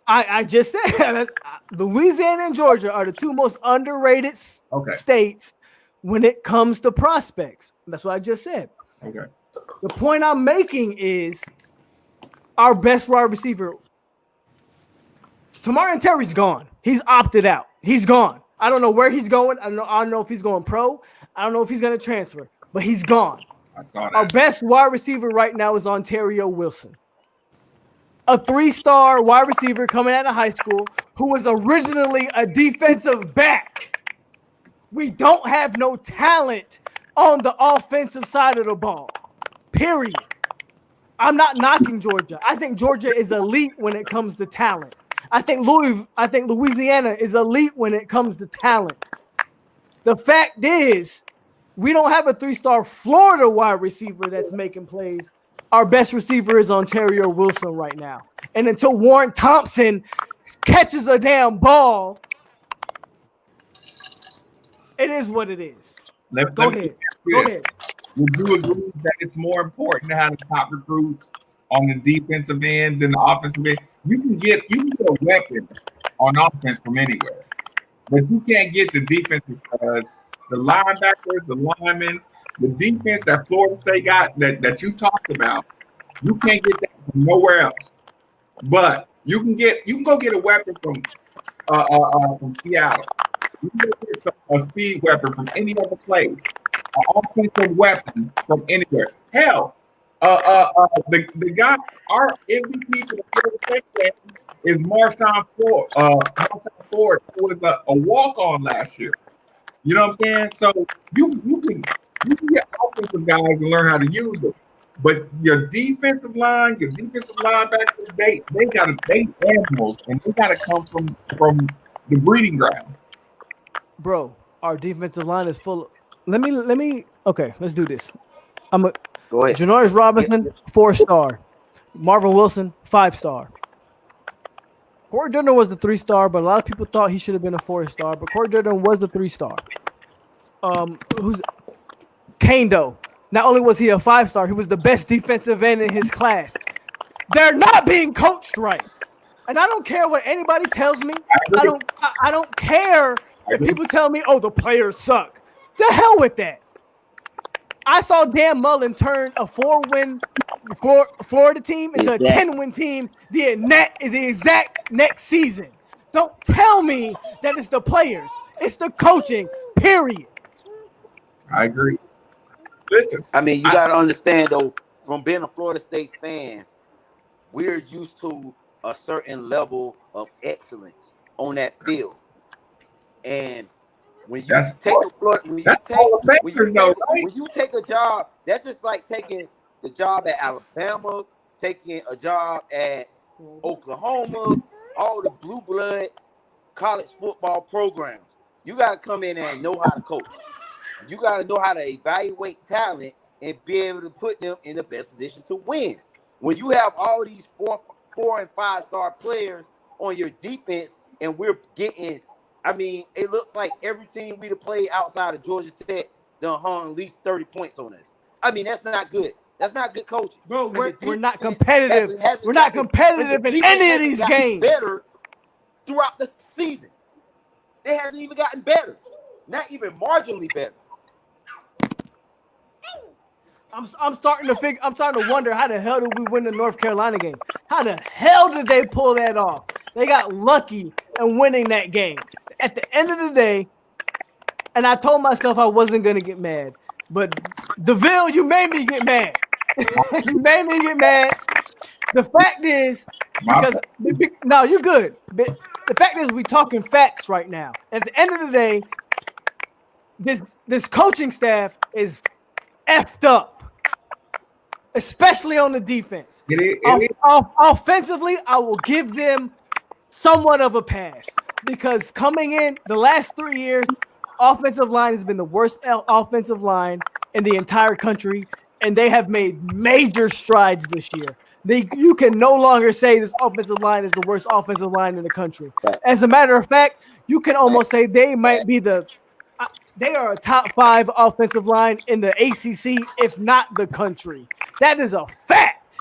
I just said Louisiana and Georgia are the two most underrated states when it comes to prospects. That's what I just said. Okay. The point I'm making is our best wide receiver, Tamari and Terry's gone. He's opted out. He's gone. I don't know where he's going. I don't know if he's going pro. I don't know if he's going to transfer, but he's gone. I saw that. Our best wide receiver right now is Ontario Wilson, a 3-star wide receiver coming out of high school who was originally a defensive back. We don't have no talent on the offensive side of the ball. Period. I'm not knocking Georgia. I think Georgia is elite when it comes to talent. I think Louisiana is elite when it comes to talent. The fact is, we don't have a 3-star Florida wide receiver that's making plays. Our best receiver is Ontario Wilson right now. And until Warren Thompson catches a damn ball, it is what it is. Go ahead. Would you agree that it's more important to have the top recruits on the defensive end than the offensive end? You can get a weapon on offense from anywhere, but you can't get the defense because the linebackers, the linemen, the defense that Florida State got that you talked about, you can't get that from nowhere else. But you can go get a weapon from Seattle. You can go get a speed weapon from any other place. An offensive weapon from anywhere. Hell, the guy, our MVP for the Florida State game is Marshawn Ford, who was a walk-on last year. You know what I'm saying? So you can get offensive guys and learn how to use them. But your defensive line, your defensive linebackers, they animals, and they gotta come from the breeding ground. Bro, our defensive line is full of. Let me. Okay, let's do this. Go ahead. Janoris Robinson, 4-star. Marvin Wilson, 5-star. Corey Dillon was the 3-star, but a lot of people thought he should have been a 4-star. But Corey Dillon was the 3-star. Who's Kane Doe? Not only was he a 5-star, he was the best defensive end in his class. They're not being coached right, and I don't care what anybody tells me. I don't care if people tell me, "Oh, the players suck." The hell with that. I saw Dan Mullen turn a 4-win Florida team into a 10-win team the exact next season. Don't tell me that it's the players. It's the coaching, period. I agree. Listen. I mean, you got to understand, though, from being a Florida State fan, we're used to a certain level of excellence on that field. And when you take a job, that's just like taking the job at Alabama, taking a job at Oklahoma, all the blue blood college football programs. You got to come in and know how to coach. You got to know how to evaluate talent and be able to put them in the best position to win. When you have all these 4 and 5-star players on your defense, and we're getting, I mean, it looks like every team we'd have played outside of Georgia Tech done hung at least 30 points on us. I mean, that's not good. That's not good coaching. Bro, we're not competitive. We're not competitive in any of these games. Better throughout the season. They haven't even gotten better. Not even marginally better. I'm starting to wonder how the hell did we win the North Carolina game? How the hell did they pull that off? They got lucky in winning that game. At the end of the day, and I told myself I wasn't gonna get mad, but DeVille, you made me get mad. You made me get mad. The fact is, because no, you're good. But the fact is, we talking facts right now. At the end of the day, this coaching staff is effed up, especially on the defense. Offensively, I will give them somewhat of a pass because coming in the last 3 years, offensive line has been the worst offensive line in the entire country, and they have made major strides this year. You can no longer say this offensive line is the worst offensive line in the country. As a matter of fact, you can almost say they might be they are a top 5 offensive line in the ACC, if not the country. That is a fact.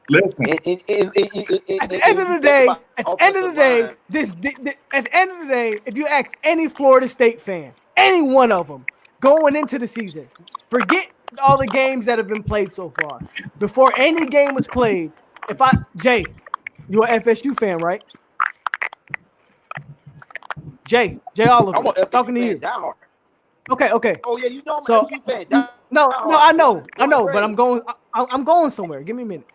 Listen. At the end of the day, if you ask any Florida State fan, any one of them, going into the season, forget all the games that have been played so far. Before any game was played, Jay, you're an FSU fan, right? Jay Oliver, I'm talking to you. Okay. Oh yeah, you know I'm an FSU fan. No, I know, but I'm going somewhere. Give me a minute.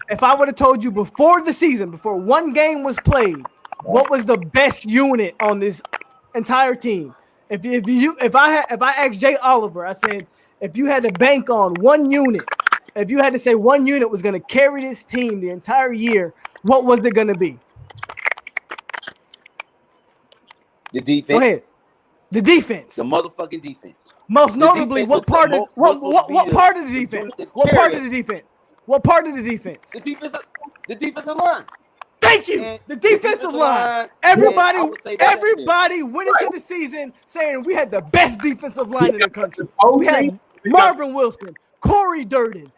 if I would have told you before the season, before one game was played, what was the best unit on this entire team? If I asked Jay Oliver, I said, if you had to bank on one unit, if you had to say one unit was going to carry this team the entire year, what was it going to be? The defense. Go ahead. The defense. The motherfucking defense. Most notably, what part of the defense? What part of the defense? What part of the defense? The defensive line. Thank you. And the defensive line. Everybody went into the season saying we had the best defensive line in the country. We had Marvin Wilson, Corey Durden,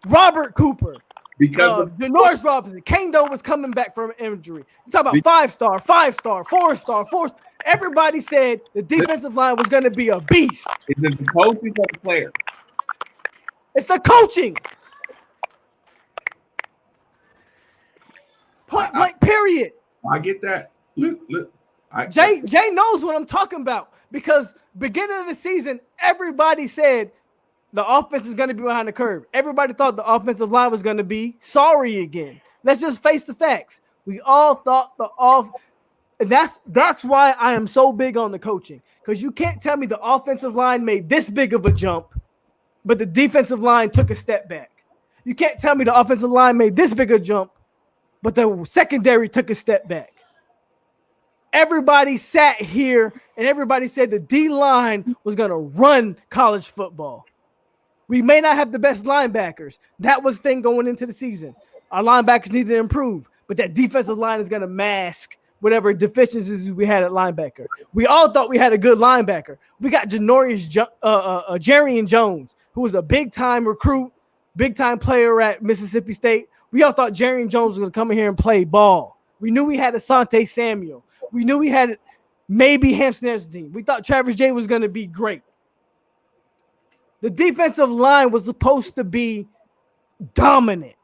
Robert Cooper, because Janoris Robinson. Kane Doe was coming back from injury. You talk about 5-star, 4-star, 4-star. Everybody said the defensive line was going to be a beast. Is it the coaches or the player? It's the coaching. Point blank, period. I get that. Look, Jay knows what I'm talking about because beginning of the season, everybody said the offense is going to be behind the curve. Everybody thought the offensive line was going to be sorry again. Let's just face the facts. We all thought that's why I am so big on the coaching, because you can't tell me the offensive line made this big of a jump, but the defensive line took a step back. You can't tell me the offensive line made this big a jump, but the secondary took a step back. Everybody sat here and everybody said the D-line was going to run college football. We may not have the best linebackers. That was the thing going into the season. Our linebackers need to improve, but that defensive line is going to mask whatever deficiencies we had at linebacker. We all thought we had a good linebacker. We got Jarian Jones, who was a big-time recruit, big-time player at Mississippi State. We all thought Jarian Jones was going to come in here and play ball. We knew we had Asante Samuel. We knew we had maybe Hampton Edgerton. We thought Travis Jay was going to be great. The defensive line was supposed to be dominant.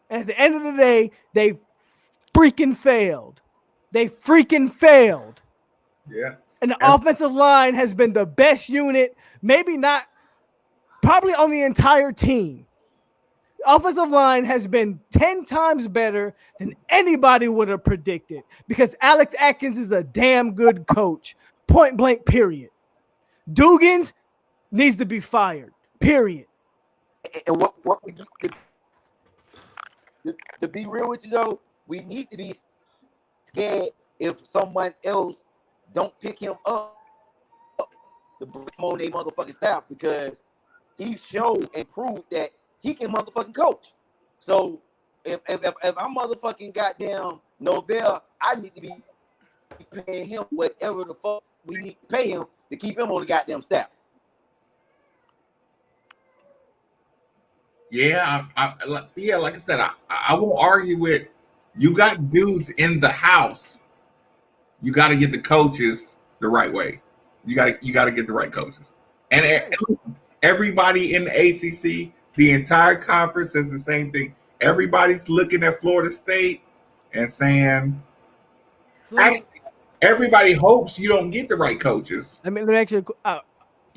And at the end of the day, they freaking failed. Yeah. And the offensive line has been the best unit, probably on the entire team. The offensive line has been 10 times better than anybody would have predicted because Alex Atkins is a damn good coach. Point blank, period. Dugans needs to be fired, period. And what we to be real with you though, we need to be scared if someone else don't pick him up to bring him on their motherfucking staff, because he showed and proved that he can motherfucking coach. So if I'm motherfucking goddamn Novell, I need to be paying him whatever the fuck we need to pay him to keep him on the goddamn staff. Yeah, like I said, I won't argue with you. Got dudes in the house. You got to get the coaches the right way. You got to get the right coaches. And everybody in the ACC, the entire conference says the same thing. Everybody's looking at Florida State and saying, actually, everybody hopes you don't get the right coaches. I mean, actually,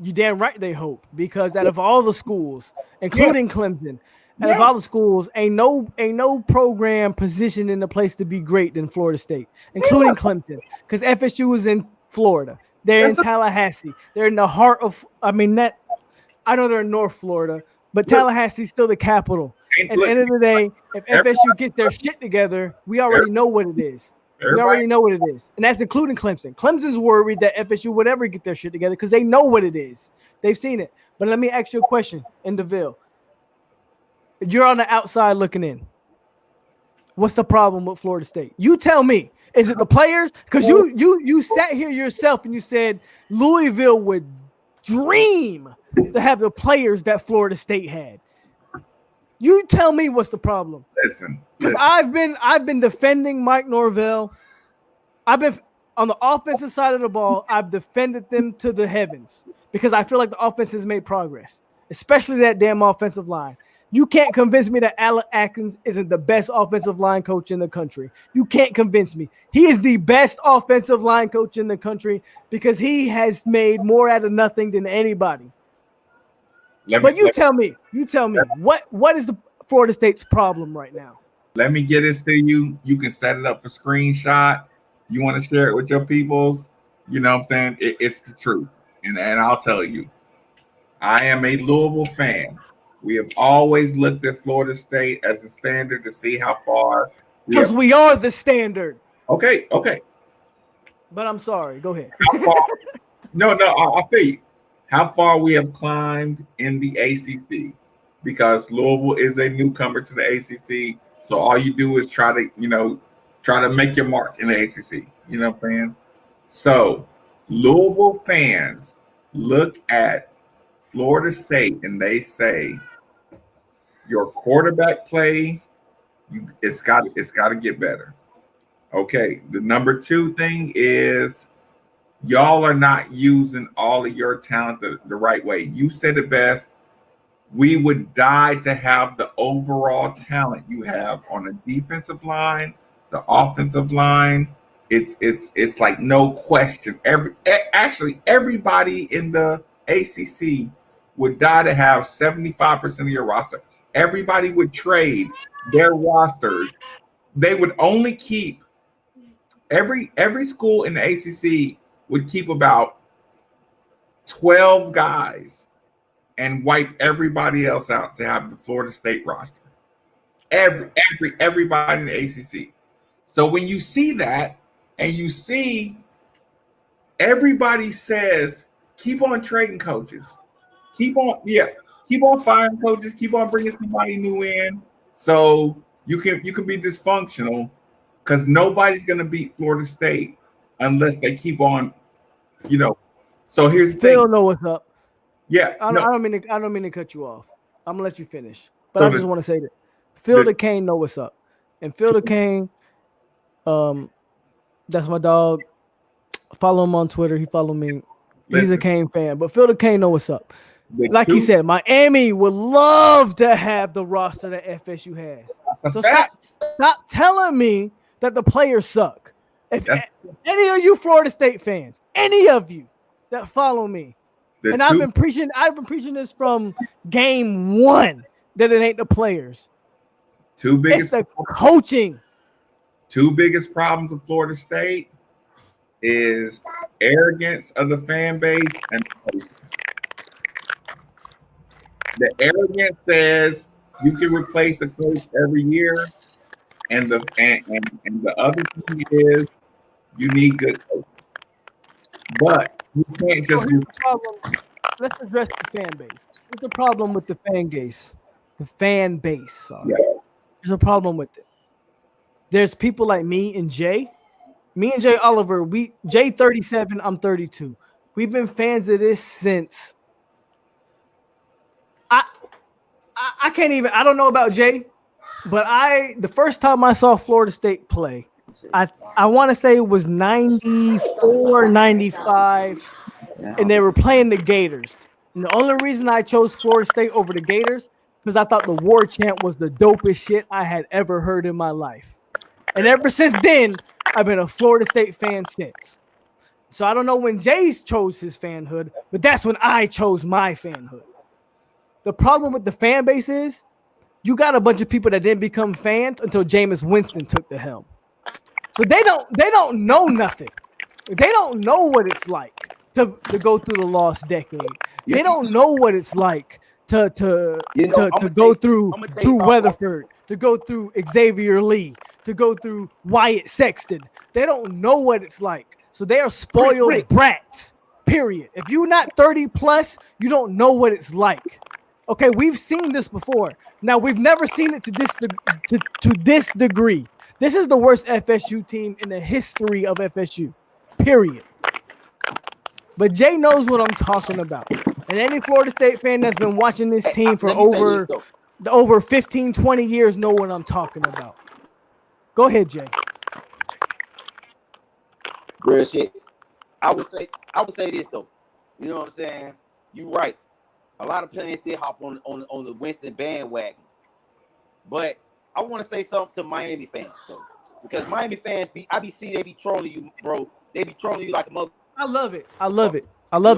you damn right they hope, because out of all the schools, including Clemson, out of all the schools, ain't no program positioned in the place to be great than Florida State, including Clemson, because FSU is in Florida. They're in Tallahassee. They're in the heart of. I know they're in North Florida, but Tallahassee's still the capital. At the end of the day, if FSU gets their shit together, we already know what it is. We already know what it is. And that's including Clemson. Clemson's worried that FSU would ever get their shit together because they know what it is. They've seen it. But let me ask you a question, in DeVille. You're on the outside looking in. What's the problem with Florida State? You tell me. Is it the players? Because you sat here yourself and you said Louisville would dream to have the players that Florida State had. You tell me what's the problem. Listen. Because I've been defending Mike Norvell. I've been on the offensive side of the ball. I've defended them to the heavens because I feel like the offense has made progress, especially that damn offensive line. You can't convince me that Alex Atkins isn't the best offensive line coach in the country. You can't convince me. He is the best offensive line coach in the country because he has made more out of nothing than anybody. Tell me, what is the Florida State's problem right now? Let me get this to you. You can set it up for screenshot. You want to share it with your peoples. You know what I'm saying? It's the truth. And I'll tell you, I am a Louisville fan. We have always looked at Florida State as a standard to see how far. Because we are the standard. Okay. But I'm sorry. Go ahead. No, I'll tell you how far we have climbed in the ACC, because Louisville is a newcomer to the ACC. So all you do is try to make your mark in the ACC. You know what I'm saying? So Louisville fans look at Florida State and they say, your quarterback play, it's got to get better. Okay. The number 2 thing is, y'all are not using all of your talent the right way. You said it best. We would die to have the overall talent you have on the defensive line, the offensive line. It's like no question. Everybody in the ACC would die to have 75% of your roster. Everybody would trade their rosters. They would only keep every school in the ACC would keep about 12 guys and wipe everybody else out to have the Florida State roster. Everybody in the ACC. So when you see that, and you see everybody says, keep on trading coaches, keep on firing coaches, keep on bringing somebody new in, so you can be dysfunctional, because nobody's going to beat Florida State unless they keep on, So here's the Phil thing. know what's up. Yeah, I don't mean to cut you off. I'm gonna let you finish, but I just want to say that Phil the Cane know what's up, and Phil the Cane, that's my dog. Follow him on Twitter. He follow me. He's a Cane fan, but Phil the Cane know what's up. Like he said, Miami would love to have the roster that FSU has. So stop telling me that the players suck. If any of you Florida State fans, any of you that follow me, I've been preaching this from game 1 that it ain't the players. It's the coaching. 2 biggest problems of Florida State is arrogance of the fan base and the arrogance says you can replace a coach every year, and the other thing is you need good coaches. But you can't just. Let's address the fan base. What's the problem with the fan base? The fan base. Sorry. Yeah. There's a problem with it. There's people like me and Jay. Me and Jay Oliver. Jay 37. I'm 32. We've been fans of this since. I can't even. I don't know about Jay, but the first time I saw Florida State play, I want to say it was 94, 95. And they were playing the Gators. And the only reason I chose Florida State over the Gators because I thought the war chant was the dopest shit I had ever heard in my life. And ever since then, I've been a Florida State fan since. So I don't know when Jay's chose his fanhood, but that's when I chose my fanhood. The problem with the fan base is you got a bunch of people that didn't become fans until Jameis Winston took the helm. So they don't know nothing. They don't know what it's like to go through the lost decade. They don't know what it's like to go through Weatherford, to go through Xavier Lee, to go through Wyatt Sexton. They don't know what it's like. So they are spoiled brats, period. If you're not 30 plus, you don't know what it's like. Okay, we've seen this before. Now, we've never seen it to this degree. This is the worst FSU team in the history of FSU, period. But Jay knows what I'm talking about. And any Florida State fan that's been watching this team for over 15, 20 years know what I'm talking about. Go ahead, Jay. Real shit. I would say this though. You know what I'm saying? You're right. A lot of players did hop on the Winston bandwagon. But I want to say something to Miami fans though. Because Miami fans they be trolling you, bro. They be trolling you like a mother. I love it. I love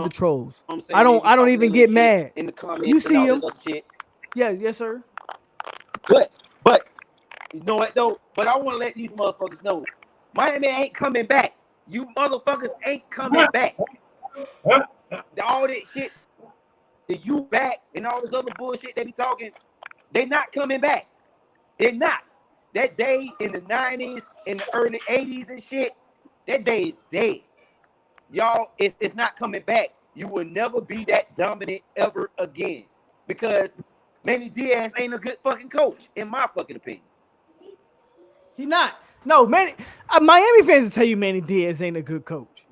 the trolls. I don't even get mad. In the comments, you see them. Yeah, yes, sir. But you know what though? But I want to let these motherfuckers know, Miami ain't coming back. You motherfuckers ain't coming back. All that shit, the you back and all this other bullshit they be talking, they not coming back. They're not. That day in the 90s, in the early 80s and shit, that day is dead. Y'all, it's not coming back. You will never be that dominant ever again. Because Manny Diaz ain't a good fucking coach, in my fucking opinion. He not. No, Manny. Miami fans will tell you Manny Diaz ain't a good coach.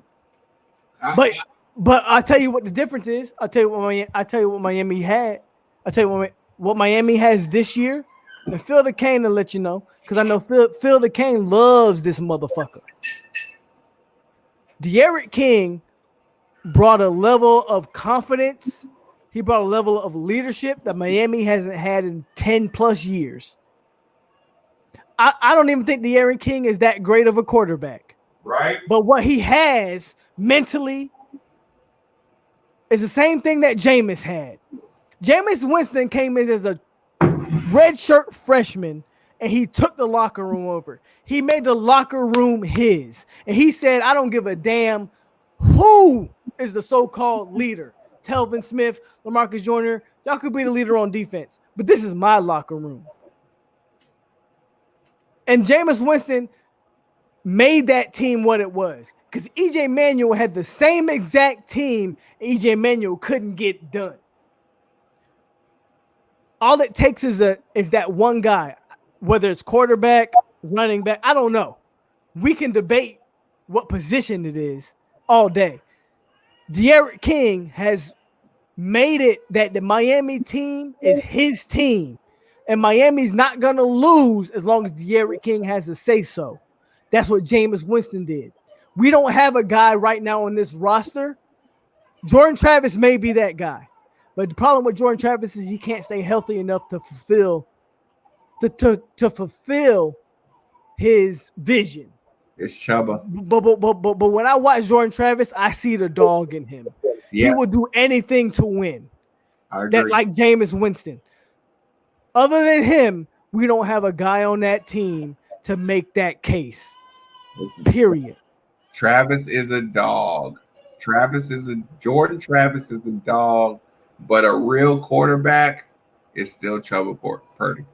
But I'll tell you what the difference is. I'll tell you what Miami had. I'll tell you what Miami has this year. And Phil the Cane to let you know, because I know Phil the Cane loves this motherfucker. De'Aaron King brought a level of confidence. He brought a level of leadership that Miami hasn't had in 10 plus years. I don't even think De'Aaron King is that great of a quarterback. Right. But what he has mentally is the same thing that Jameis had. Jameis Winston came in as a redshirt freshman, and he took the locker room over. He made the locker room his. And he said, I don't give a damn who is the so-called leader. Telvin Smith, LaMarcus Joyner, y'all could be the leader on defense, but this is my locker room. And Jameis Winston made that team what it was, because E.J. Manuel had the same exact team. E.J. Manuel couldn't get done. All it takes is that one guy, whether it's quarterback, running back, I don't know. We can debate what position it is all day. De'Aaron King has made it that the Miami team is his team, and Miami's not going to lose as long as De'Aaron King has to say so. That's what Jameis Winston did. We don't have a guy right now on this roster. Jordan Travis may be that guy. But the problem with Jordan Travis is he can't stay healthy enough to fulfill his vision. It's Chubba. But when I watch Jordan Travis, I see the dog in him. Yeah. He will do anything to win. I agree. That like Jameis Winston. Other than him, we don't have a guy on that team to make that case. Period. Travis is a dog. Jordan Travis is a dog. But a real quarterback is still Chubba Purdy.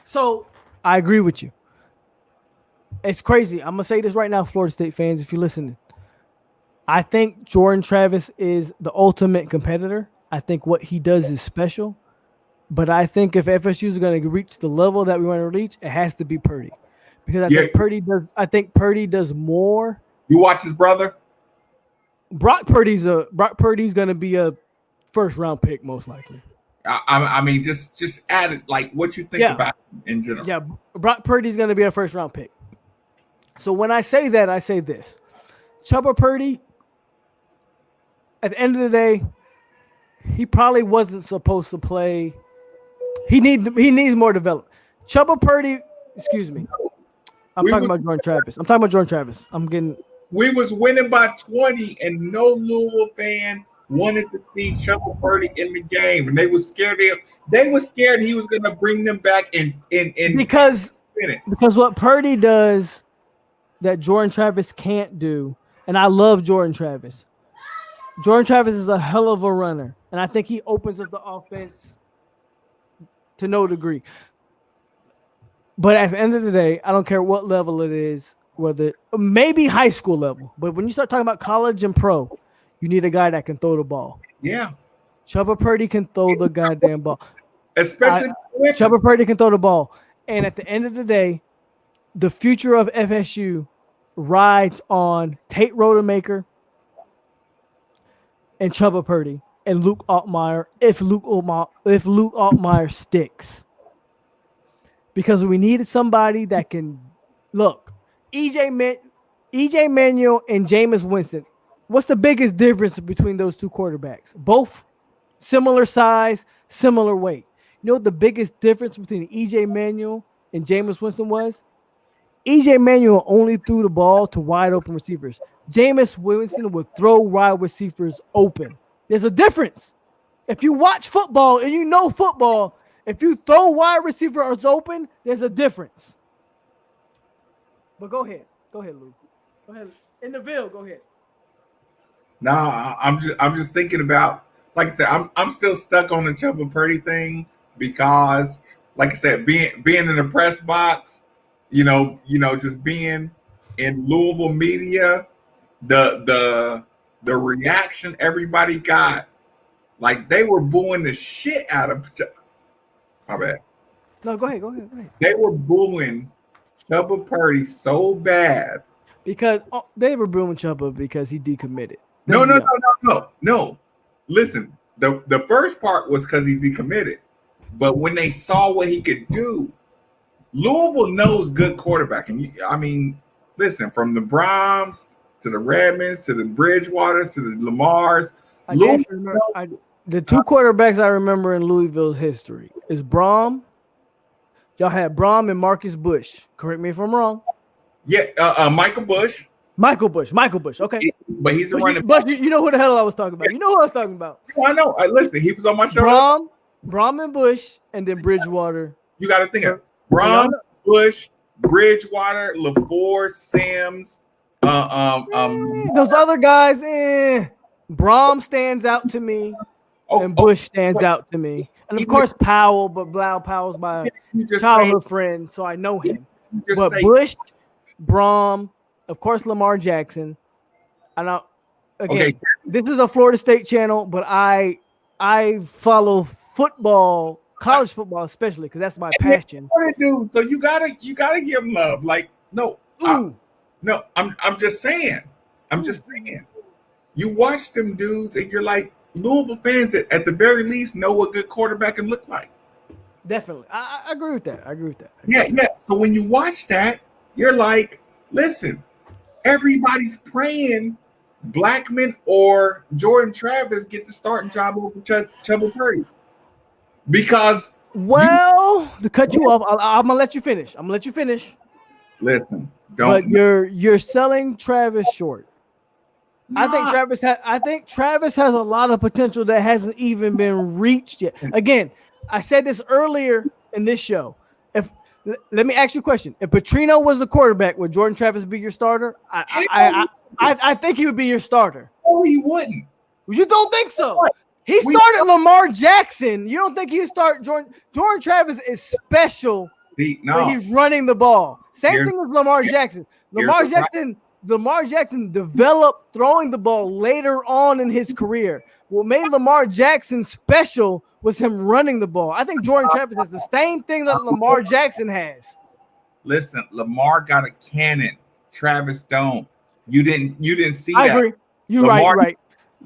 So I agree with you. It's crazy. I'm going to say this right now, Florida State fans, if you're listening. I think Jordan Travis is the ultimate competitor. I think what he does is special. But I think if FSU is going to reach the level that we want to reach, it has to be Purdy. Because I think Purdy does more. You watch his brother? Brock Purdy's going to be a first round pick, most likely. I mean, just add it like what you think about him in general. Yeah, Brock Purdy's going to be a first round pick. So when I say that, I say this: Chubba Purdy. At the end of the day, he probably wasn't supposed to play. He needs more development. Chubba Purdy. Excuse me. I'm talking about Jordan Travis. We was winning by 20, and no Louisville fan wanted to see Chubba Purdy in the game, and they were scared. They were scared he was going to bring them back in because minutes. Because what Purdy does that Jordan Travis can't do, and I love Jordan Travis. Jordan Travis is a hell of a runner, and I think he opens up the offense to no degree. But at the end of the day, I don't care what level it is, whether maybe high school level, but when you start talking about college and pro, you need a guy that can throw the ball. Yeah. Chubba Purdy can throw the goddamn ball. Especially Chubba Purdy can throw the ball. And at the end of the day, the future of FSU rides on Tate Rodemaker and Chubba Purdy and Luke Altmaier if Luke Altmaier sticks. Because we needed somebody that can look. EJ Manuel and Jameis Winston. What's the biggest difference between those two quarterbacks? Both similar size, similar weight. You know what the biggest difference between EJ Manuel and Jameis Winston was? EJ Manuel only threw the ball to wide open receivers. Jameis Winston would throw wide receivers open. There's a difference. If you watch football and you know football, If you throw wide receivers open, there's a difference. But go ahead, Lou. Go ahead, in the Ville. Go ahead. Nah, I'm just thinking about, like I said, I'm still stuck on the Chuba Purdy thing because, like I said, being in the press box, just being in Louisville media, the reaction everybody got, like they were booing the shit out of. My bad. No, go ahead. They were booing Chuba Purdy so bad Because they were booing Chuba because he decommitted. No. Listen, the first part was because he decommitted, but when they saw what he could do, Louisville knows good quarterbacking. Listen, from the Brahms to the Redmonds to the Bridgewaters to the Lamars, the two quarterbacks I remember in Louisville's history is Braum. Y'all had Braum and Marcus Bush. Correct me if I'm wrong. Yeah, Michael Bush. Michael Bush. Okay, but he's a running. But you know who the hell I was talking about. You know who I was talking about. I know. Listen, he was on my show. Braum and Bush, and then Bridgewater. You got to think of Braum, Bush, Bridgewater, LaForce, Sims. Those other guys. Braum stands out to me, and Bush stands out to me, and of course Powell. But Powell's my childhood friend, so I know him. But Bush, Braum. Of course, Lamar Jackson. And this is a Florida State channel, but I follow football, college football especially, because that's my passion. So you gotta give him love. Like I'm just saying. You watch them dudes, and you're like, Louisville fans at the very least know what good quarterback can look like. Definitely, I agree with that. Yeah. So when you watch that, you're like, listen. Everybody's praying Blackman or Jordan Travis get the starting job over Chuba Purdy. Because to cut you off, I'm gonna let you finish. Listen, but you're selling Travis short. I think Travis has a lot of potential that hasn't even been reached yet. Again, I said this earlier in this show. Let me ask you a question. If Petrino was the quarterback, would Jordan Travis be your starter? I think he would be your starter. Oh, he wouldn't. You don't think so? He started Lamar Jackson. You don't think he start Jordan? Jordan Travis is special when he's running the ball. Same thing with Lamar Jackson. Lamar Jackson developed throwing the ball later on in his career. What made Lamar Jackson special was him running the ball. I think Jordan Travis has the same thing that Lamar Jackson has. Listen, Lamar got a cannon. Travis don't. You didn't see that. I agree. You're right.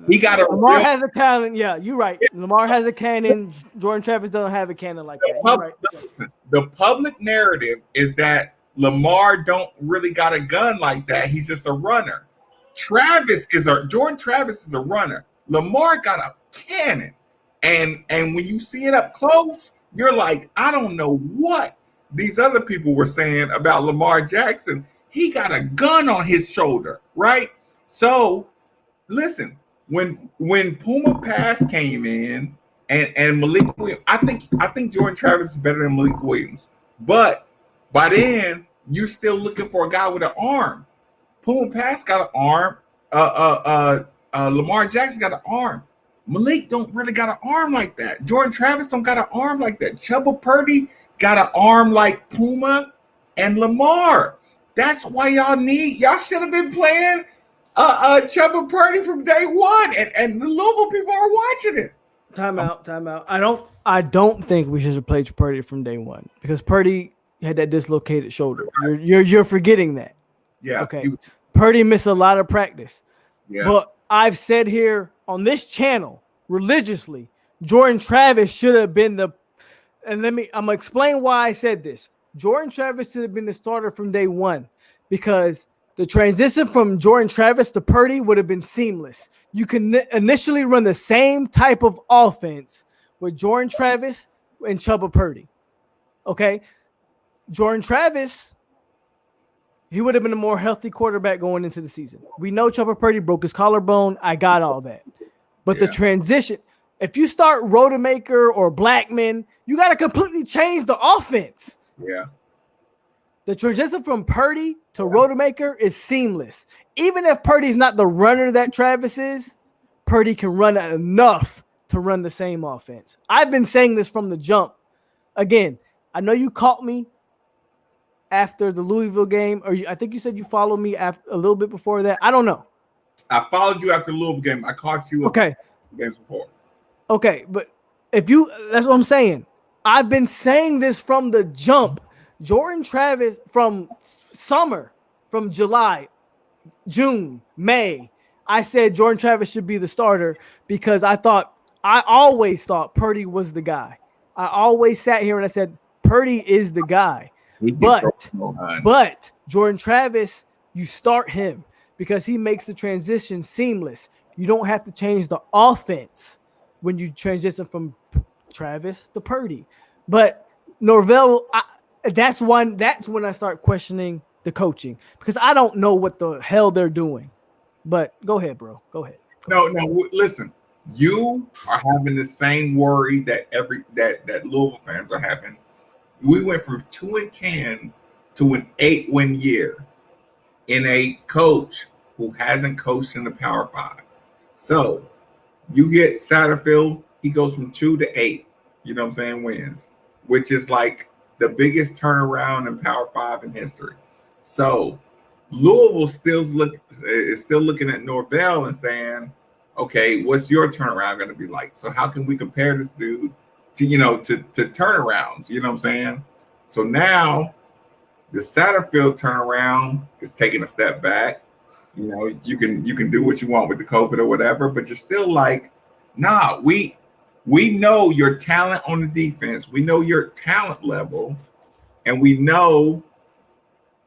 He got a Lamar has a cannon. Yeah, you're right. Lamar has a cannon. Jordan Travis doesn't have a cannon like that. You're right. The public narrative is that Lamar don't really got a gun like that. He's just a runner. Jordan Travis is a runner. Lamar got a cannon. And when you see it up close, you're like, I don't know what these other people were saying about Lamar Jackson. He got a gun on his shoulder, right? So listen, when Puma Pass came in and Malik Williams, I think Jordan Travis is better than Malik Williams. But by then, you're still looking for a guy with an arm. Puma Pass got an arm. Lamar Jackson got an arm. Malik don't really got an arm like that. Jordan Travis don't got an arm like that. Chuba Purdy got an arm like Puma and Lamar. That's why y'all should have been playing Chuba Purdy from day one, and the Louisville people are watching it. Time out. I don't think we should have played Purdy from day one because Purdy had that dislocated shoulder. You're forgetting that. Yeah. Okay. Purdy missed a lot of practice. Yeah. But I've said here on this channel religiously, Jordan Travis should have been I'm gonna explain why I said this. Jordan Travis should have been the starter from day one because the transition from Jordan Travis to Purdy would have been seamless. You can initially run the same type of offense with Jordan Travis and Chuba Purdy. Okay. Jordan Travis, he would have been a more healthy quarterback going into the season. We know Chuba Purdy broke his collarbone. I got all that. But the transition, If you start Rodemaker or Blackman, you got to completely change the offense. Yeah. The transition from Purdy to Rodemaker is seamless. Even if Purdy's not the runner that Travis is, Purdy can run enough to run the same offense. I've been saying this from the jump. Again, I know you caught me after the Louisville game, or I think you said you followed me after a little bit before that. I don't know. I followed you after the Louisville game. I caught you okay games before. Okay, but that's what I'm saying. I've been saying this from the jump. Jordan Travis from summer, from July, June, May, I said Jordan Travis should be the starter because I always thought Purdy was the guy. I always sat here and I said, Purdy is the guy. But Jordan Travis, you start him because he makes the transition seamless. You don't have to change the offense when you transition from Travis to Purdy. But Norvell, that's when I start questioning the coaching because I don't know what the hell they're doing. But go ahead, bro. Go ahead. No, listen. You are having the same worry that that Louisville fans are having. We went from 2-10 to an 8-win year in a coach who hasn't coached in the Power 5. So you get Satterfield, he goes from 2 to 8, you know what I'm saying, wins, which is like the biggest turnaround in Power 5 in history. So Louisville is still looking at Norvell and saying, okay, what's your turnaround going to be like? So how can we compare this dude to turnarounds? You know what I'm saying? So now the Satterfield turnaround is taking a step back. You know, you can do what you want with the COVID or whatever, but you're still like, nah, we know your talent on the defense. We know your talent level, and we know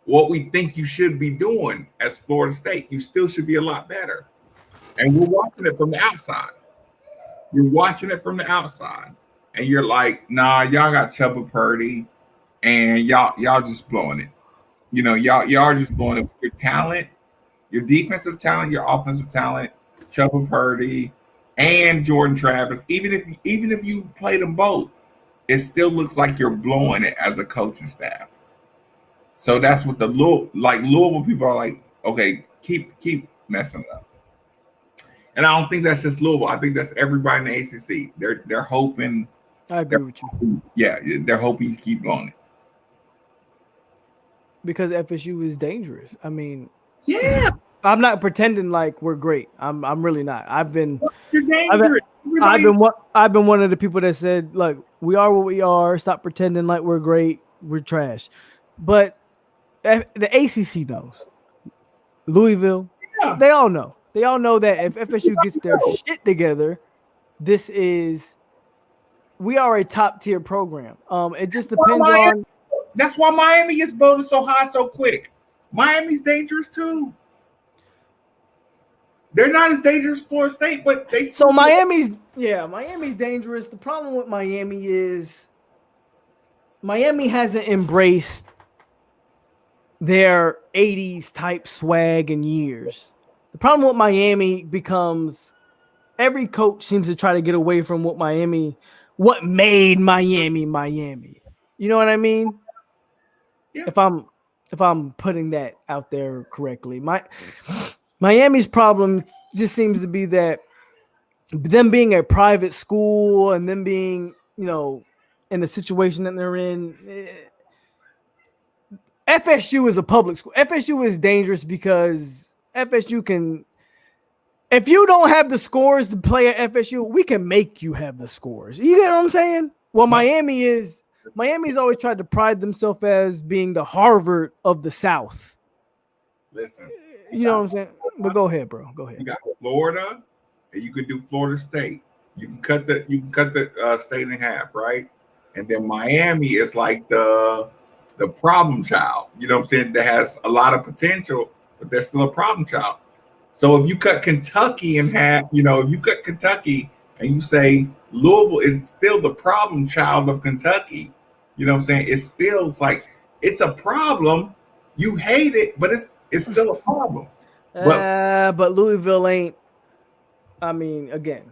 what we think you should be doing as Florida State. You still should be a lot better. And we're watching it from the outside. You're watching it from the outside. And you're like, nah, y'all got Chuba Purdy, and y'all just blowing it. You know, y'all are just blowing it with your talent, your defensive talent, your offensive talent, Chuba Purdy, and Jordan Travis. Even if you play them both, it still looks like you're blowing it as a coaching staff. So that's what the Louisville people are like, okay, keep messing up. And I don't think that's just Louisville. I think that's everybody in the ACC. They're hoping. I agree with you. Yeah, they're hoping you keep blowing it. Because FSU is dangerous. I mean, yeah. I'm not pretending like we're great. I'm really not. You're dangerous. I've been one of the people that said, look, we are what we are. Stop pretending like we're great. We're trash. But the ACC knows. Louisville, they all know. They all know that if FSU gets their shit together, we are a top tier program. It just depends on. That's why Miami gets voted so high so quick. Miami's dangerous too. They're not as dangerous as Florida State, but they. So Miami's dangerous. The problem with Miami is Miami hasn't embraced their 80s type swag in years. The problem with Miami becomes every coach seems to try to get away from what made Miami. You know what I mean? Yeah. If I'm putting that out there correctly. Miami's problem just seems to be that them being a private school and them being, in the situation that they're in. FSU is a public school. FSU is dangerous because FSU can, if you don't have the scores to play at FSU, we can make you have the scores. You get what I'm saying? Well, Miami's always tried to pride themselves as being the Harvard of the South. Listen. You know what I'm saying? But go ahead, bro. Go ahead. You got Florida, and you could do Florida State. You can cut the state in half, right? And then Miami is like the problem child. You know what I'm saying? That has a lot of potential, but they're still a problem child. So if you cut Kentucky in half, if you cut Kentucky and you say Louisville is still the problem child of Kentucky, you know what I'm saying? It's like it's a problem. You hate it, but it's still a problem. But Louisville ain't. I mean, again,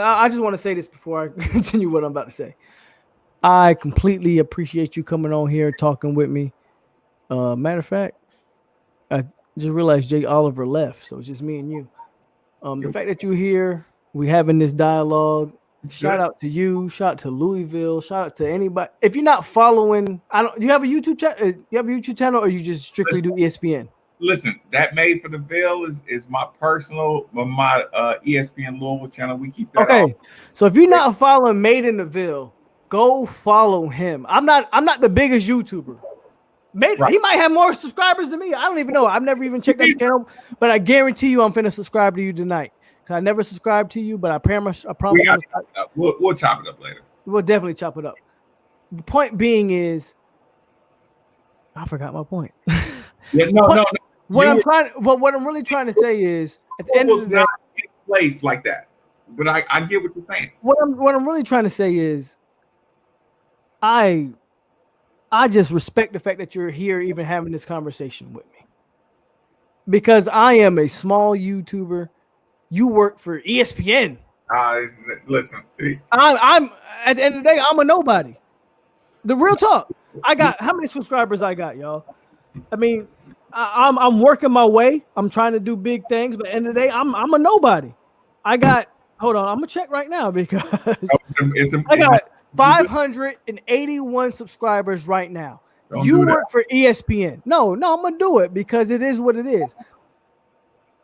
I just want to say this before I continue what I'm about to say. I completely appreciate you coming on here and talking with me. Matter of fact, I just realized Jay Oliver left, so it's just me and you. The fact that you're here, we having this dialogue. Shout out to you. Shout out to Louisville. Shout out to anybody. If you're not following, you have a YouTube channel. You have a YouTube channel, or you just strictly do ESPN? Listen, that Made for the Ville is my personal, my ESPN Louisville channel. We keep that. Okay, so if you're not following Made in the Ville, go follow him. I'm not the biggest YouTuber. He might have more subscribers than me. I don't even know. I've never even checked that channel, but I guarantee you I'm finna subscribe to you tonight. Because I never subscribed to you, but I promise. We'll chop it up later. We'll definitely chop it up. The point being is, I forgot my point. Yeah, no. What I'm really trying to say is, at the end of the day, not in place like that. But I get what you're saying. What I'm really trying to say is, I just respect the fact that you're here, even having this conversation with me, because I am a small YouTuber. You work for ESPN. Listen, I'm at the end of the day, I'm a nobody. The real talk. I got how many subscribers I got, y'all? I mean, I'm working my way. I'm trying to do big things, but at the end of the day, I'm a nobody. I got hold on, I'm gonna check right now because I got 581 subscribers right now. You work for ESPN. No, I'm gonna do it because it is what it is.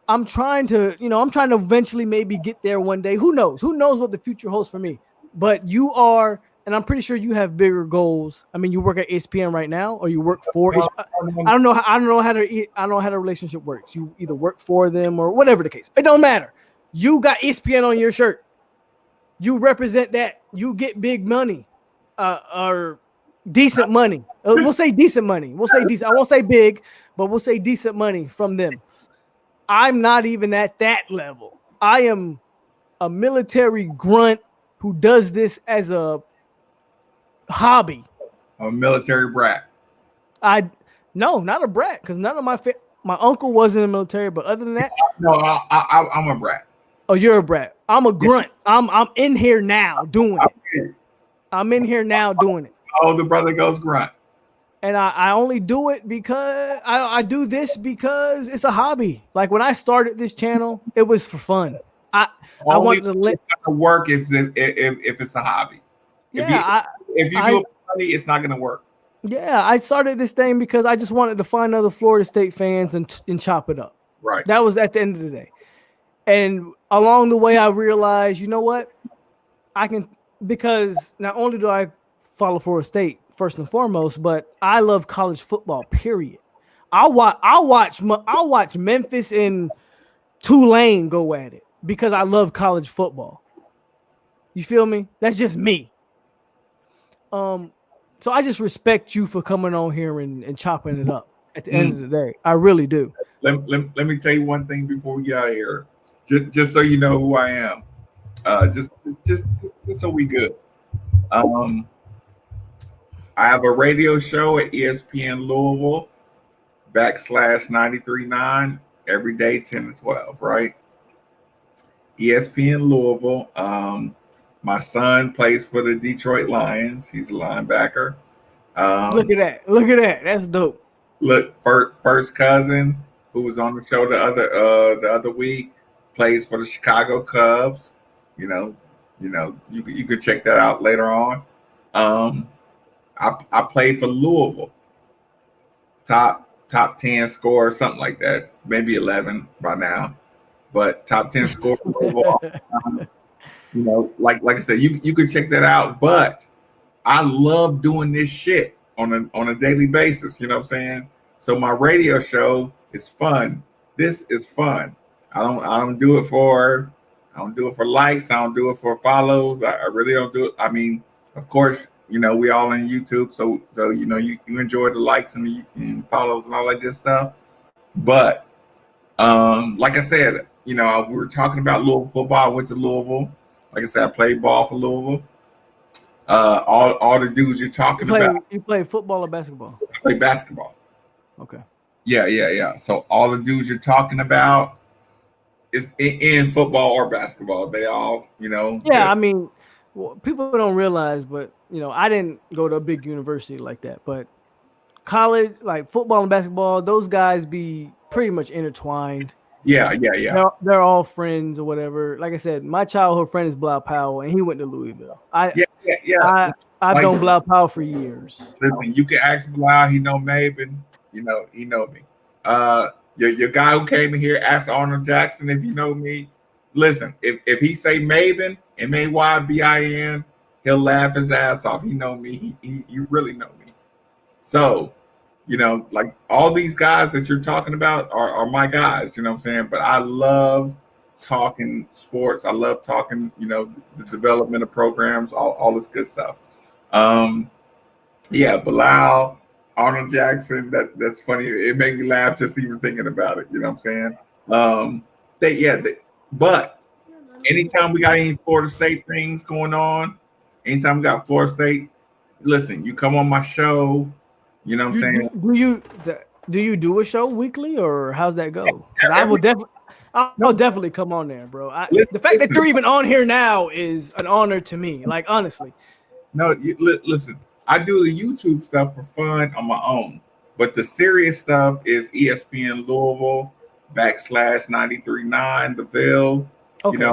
I'm trying to eventually maybe get there one day. Who knows? Who knows what the future holds for me? But you are, and I'm pretty sure you have bigger goals. I mean, you work at ESPN right now, or you work for. I don't know how the relationship works. You either work for them or whatever the case. It don't matter. You got ESPN on your shirt. You represent that. You get big money, or decent money. We'll say decent money. We'll say decent. I won't say big, but we'll say decent money from them. I'm not even at that level. I am a military grunt who does this as a hobby. A military brat. No, not a brat, because none of my uncle was in the military, but other than that, no, I'm a brat. Oh, you're a brat. I'm a grunt. I'm in here now doing it. I'm in here now doing it. Oh, the brother goes grunt. And I only do it because I do this because it's a hobby. Like when I started this channel, it was for fun. I wanted to let work if it's a hobby. Yeah, if you do it for money, it's not going to work. Yeah, I started this thing because I just wanted to find other Florida State fans and chop it up. Right. That was at the end of the day. And along the way, I realized, you know what? I can, because not only do I follow Florida State first and foremost, but I love college football. Period. I'll watch Memphis and Tulane go at it because I love college football. You feel me? That's just me. So I just respect you for coming on here and chopping it up at the end of the day. I really do. Let me tell you one thing before we get out of here. Just so you know who I am. Just so we good. I have a radio show at ESPN Louisville /93.9 every day, 10 to 12, right? ESPN Louisville. My son plays for the Detroit Lions. He's a linebacker. Look at that. That's dope. Look, first cousin who was on the show the other week plays for the Chicago Cubs. You could check that out later on. I played for Louisville. Top 10 scorer, something like that. Maybe 11 by now, but top 10 scorer. Like I said, you can check that out. But I love doing this shit on a daily basis. You know what I'm saying? So my radio show is fun. This is fun. I don't do it for likes. I don't do it for follows. I really don't do it. I mean, of course, we all in YouTube, so you enjoy the likes and follows and all that good stuff. But like I said, we were talking about Louisville football. I went to Louisville. Like I said, I played ball for Louisville. All the dudes you're talking about. You play football or basketball? I play basketball. Okay. Yeah. So all the dudes you're talking about, It's in football or basketball. They all, Yeah, I mean, people don't realize, but I didn't go to a big university like that. But college, like football and basketball, those guys be pretty much intertwined. Yeah. They're all friends or whatever. Like I said, my childhood friend is Blau Powell, and he went to Louisville. Yeah. I've Like, known Blau Powell for years. listen, you can ask Bilal. He know Maven. He know me. Your guy who came in here asked Arnold Jackson if you know me. Listen, if he say Maven, Maybin, he'll laugh his ass off. He know me. You really know me. So, like all these guys that you're talking about are my guys. You know what I'm saying? But I love talking sports. I love talking, the development of programs, all this good stuff. Yeah, Bilal, Arnold Jackson. That's funny. It made me laugh just even thinking about it. You know what I'm saying? But anytime we got any Florida State things going on, anytime we got Florida State, listen, you come on my show. You know what I'm saying? Do you do a show weekly, or how's that go? I'll definitely come on there, bro. The fact that you're even on here now is an honor to me. Like, honestly. No, listen. I do the YouTube stuff for fun on my own, but the serious stuff is ESPN Louisville /93.9 The Ville. Okay.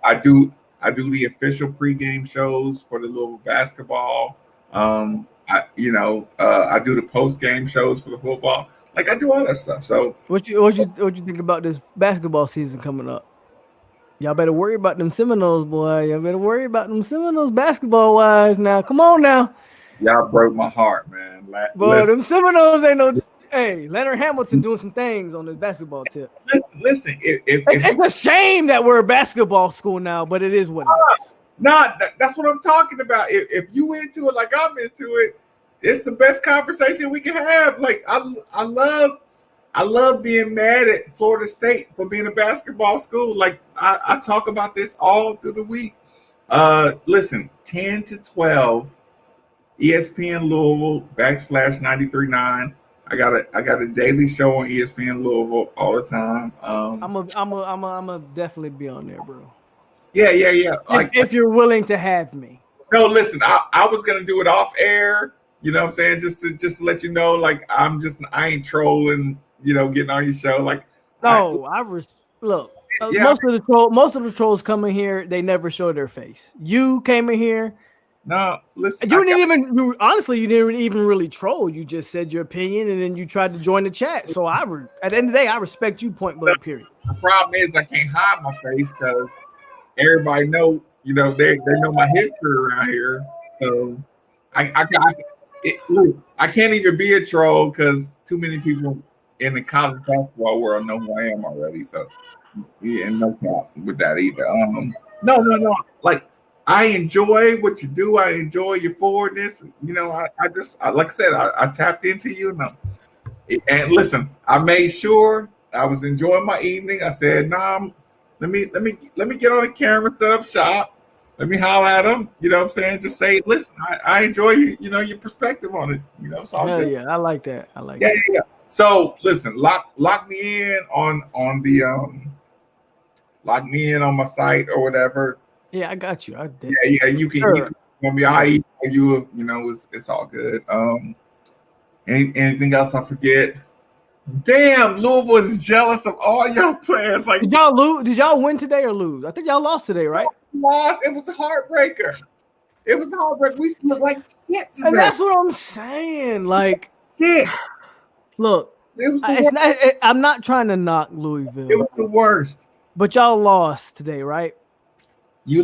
I do the official pregame shows for the Louisville basketball. I do the post game shows for the football. Like, I do all that stuff. So what you think about this basketball season coming up? Y'all better worry about them Seminoles, boy. Y'all better worry about them Seminoles basketball wise now. Come on now. Y'all broke my heart, man. Boy, them Seminoles ain't no. Hey, Leonard Hamilton doing some things on this basketball tip. Listen. It's a shame that we're a basketball school now, but it is what it is. That's what I'm talking about. If you into it like I'm into it, it's the best conversation we can have. Like, I love being mad at Florida State for being a basketball school. Like, I talk about this all through the week. Listen, 10 to 12, ESPN Louisville /93.9. I got a daily show on ESPN Louisville all the time. I'm definitely be on there, bro. Yeah. If you're willing to have me. No, listen, I was gonna do it off air. You know what I'm saying? Just to let you know, like, I ain't trolling. Getting on your show. Like, no, look. Yeah. Most of the trolls come in here. They never show their face. You came in here. No, listen. You didn't even really troll. You just said your opinion, and then you tried to join the chat. So at the end of the day, I respect you. Point blank. Period. The problem is I can't hide my face because everybody know. They know my history around here. So I can't even be a troll because too many people in the college basketball world know who I am already. So yeah, no cap with that either. No. Like, I enjoy what you do. I enjoy your forwardness. I just like I said, I tapped into you. And listen, I made sure I was enjoying my evening. I said, nah, let me get on the camera, set up shop. Let me holler at them. You know what I'm saying? Just say, listen, I enjoy your perspective on it. It's all good. Yeah, I like that. Yeah. So listen, lock me in on the lock me in on my site or whatever. Yeah, I got you. I did. Yeah, you can. Sure. I it's all good. Anything else I forget? Damn, Louisville is jealous of all y'all players. Like, did y'all lose? Did y'all win today or lose? I think y'all lost today, right? Lost. It was a heartbreaker. We look like shit today. And that's what I'm saying. Like, shit. Look, I'm not trying to knock Louisville. It was the worst. But y'all lost today, right? We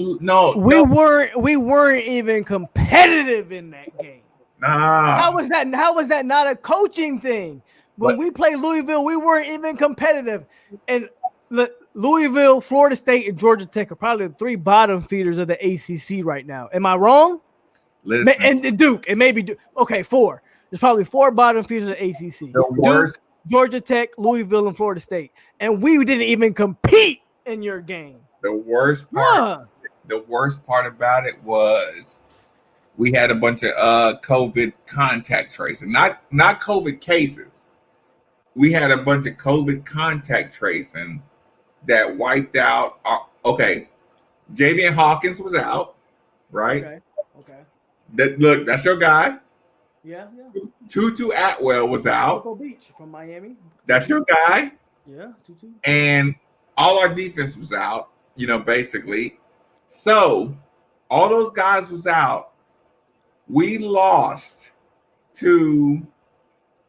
weren't even competitive in that game. Nah. How was that not a coaching thing? When we play Louisville, we weren't even competitive. And Louisville, Florida State, and Georgia Tech are probably the three bottom feeders of the ACC right now. Am I wrong? Listen. And Duke, and maybe Duke. Okay, 4. There's probably 4 bottom feeders of the ACC. Duke, Georgia Tech, Louisville, and Florida State. And we didn't even compete in your game. The worst part about it was we had a bunch of COVID contact tracing, not COVID cases. We had a bunch of COVID contact tracing that wiped out. Okay, Javian Hawkins was out, right? Okay. That's your guy. Yeah. Tutu Atwell was out. Cocoa Beach from Miami. That's your guy. Yeah, Tutu. And all our defense was out, basically. So all those guys was out. We lost to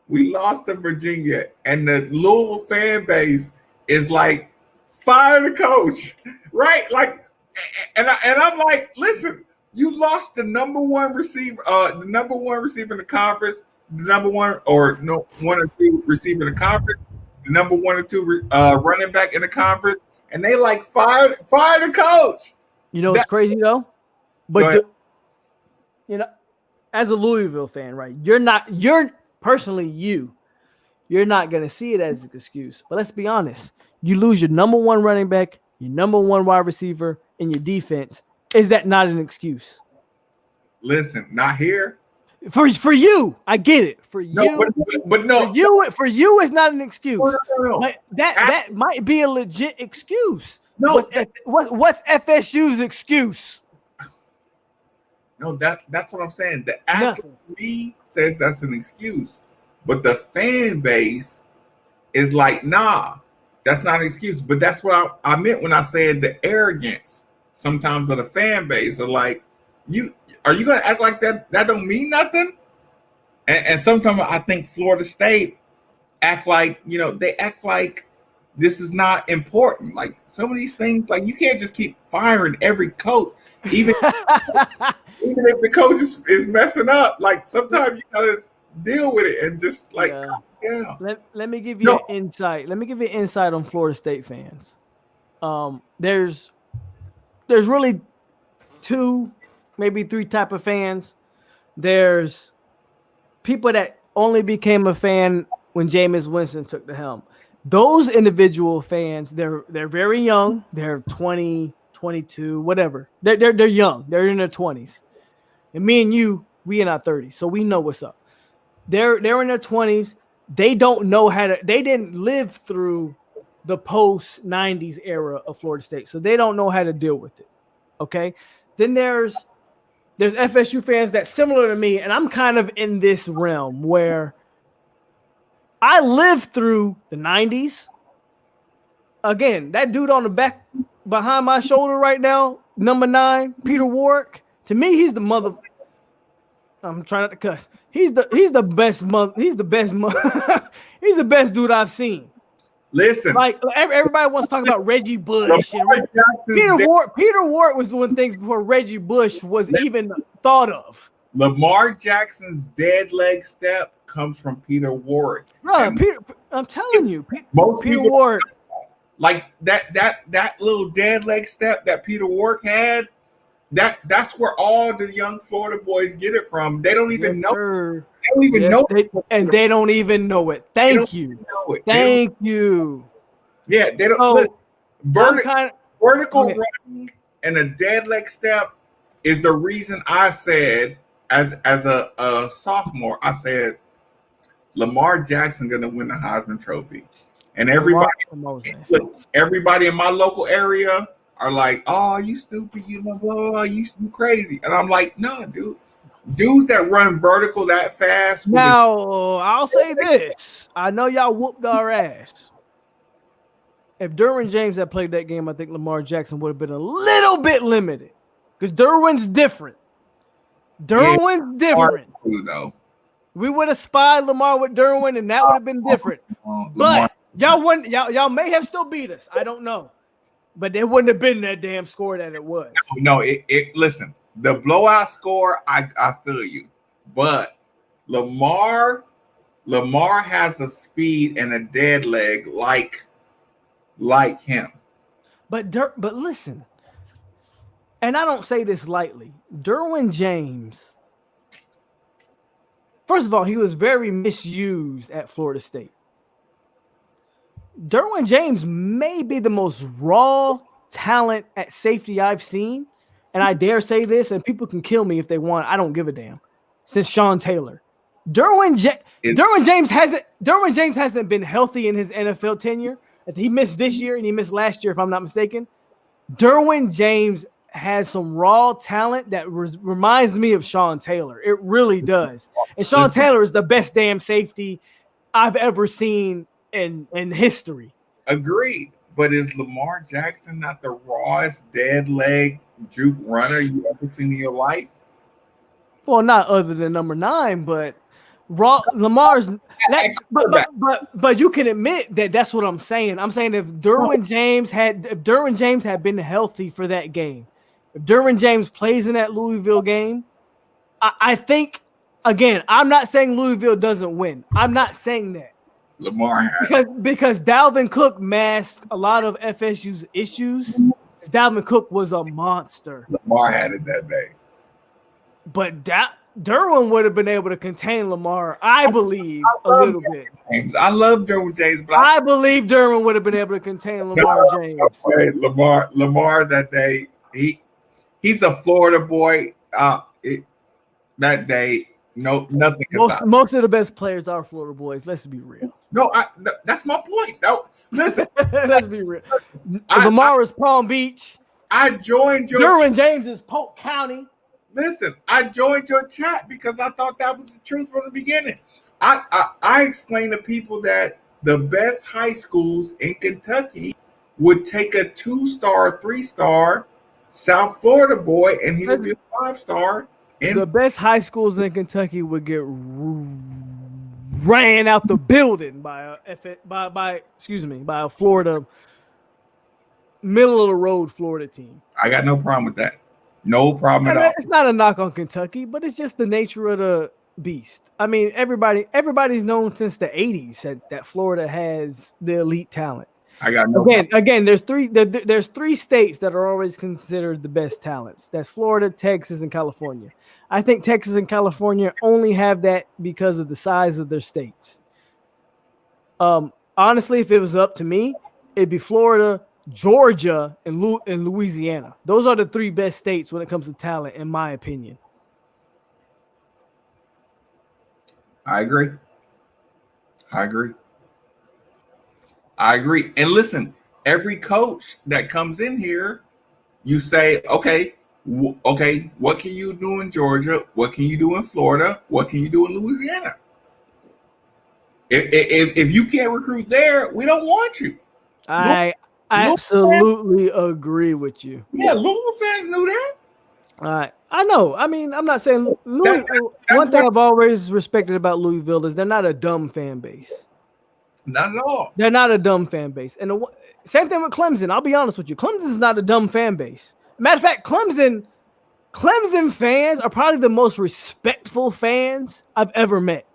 Virginia, and the Louisville fan base is like, fire the coach, right? Like, and I'm like, listen, you lost the number one receiver in the conference, the number one or no 1 or 2 receiver in the conference, the number 1 or 2 running back in the conference, and they like fire the coach. It's crazy though, but as a Louisville fan, right? You're not gonna see it as an excuse. But let's be honest, you lose your number 1 running back, your number 1 wide receiver, and your defense. Is that not an excuse? Listen, not here. For you, I get it. For you, but no. For you, it's not an excuse. No. But that might be a legit excuse. No, what's FSU's excuse? No, that's what I'm saying. The athlete says that's an excuse, but the fan base is like, nah, that's not an excuse. But that's what I meant when I said the arrogance sometimes of the fan base are like, are you gonna act like that don't mean nothing? And sometimes I think Florida State act like, they act like this is not important. Like some of these things, like you can't just keep firing every coach, even even if the coach is messing up. Like sometimes you gotta deal with it and just like, yeah. Let me give you an insight. Let me give you an insight on Florida State fans. There's really 2, maybe 3 type of fans. There's people that only became a fan when Jameis Winston took the helm. Those individual fans, they're very young. They're 20, 22, whatever. They're young. They're in their 20s. And me and you, we in our 30s, so we know what's up. They're in their 20s. They don't know they didn't live through the post 90s era of Florida State, so they don't know how to deal with it. Okay? Then there's FSU fans that's similar to me, and I'm kind of in this realm where I lived through the 90s. Again, that dude on the back behind my shoulder right now, number 9, Peter Warwick. To me, he's the mother. I'm trying not to cuss. He's the best he's the best he's the best dude I've seen. Listen, like everybody wants to talk about Reggie Bush. Peter Warwick was doing things before Reggie Bush was even thought of. Lamar Jackson's dead leg step comes from Peter Warwick. Bro, I'm telling you, Peter Warwick, like that little dead leg step that Peter Warwick had. That's where all the young Florida boys get it from. They don't even know. Sir. They don't even know it. And they don't even know it. Thank you. Thank you. Yeah, they don't. So, vertical running and a dead leg step is the reason I said, as a sophomore, I said Lamar Jackson going to win the Heisman Trophy, and everybody in my local area are like, "Oh, you stupid, you crazy," and I'm like, "No, dude, dudes that run vertical that fast." Now, I'll say this: I know y'all whooped our ass. If Derwin James had played that game, I think Lamar Jackson would have been a little bit limited because Derwin's different. Derwin's different. Though. We would have spied Lamar with Derwin, and that would have been different. But y'all may have still beat us. I don't know. But it wouldn't have been that damn score that it was. No, listen, the blowout score, I feel you. But Lamar has a speed and a dead leg like him. But listen, and I don't say this lightly. Derwin James, first of all, he was very misused at Florida State. Derwin James may be the most raw talent at safety I've seen, and I dare say this, and people can kill me if they want. I don't give a damn. Since Sean Taylor, Derwin James hasn't been healthy in his NFL tenure, He missed this year and he missed last year, if I'm not mistaken. Derwin James has some raw talent that reminds me of Sean Taylor. It really does. And Sean Taylor is the best damn safety I've ever seen in history. Agreed. But is Lamar Jackson not the rawest dead leg juke runner you ever seen in your life? Well, not other than number 9, but Lamar's. But you can admit that that's what I'm saying. I'm saying if Derwin James had been healthy for that game, if Derwin James plays in that Louisville game, I think, again, I'm not saying Louisville doesn't win. I'm not saying that. Lamar because Dalvin Cook masked a lot of FSU's issues. Dalvin Cook was a monster. Lamar had it that day. But Derwin would have been able to contain Lamar, I believe, a little bit. I love Derwin James, but I believe Derwin would have been able to contain Lamar James. Lamar that day, he's a Florida boy. That day, nothing. Most of the best players are Florida boys. Let's be real. No, that's my point. Listen, let's be real. Lamar is Palm Beach. I joined your. Derwin James is Polk County. Listen, I joined your chat because I thought that was the truth from the beginning. I explained to people that the best high schools in Kentucky would take a 2-star, 3-star South Florida boy, and he would be a 5-star. The best high schools in Kentucky would get ran out the building by a Florida middle of the road Florida team. I got no problem with that. No problem at all. It's not a knock on Kentucky, but it's just the nature of the beast. I mean, everybody's known since the 80s that Florida has the elite talent. I got no again, there's three states that are always considered the best talents. That's Florida, Texas, and California. I think Texas and California only have that because of the size of their states. Honestly, if it was up to me, it'd be Florida, Georgia, and Louisiana. Those are the 3 best states when it comes to talent, in my opinion. I agree. And listen, every coach that comes in here, you say, okay, what can you do in Georgia? What can you do in Florida? What can you do in Louisiana? If you can't recruit there, we don't want you. I absolutely agree with you. Yeah, Louisville fans knew that. I know. I mean, I'm not saying one thing I've always respected about Louisville is they're not a dumb fan base. Not at all. They're not a dumb fan base. And same thing with Clemson. I'll be honest with you. Clemson is not a dumb fan base. Matter of fact, Clemson fans are probably the most respectful fans I've ever met.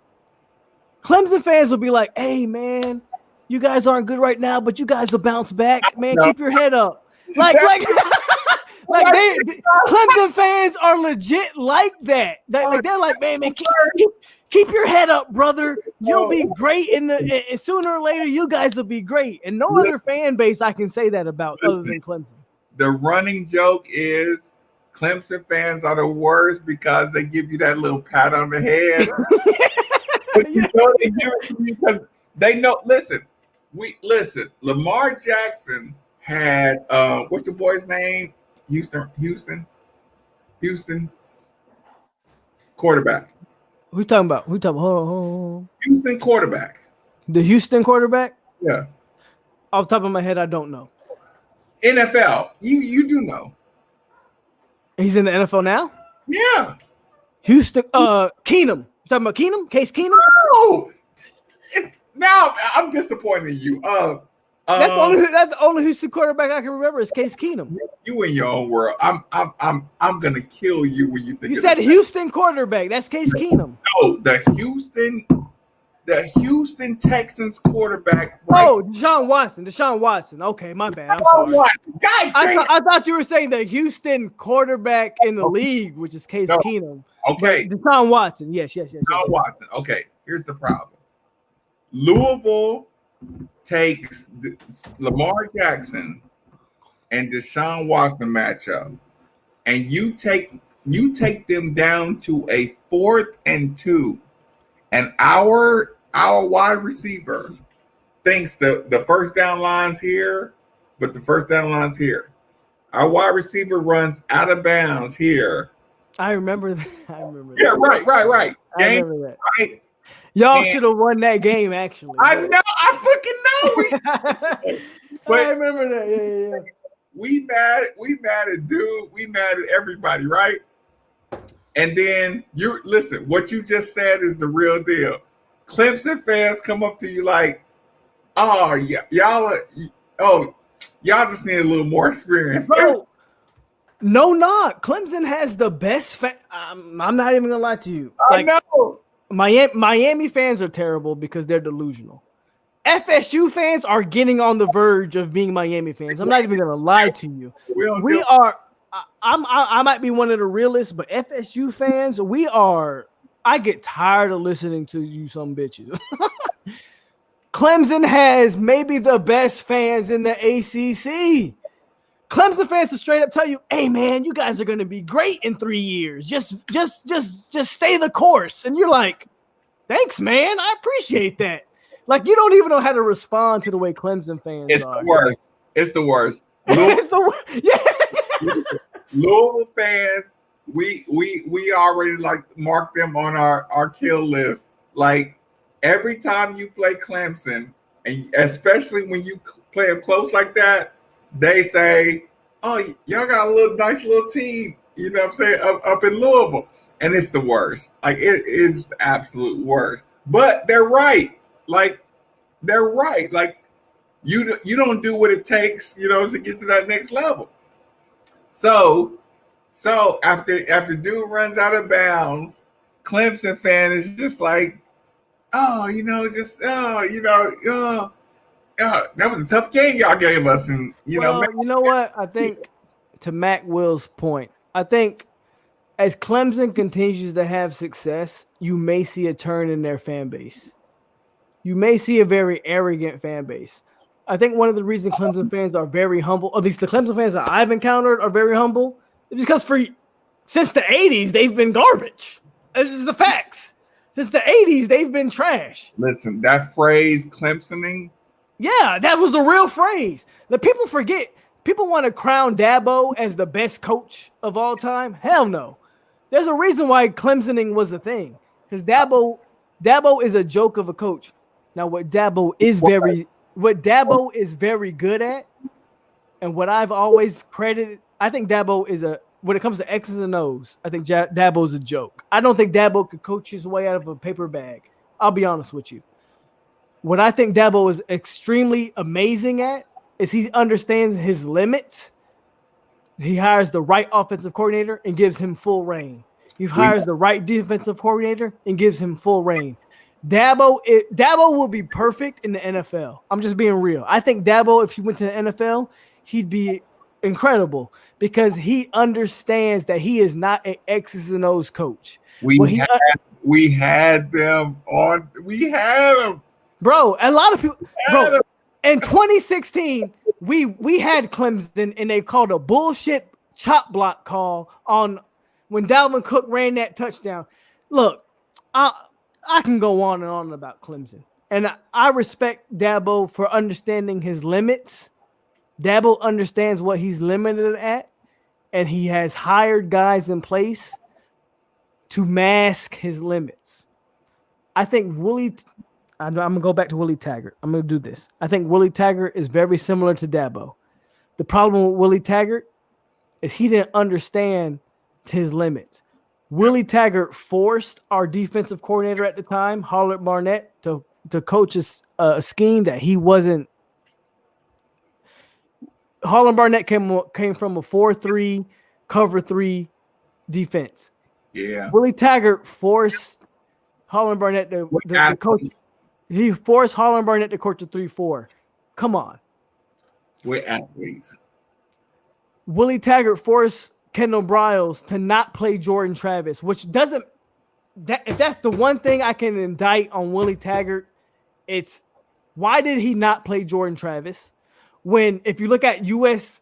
Clemson fans will be like, hey, man, you guys aren't good right now, but you guys will bounce back. Man, keep your head up. Like Clemson fans are legit like that. They're like, man, keep your head up, brother. You'll be great, and sooner or later, you guys will be great. And no other fan base I can say that about other than Clemson. The running joke is Clemson fans are the worst because they give you that little pat on the head. But you know they give it to you because they know. Listen. Lamar Jackson had what's the boy's name? Houston quarterback. Who you talking about? Hold on. Houston quarterback. The Houston quarterback? Yeah. Off the top of my head, I don't know. NFL. You do know. He's in the NFL now? Yeah. Houston, Keenum. You talking about Keenum? Case Keenum? No. Now I'm disappointed in you. That's the only Houston quarterback I can remember is Case Keenum. You in your own world. I'm gonna kill you when you think. You said Houston quarterback. That's Case Keenum. No, the Houston Texans quarterback. Right? Oh, Deshaun Watson. Okay, my bad. I'm sorry. God, I thought you were saying the Houston quarterback in the league, which is Case Keenum. Okay, but Deshaun Watson. Yes. Deshaun Watson. Okay, here's the problem. Louisville takes Lamar Jackson and Deshaun Watson matchup, and you take them down to a 4th and 2, and our wide receiver thinks the first down line's here, but the first down line's here. Our wide receiver runs out of bounds here. I remember that. I remember that. Yeah, right. I Game, remember that. right? Y'all And should have won that game, actually. I know, I fucking know. But I remember that. Yeah. we mad at dude, we mad at everybody, right? And then you listen, what you just said is the real deal. Clemson fans come up to you like, oh, y'all just need a little more experience. Bro, no, not. Clemson has the best I'm not even gonna lie to you. I know. Miami fans are terrible because they're delusional. FSU fans are getting on the verge of being Miami fans. I'm not even gonna lie to you. We are. I might be one of the realists, but FSU fans, we are. I get tired of listening to you, some bitches. Clemson has maybe the best fans in the ACC. Clemson fans will straight up tell you, "Hey man, you guys are going to be great in 3 years. Just stay the course." And you're like, "Thanks, man. I appreciate that." Like you don't even know how to respond to the way Clemson fans are. It's the worst. Louisville fans, we already like mark them on our kill list. Like every time you play Clemson, and especially when you play them close like that, they say, "Oh, y'all got a nice little team." You know what I'm saying? Up in Louisville, and it's the worst. Like it is the absolute worst. But they're right. Like they're right. Like you don't do what it takes, to get to that next level. So after dude runs out of bounds, Clemson fan is just like, that was a tough game y'all gave us, and you know what? I think to Mac Will's point, I think as Clemson continues to have success, you may see a turn in their fan base. You may see a very arrogant fan base. I think one of the reasons Clemson fans are very humble, at least the Clemson fans that I've encountered are very humble, is because since the 80s, they've been garbage. This is the facts. Since the 80s, they've been trash. Listen, that phrase, Clemsoning. Yeah, that was a real phrase. The people forget. People want to crown Dabo as the best coach of all time. Hell no. There's a reason why Clemsoning was a thing. Because Dabo is a joke of a coach. Now, what Dabo is very good at, and what I've always credited, I think Dabo is when it comes to X's and O's, I think Dabo's a joke. I don't think Dabo could coach his way out of a paper bag. I'll be honest with you. What I think Dabo is extremely amazing at is he understands his limits. He hires the right offensive coordinator and gives him full reign. He hires the right defensive coordinator and gives him full reign. Dabo will be perfect in the NFL. I'm just being real. I think Dabo, if he went to the NFL, he'd be incredible because he understands that he is not an X's and O's coach. We had them. Bro, a lot of people. Bro, in 2016, we had Clemson and they called a bullshit chop block call on when Dalvin Cook ran that touchdown. Look, I can go on and on about Clemson. And I respect Dabo for understanding his limits. Dabo understands what he's limited at, and he has hired guys in place to mask his limits. I think I'm going to go back to Willie Taggart. I'm going to do this. I think Willie Taggart is very similar to Dabo. The problem with Willie Taggart is he didn't understand his limits. Willie Taggart forced our defensive coordinator at the time, Harlan Barnett, to coach a scheme that he wasn't. Harlan Barnett came from a 4-3 cover 3 defense. Yeah. Willie Taggart forced Harlan Barnett to coach. He forced Harlan Barnett to coach a 3-4. Come on. We're athletes. Willie Taggart forced Kendall Briles to not play Jordan Travis, which doesn't. If that's the one thing I can indict on Willie Taggart, it's why did he not play Jordan Travis? When if you look at USF,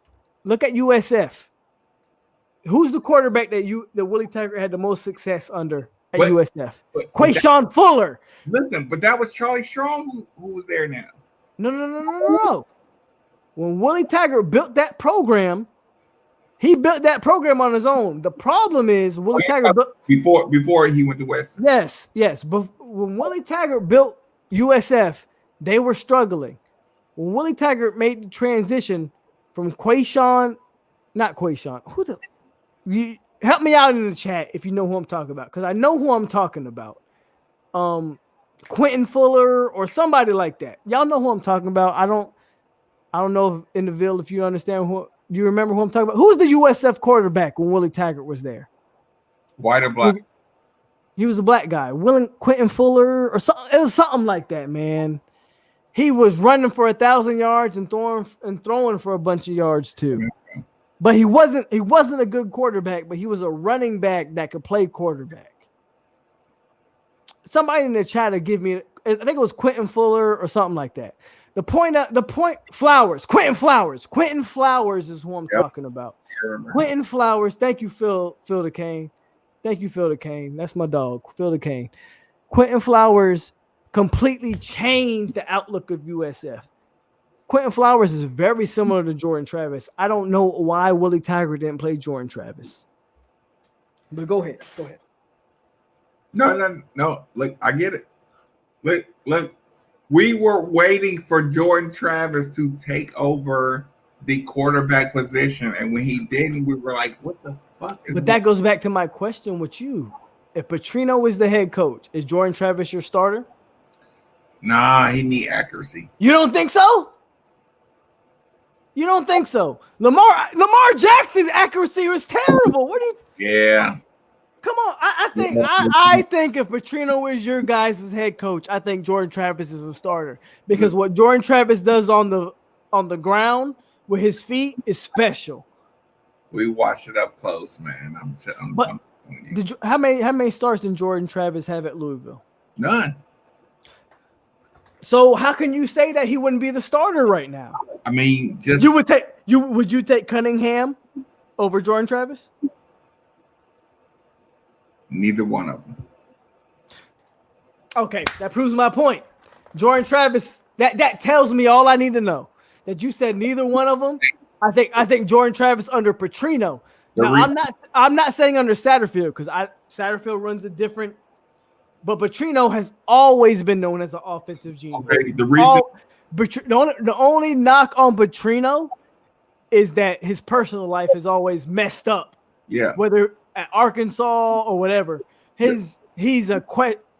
who's the quarterback that Willie Taggart had the most success under at USF? Quayshawn Fuller. Listen, but that was Charlie Strong who was there now. No. When Willie Taggart built that program, he built that program on his own. The problem is Willie Taggart built before he went to Western. Yes. But when Willie Taggart built USF, they were struggling. When Willie Taggart made the transition from help me out in the chat if you know who I'm talking about, because I know who I'm talking about. Quentin Fuller or somebody like that. Y'all know who I'm talking about. I don't know if in the Ville if you understand who you remember who I'm talking about. Who was the USF quarterback when Willie Taggart was there? White or black? He was a black guy. Quentin Fuller or something. It was something like that, man. He was running for 1,000 yards and throwing for a bunch of yards too. But he wasn't a good quarterback, but he was a running back that could play quarterback. Somebody in the chat to give me, I think it was Quentin Fuller or something like that. Quentin Flowers is who I'm talking about. Quentin Flowers. Thank you, Phil DeCane. Thank you, Phil DeCane. That's my dog, Phil DeCane. Quentin Flowers completely changed the outlook of USF. Quentin Flowers is very similar to Jordan Travis. I don't know why Willie Taggart didn't play Jordan Travis. But go ahead. No. Look, I get it. Look. We were waiting for Jordan Travis to take over the quarterback position, and when he didn't, we were like, "What the fuck?" But that goes back to my question with you. If Petrino is the head coach, is Jordan Travis your starter? Nah, he need accuracy. You don't think so? You don't think so? Lamar Jackson's accuracy was terrible. What do you? Yeah. Come on. I think if Petrino is your guys' head coach, I think Jordan Travis is a starter because what Jordan Travis does on the ground with his feet is special. We watched it up close, man. How many starts did Jordan Travis have at Louisville? None. So how can you say that he wouldn't be the starter right now? I mean, would you take Cunningham over Jordan Travis? Neither one of them. Okay, that proves my point. Jordan Travis, that tells me all I need to know. That you said neither one of them. I think Jordan Travis under Petrino. Now, I'm not saying under Satterfield because Satterfield runs a different. But Petrino has always been known as an offensive genius. Okay, the only knock on Petrino is that his personal life is always messed up. Yeah. Whether at Arkansas or whatever, his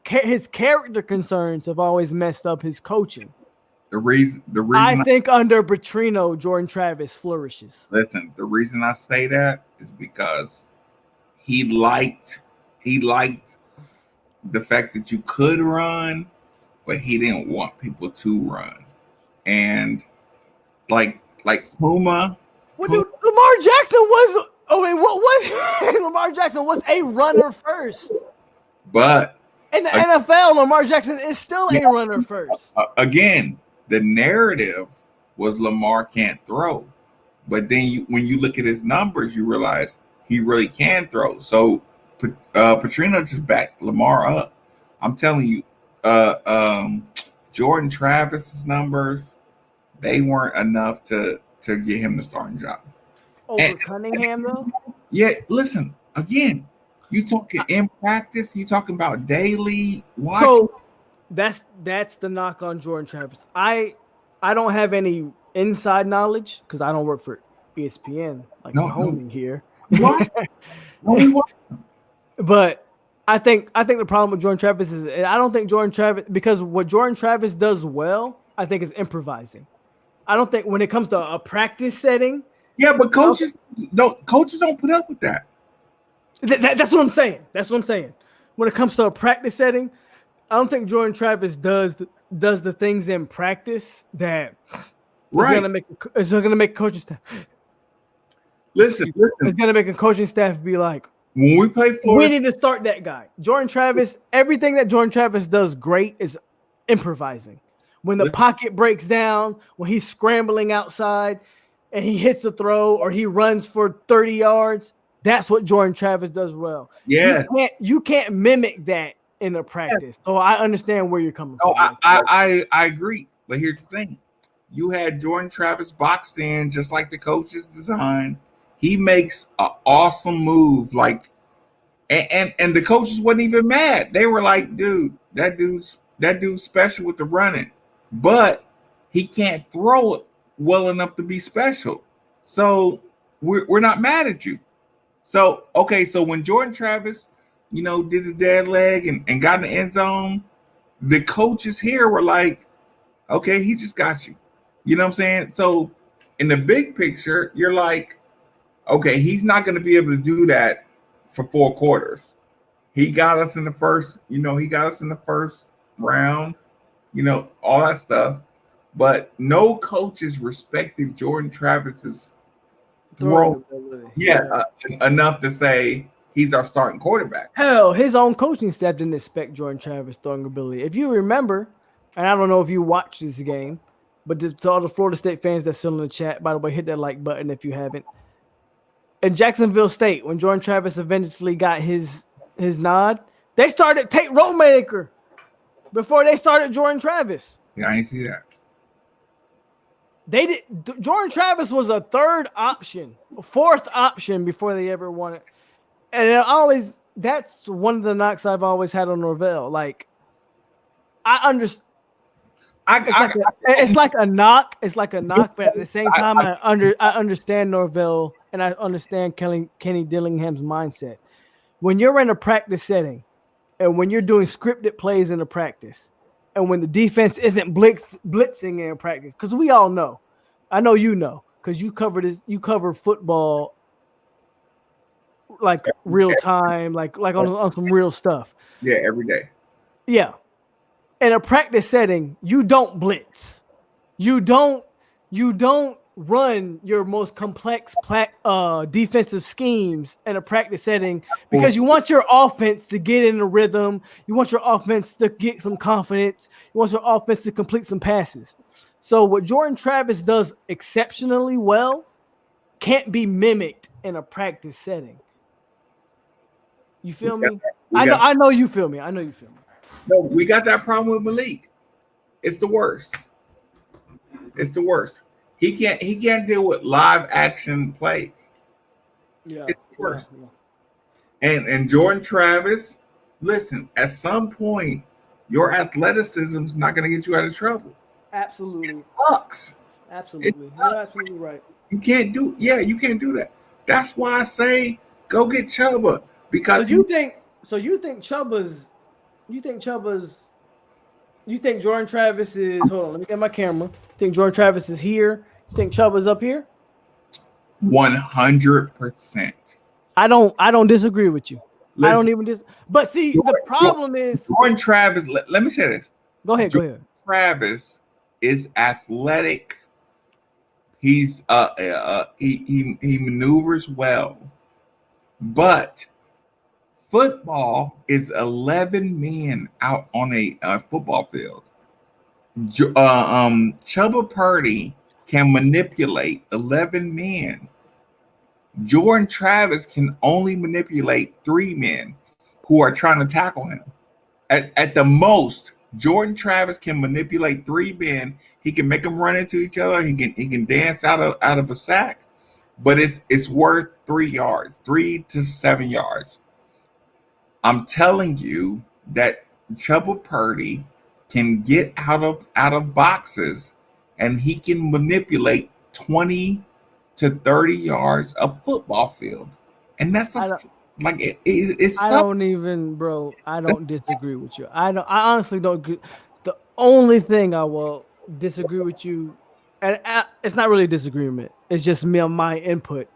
character concerns have always messed up his coaching. The reason I think under Petrino, Jordan Travis flourishes. Listen, the reason I say that is because he liked the fact that you could run, but he didn't want people to run. And like Puma. Well, dude, Lamar Jackson was. Oh wait, what was Lamar Jackson was a runner first. But in the NFL, Lamar Jackson is still a runner first. Again, the narrative was Lamar can't throw, but then when you look at his numbers, you realize he really can throw. So Petrino just backed Lamar up. I'm telling you, Jordan Travis's numbers, they weren't enough to get him the starting job. Over Cunningham, though? Yeah, listen, again, you talking in practice, you talking about daily watch. So that's the knock on Jordan Travis. I don't have any inside knowledge because I don't work for ESPN like my homie here. What? But I think the problem with Jordan Travis is I don't think Jordan Travis, because what Jordan Travis does well, I think is improvising. I don't think when it comes to a practice setting. Yeah, but coaches don't put up with that. That's what I'm saying. That's what I'm saying. When it comes to a practice setting, I don't think Jordan Travis does the things in practice that is gonna make coaching staff. Listen. It's gonna make a coaching staff be like, when we play Florida, we need to start that guy. Jordan Travis, everything that Jordan Travis does great is improvising. When the pocket breaks down, when he's scrambling outside and he hits a throw or he runs for 30 yards, that's what Jordan Travis does well. Yeah. You can't mimic that in a practice. So I understand where you're coming from. I agree. But here's the thing. you had Jordan Travis boxed in just like the coaches designed. He makes an awesome move, like, and the coaches wasn't even mad. They were like, dude, that dude's special with the running, but he can't throw it well enough to be special. So we're not mad at you. So okay, so when Jordan Travis, did the dead leg and got in the end zone, the coaches here were like, okay, he just got you. You know what I'm saying? So in the big picture, you're like, okay, he's not going to be able to do that for 4 quarters. He got us in the first, round, all that stuff. But no coaches respected Jordan Travis's throw. Enough to say he's our starting quarterback. Hell, his own coaching staff didn't expect Jordan Travis' throwing ability. If you remember, and I don't know if you watched this game, but to all the Florida State fans that's still in the chat, by the way, hit that like button if you haven't. In Jacksonville State, when Jordan Travis eventually got his nod, they started Tate Rollmaker before they started Jordan Travis. Yeah, I didn't see that. They did. Jordan Travis was a 4th option before they ever won it. And that's one of the knocks I've always had on Norvell. Like, I understand. It's like a knock. It's like a knock, but at the same time, I understand Norvell and I understand Kenny Dillingham's mindset. When you're in a practice setting, and when you're doing scripted plays in a practice, and when the defense isn't blitzing in practice, because we all know, I know you know, because you cover football like real time, like on some real stuff. Yeah, every day. Yeah. In a practice setting, you don't blitz. You don't run your most complex defensive schemes in a practice setting because you want your offense to get in a rhythm. You want your offense to get some confidence. You want your offense to complete some passes. So what Jordan Travis does exceptionally well can't be mimicked in a practice setting. You feel me? I know you feel me. No, we got that problem with Malik. It's the worst. He can't deal with live action plays. Yeah, it's the worst. Yeah. And Jordan Travis, listen, at some point, your athleticism is not going to get you out of trouble. Absolutely, it sucks. Absolutely, you're absolutely right. You can't do that. That's why I say go get Chuba because you think Jordan Travis is, hold on, let me get my camera. Think Jordan Travis is here? You think Chuba's up here? 100%. I don't disagree with you. Listen, I don't even but see, the problem is Jordan Travis, let me say this. Go ahead. Travis is athletic. He's he maneuvers well. But football is 11 men out on a football field. Chuba Purdy can manipulate 11 men. Jordan Travis can only manipulate 3 men who are trying to tackle him. At the most, Jordan Travis can manipulate 3 men. He can make them run into each other. He can dance out of a sack, but it's worth 3 yards, 3 to 7 yards. I'm telling you that Chuba Purdy can get out of boxes and he can manipulate 20 to 30 yards of football field. And that's it's I don't even, bro. I don't disagree with you. I honestly don't agree. The only thing I will disagree with you, and it's not really a disagreement, it's just me on my input.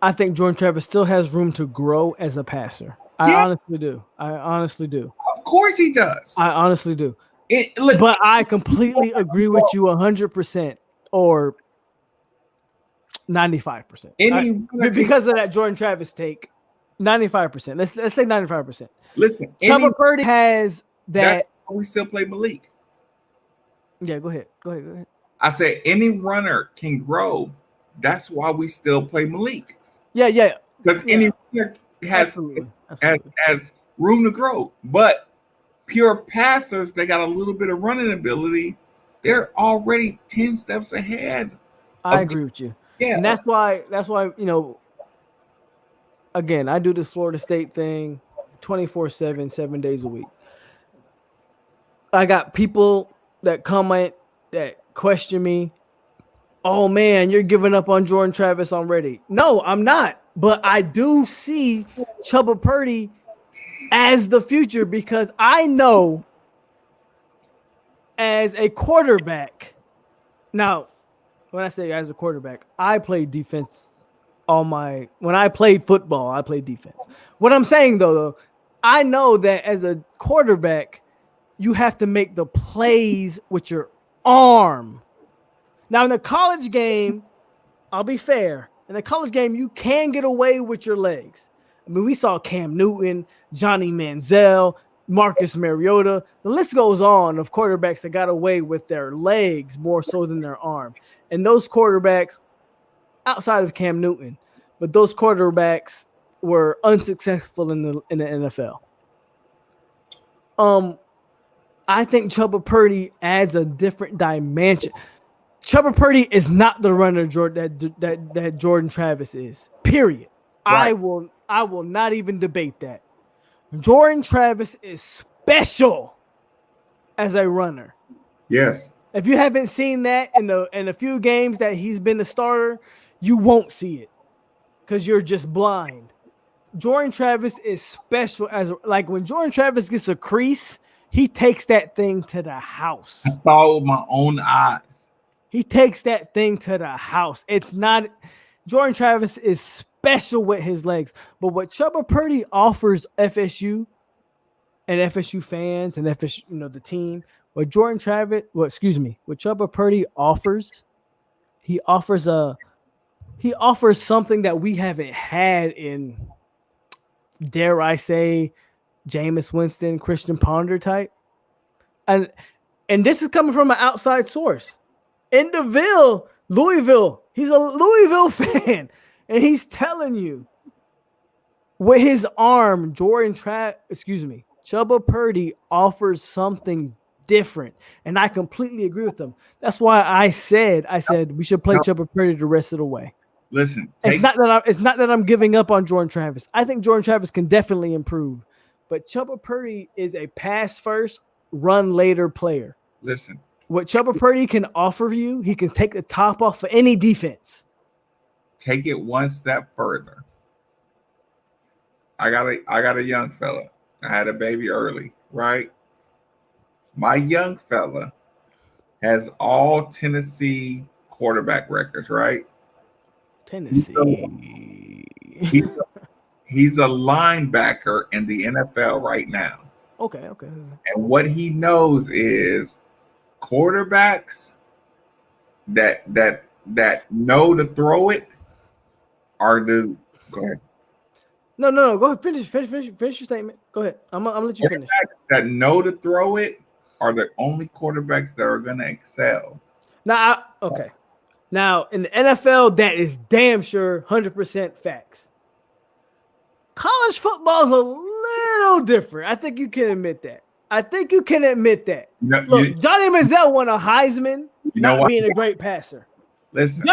I think Jordan Travis still has room to grow as a passer. I honestly do. Of course he does. I honestly do. But I completely agree with you 100% or 95%. Because of that Jordan Travis take, 95%. Let's say 95%. Listen, Chuba Purdy has that. That's why we still play Malik. Yeah, go ahead. I said any runner can grow. That's why we still play Malik. Yeah. Because any runner has room to grow. But pure passers, they got a little bit of running ability. they're already 10 steps ahead. I agree with you. Yeah. And that's why, again, I do this Florida State thing 24/7, 7 days a week. I got people that comment, that question me. Oh man, you're giving up on Jordan Travis already. No, I'm not. But I do see Chubba Purdy as the future, because I know as a quarterback. Now, when I say as a quarterback, I played defense when I played football, I played defense. What I'm saying though, I know that as a quarterback, you have to make the plays with your arm. Now, in the college game, I'll be fair. In the college game, you can get away with your legs. I mean, we saw Cam Newton, Johnny Manziel, Marcus Mariota. The list goes on of quarterbacks that got away with their legs more so than their arm. And those quarterbacks, outside of Cam Newton, but those quarterbacks were unsuccessful in the NFL. I think Chubba Purdy adds a different dimension. Chubba Purdy is not the runner that Jordan Travis is. Period. Right. I will not even debate that. Jordan Travis is special as a runner. Yes. If you haven't seen that in a few games that he's been the starter, you won't see it because you're just blind. Jordan Travis is special like when Jordan Travis gets a crease, he takes that thing to the house. I saw it with my own eyes. He takes that thing to the house. It's not Jordan Travis is special with his legs, but what Chubba Purdy offers FSU and FSU fans and FSU, the team, what Chubba Purdy offers, he offers something that we haven't had in, dare I say, Jameis Winston, Christian Ponder type. And this is coming from an outside source. In Louisville, he's a Louisville fan, and he's telling you with his arm, Chubba Purdy offers something different, and I completely agree with him. That's why I said we should play Chubba Purdy the rest of the way. Listen, it's not that I'm giving up on Jordan Travis. I think Jordan Travis can definitely improve, but Chubba Purdy is a pass first, run later player. Listen, what Chubba Purdy can offer you, he can take the top off of any defense. Take it one step further. I got a young fella. I had a baby early, right? My young fella has all Tennessee quarterback records, right? Tennessee. He's a linebacker in the NFL right now. Okay. And what he knows is quarterbacks that know to throw it are the go ahead. No. Go ahead. Finish your statement. Go ahead. I'm gonna let you finish. That know to throw it are the only quarterbacks that are gonna excel. Now, Now in the NFL, that is damn sure 100% facts. College football is a little different. I think you can admit that. Look, Johnny Manziel won a Heisman, not being a great passer. Listen,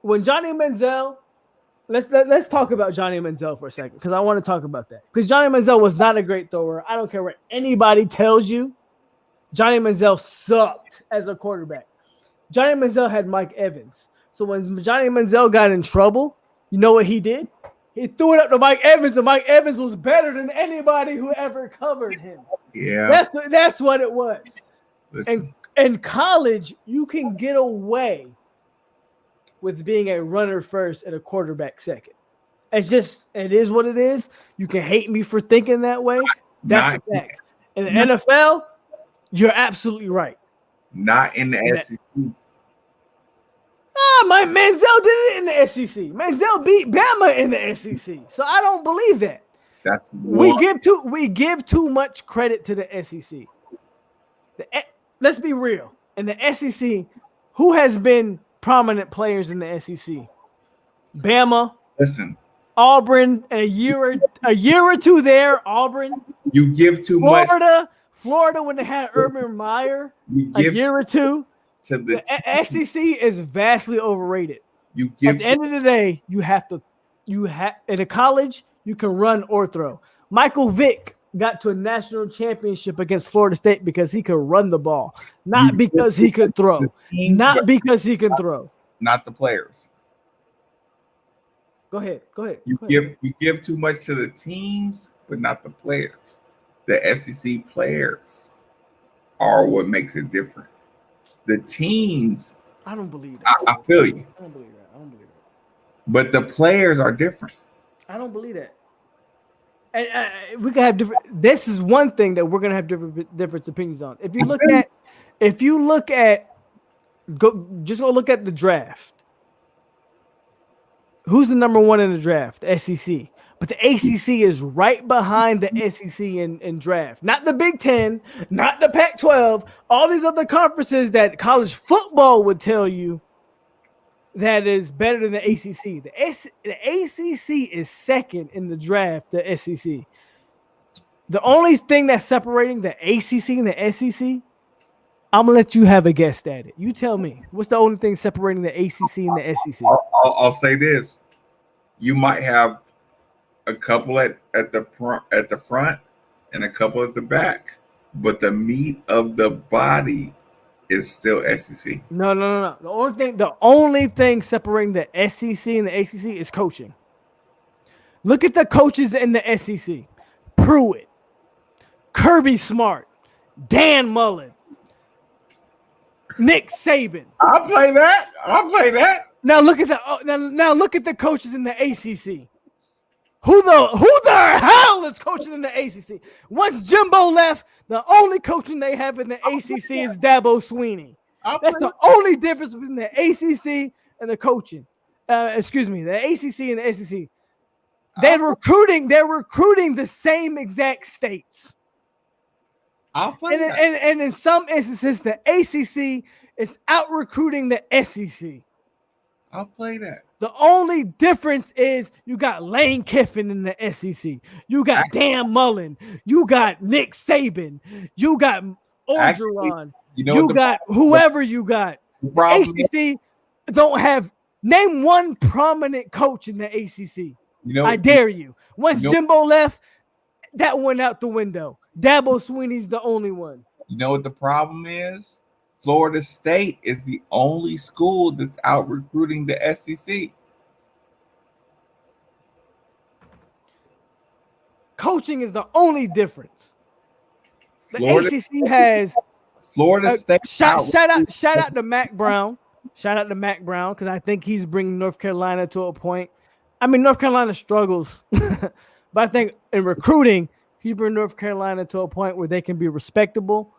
when Johnny Manziel, let's talk about Johnny Manziel for a second, because I want to talk about that. Because Johnny Manziel was not a great thrower. I don't care what anybody tells you. Johnny Manziel sucked as a quarterback. Johnny Manziel had Mike Evans. So when Johnny Manziel got in trouble, you know what he did? He threw it up to Mike Evans, and Mike Evans was better than anybody who ever covered him. Yeah. That's what it was. Listen. And in college, you can get away with being a runner first and a quarterback second. It is what it is. You can hate me for thinking that way. That's a fact. In the NFL, you're absolutely right. Not in the SEC. My Manziel did it in the SEC. Manziel beat Bama in the SEC. So I don't believe that. We give too much credit to the SEC. Let's be real. In the SEC, who has been prominent players in the SEC? Bama. Listen. Auburn, a year or two there. Auburn. You give too much. Florida, when they had Urban Meyer You a give year or two, to the the SEC is vastly overrated. you At give the end of the day, you have in a college, you can run or throw. Michael Vick got to a national championship against Florida State because he could run the ball, not because he could throw. Not because he can throw. not the players. Go ahead. You give too much to the teams, but not the players. The SEC players are what makes it different. The teams, I don't believe that. I feel you. I don't believe that. But the players are different. I don't believe that. And we can have different. This is one thing that we're gonna have different opinions on. If you look at, go look at the draft. Who's the number one in the draft? The SEC. But the ACC is right behind the SEC in draft. Not the Big Ten, not the Pac-12, all these other conferences that college football would tell you that is better than the ACC. The ACC is second in the draft, the SEC. The only thing that's separating the ACC and the SEC, I'm going to let you have a guess at it. You tell me. What's the only thing separating the ACC and the SEC? I'll say this. You might have a couple at the front and a couple at the back, but the meat of the body is still SEC. No. The only thing separating the SEC and the ACC is coaching. Look at the coaches in the SEC: Pruitt, Kirby Smart, Dan Mullen, Nick Saban. I'll play that. Now look at the coaches in the ACC. Who the hell is coaching in the ACC? Once Jimbo left, the only coaching they have in the ACC is Dabo Swinney. That's the only difference between the ACC and the coaching. The ACC and the SEC. They're recruiting the same exact states. I'll play that. And in some instances, the ACC is out recruiting the SEC. I'll play that. The only difference is you got Lane Kiffin in the SEC. You got Dan Mullen. You got Nick Saban. You got Orgeron. You got whoever you got. The ACC don't have – name one prominent coach in the ACC. I dare you. Once Jimbo left, that went out the window. Dabo Swinney's the only one. You know what the problem is? Florida State is the only school that's out recruiting the SEC. Coaching is the only difference. The ACC has Florida State. Shout out to Mac Brown. Shout out to Mac Brown because I think he's bringing North Carolina to a point. I mean, North Carolina struggles, but I think in recruiting, he bring North Carolina to a point where they can be respectable.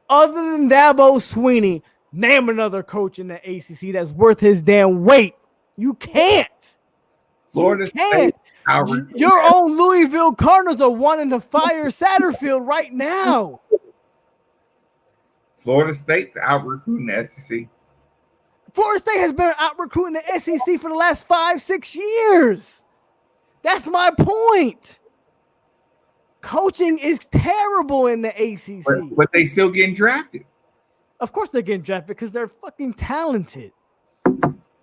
Other than Dabo Swinney, name another coach in the ACC that's worth his damn weight. You can't. Florida State. Your own Louisville Cardinals are wanting to fire Satterfield right now. Florida State's out recruiting the SEC. Florida State has been out recruiting the SEC for the last 5-6 years. That's my point. Coaching is terrible in the ACC. But they still getting drafted. Of course they're getting drafted because they're fucking talented.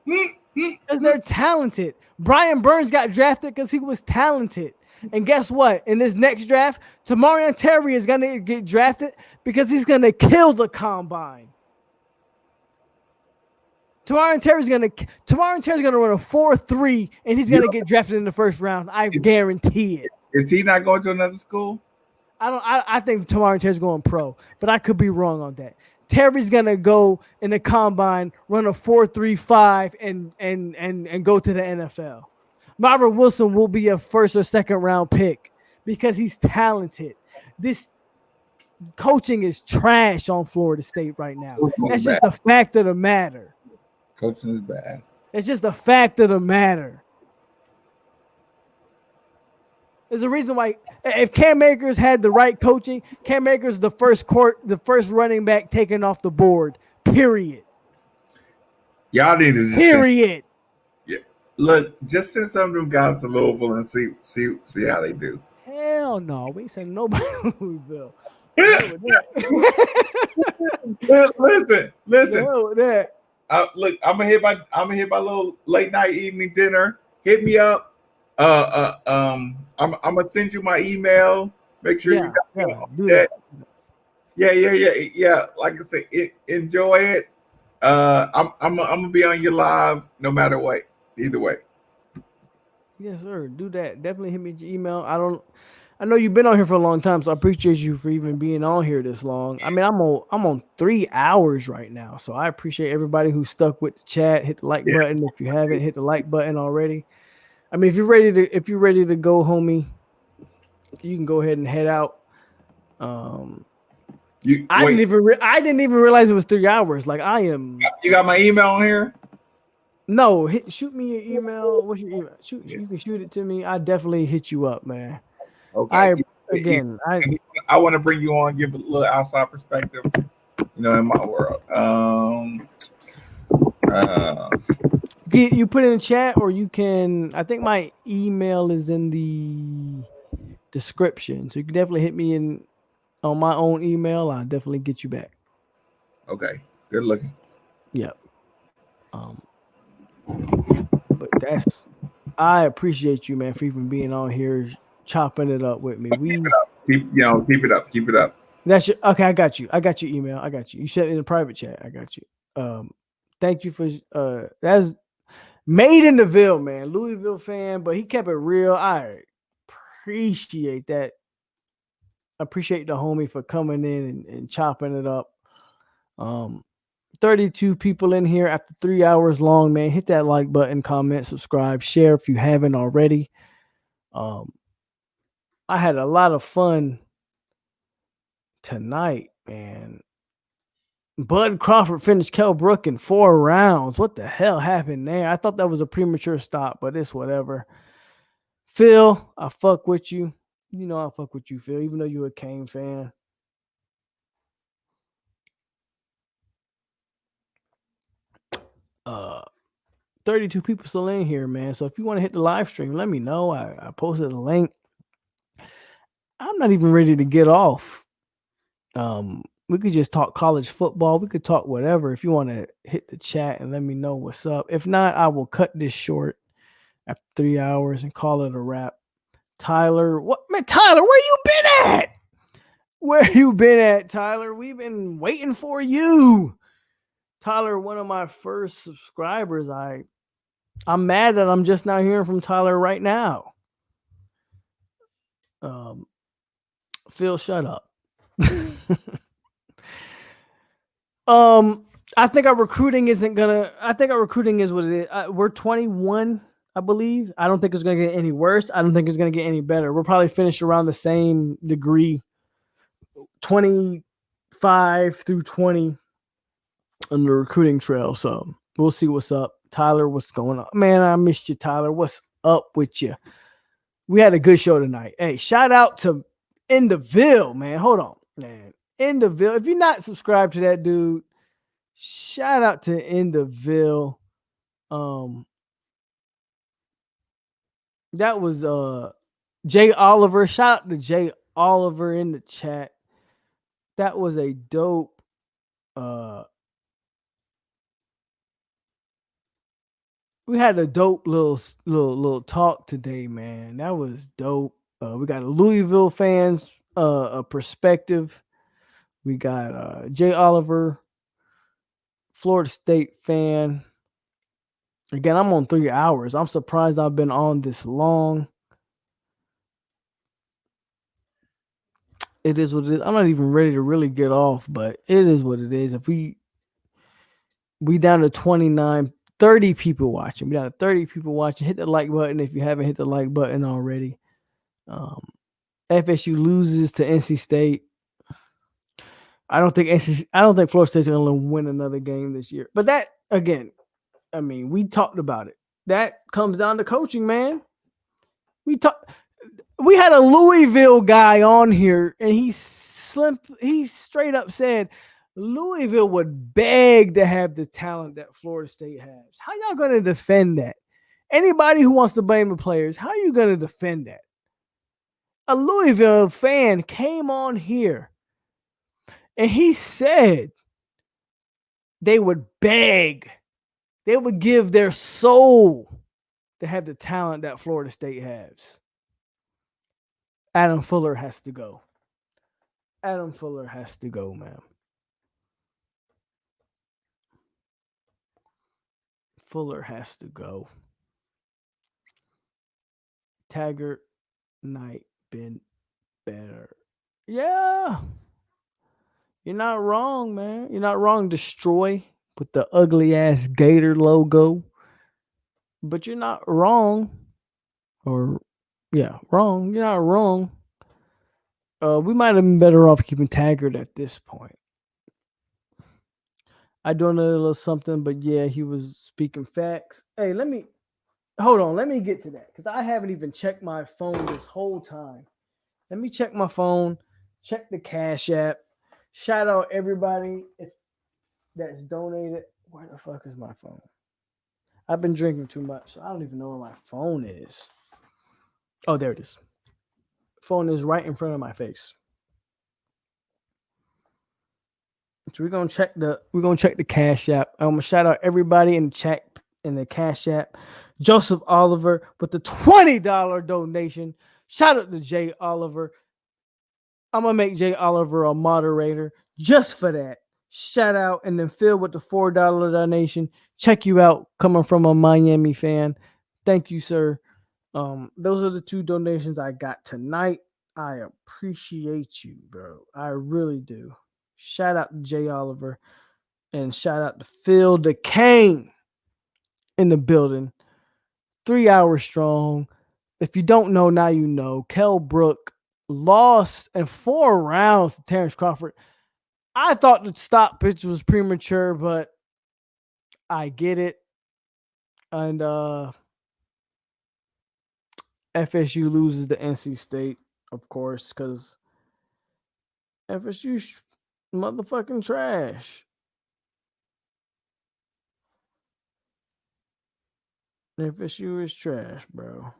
Because they're talented. Brian Burns got drafted because he was talented. And guess what? In this next draft, Tamarion Terry is going to get drafted because he's going to kill the combine. Tamarion Terry's going to run a 4.3 and he's going to get drafted in the first round. I guarantee it. Is he not going to another school? I think Tamarion Terry's going pro, but I could be wrong on that. Terry's gonna go in the combine, run a 4.35 and go to the NFL. Marvin Wilson will be a first or second round pick because he's talented. This coaching is trash on Florida State right now. That's just the fact of the matter. Coaching is bad. It's just the fact of the matter. There's a reason why if Cam Akers had the right coaching, Cam Akers the first running back taken off the board. Period. Y'all need to period. Look, just send some of them guys to Louisville and see how they do. Hell no, we ain't sending nobody to Louisville. hell with that. The listen. hell with that. Look, I'm gonna hit my little late night evening dinner. Hit me up. I'm gonna send you my email. Make sure you got me on do that. that. Yeah. Like I said, enjoy it. I'm gonna be on your live no matter what. Either way. Yes, sir. Do that. Definitely hit me with your email. I know you've been on here for a long time, so I appreciate you for even being on here this long. I mean, I'm on 3 hours right now, so I appreciate everybody who stuck with the chat. Hit the like button if you haven't hit the like button already. I mean, if you're ready to go, homie, you can go ahead and head out. I didn't even realize it was 3 hours. Like I am. You got my email on here? No, shoot me your email. What's your email? You can shoot it to me. I definitely hit you up, man. Okay. I want to bring you on, give a little outside perspective, in my world. You put it in the chat, or you can. I think my email is in the description, so you can definitely hit me in on my own email. I'll definitely get you back. Okay. Good looking. Yep. But I appreciate you, man, for even being on here, chopping it up with me. Keep it up. Keep it up. That's okay. I got you. I got your email. I got you. You sent it in the private chat. I got you. Thank you for that's made in the Ville, man. Louisville fan, but he kept it real. I appreciate that. I appreciate the homie for coming in and chopping it up. 32 people in here after 3 hours long, man. Hit that like button, comment, subscribe, share if you haven't already. I had a lot of fun tonight, man. Bud Crawford finished Kell Brook in 4 rounds. What the hell happened there? I thought that was a premature stop, but it's whatever. Phil, I fuck with you. You know I fuck with you, Phil, even though you're a Kane fan. Uh, 32 people still in here, man. So if you want to hit the live stream, let me know. I posted a link. I'm not even ready to get off. We could just talk college football. We could talk whatever. If you want to hit the chat and let me know what's up. If not, I will cut this short after 3 hours and call it a wrap. Tyler, what man? Tyler, where you been at? Where you been at, Tyler? We've been waiting for you. Tyler, one of my first subscribers. I'm mad that I'm just not hearing from Tyler right now. Phil, shut up. I think our recruiting is what it is. We're 21, I believe. I don't think it's going to get any worse. I don't think it's going to get any better. We'll probably finish around the same degree, 25 through 20 on the recruiting trail. So we'll see what's up. Tyler, what's going on? Man, I missed you, Tyler. What's up with you? We had a good show tonight. Hey, shout out to In the Ville, man. Hold on, man. In the Ville. If you're not subscribed to that dude, shout out to In the Ville. That was Jay Oliver. Shout out to Jay Oliver in the chat. That was a dope we had a dope little talk today, man. That was dope. We got a Louisville fans a perspective. We got Jay Oliver, Florida State fan. Again, I'm on 3 hours. I'm surprised I've been on this long. It is what it is. I'm not even ready to really get off, but it is what it is. If we down to 29, 30 people watching. We down to 30 people watching. Hit the like button if you haven't hit the like button already. FSU loses to NC State. I don't think Florida State's going to win another game this year. But that, again, I mean, we talked about it. That comes down to coaching, man. We had a Louisville guy on here, and he straight up said Louisville would beg to have the talent that Florida State has. How y'all going to defend that? Anybody who wants to blame the players, how are you going to defend that? A Louisville fan came on here, and he straight up said Louisville would beg to have the talent that Florida State has. How y'all going to defend that? Anybody who wants to blame the players, how are you going to defend that? A Louisville fan came on here And he said they would beg, they would give their soul to have the talent that Florida State has. Adam Fuller has to go. Adam Fuller has to go, man. Fuller has to go. Taggart, Knight, been better. Yeah. You're not wrong, man. You're not wrong. Destroy with the ugly ass Gator logo. But you're not wrong. Or, yeah, wrong. You're not wrong. We might have been better off keeping Taggart at this point. I do know a little something, but yeah, he was speaking facts. Hey, hold on. Let me get to that because I haven't even checked my phone this whole time. Let me check my phone, check the Cash App. Shout out everybody that's donated. Where the fuck is my phone? I've been drinking too much, so I don't even know where my phone is. Oh, there it is. Phone is right in front of my face. So we're gonna check the Cash App. I'm gonna shout out everybody in the chat in the Cash App. Joseph Oliver with the $20 donation. Shout out to Jay Oliver. I'm gonna make Jay Oliver a moderator just for that. Shout out, and then Phil with the $4 donation. Check you out, coming from a Miami fan. Thank you, sir. Those are the two donations I got tonight. I appreciate you, bro. I really do. Shout out to Jay Oliver, and shout out to Phil DeCane in the building. 3 hours strong. If you don't know, now you know. Kell Brook lost in 4 rounds to Terrence Crawford. I thought the stoppage was premature, but I get it. And FSU loses to NC State, of course, because FSU's motherfucking trash. FSU is trash, bro.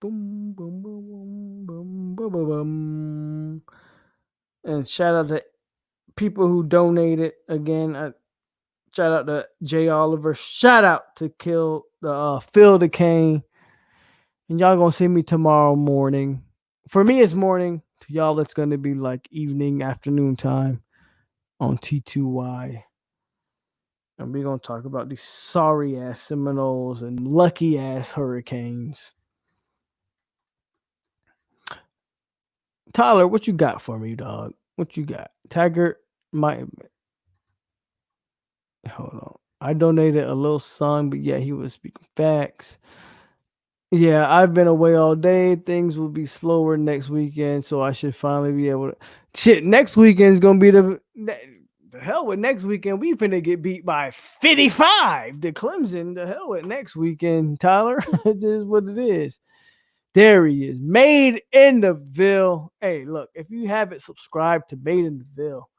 Boom, boom, boom, boom, boom, boom, boom. And shout out to people who donated again. Shout out to Jay Oliver. Shout out to Phil DeCane. And y'all gonna see me tomorrow morning. For me, it's morning. To y'all, it's gonna be like evening, afternoon time on T2Y. And we're gonna talk about these sorry ass Seminoles and lucky ass Hurricanes. Tyler, what you got for me, dog? What you got? Taggart might. Hold on. I donated a little song, but yeah, he was speaking facts. Yeah, I've been away all day. Things will be slower next weekend, so I should finally be able to. Shit, next weekend is gonna be the hell with next weekend. We finna get beat by 55 to Clemson. The hell with next weekend, Tyler. It is what it is. There he is, Made in the Ville. Hey, look, if you haven't subscribed to Made in the Ville,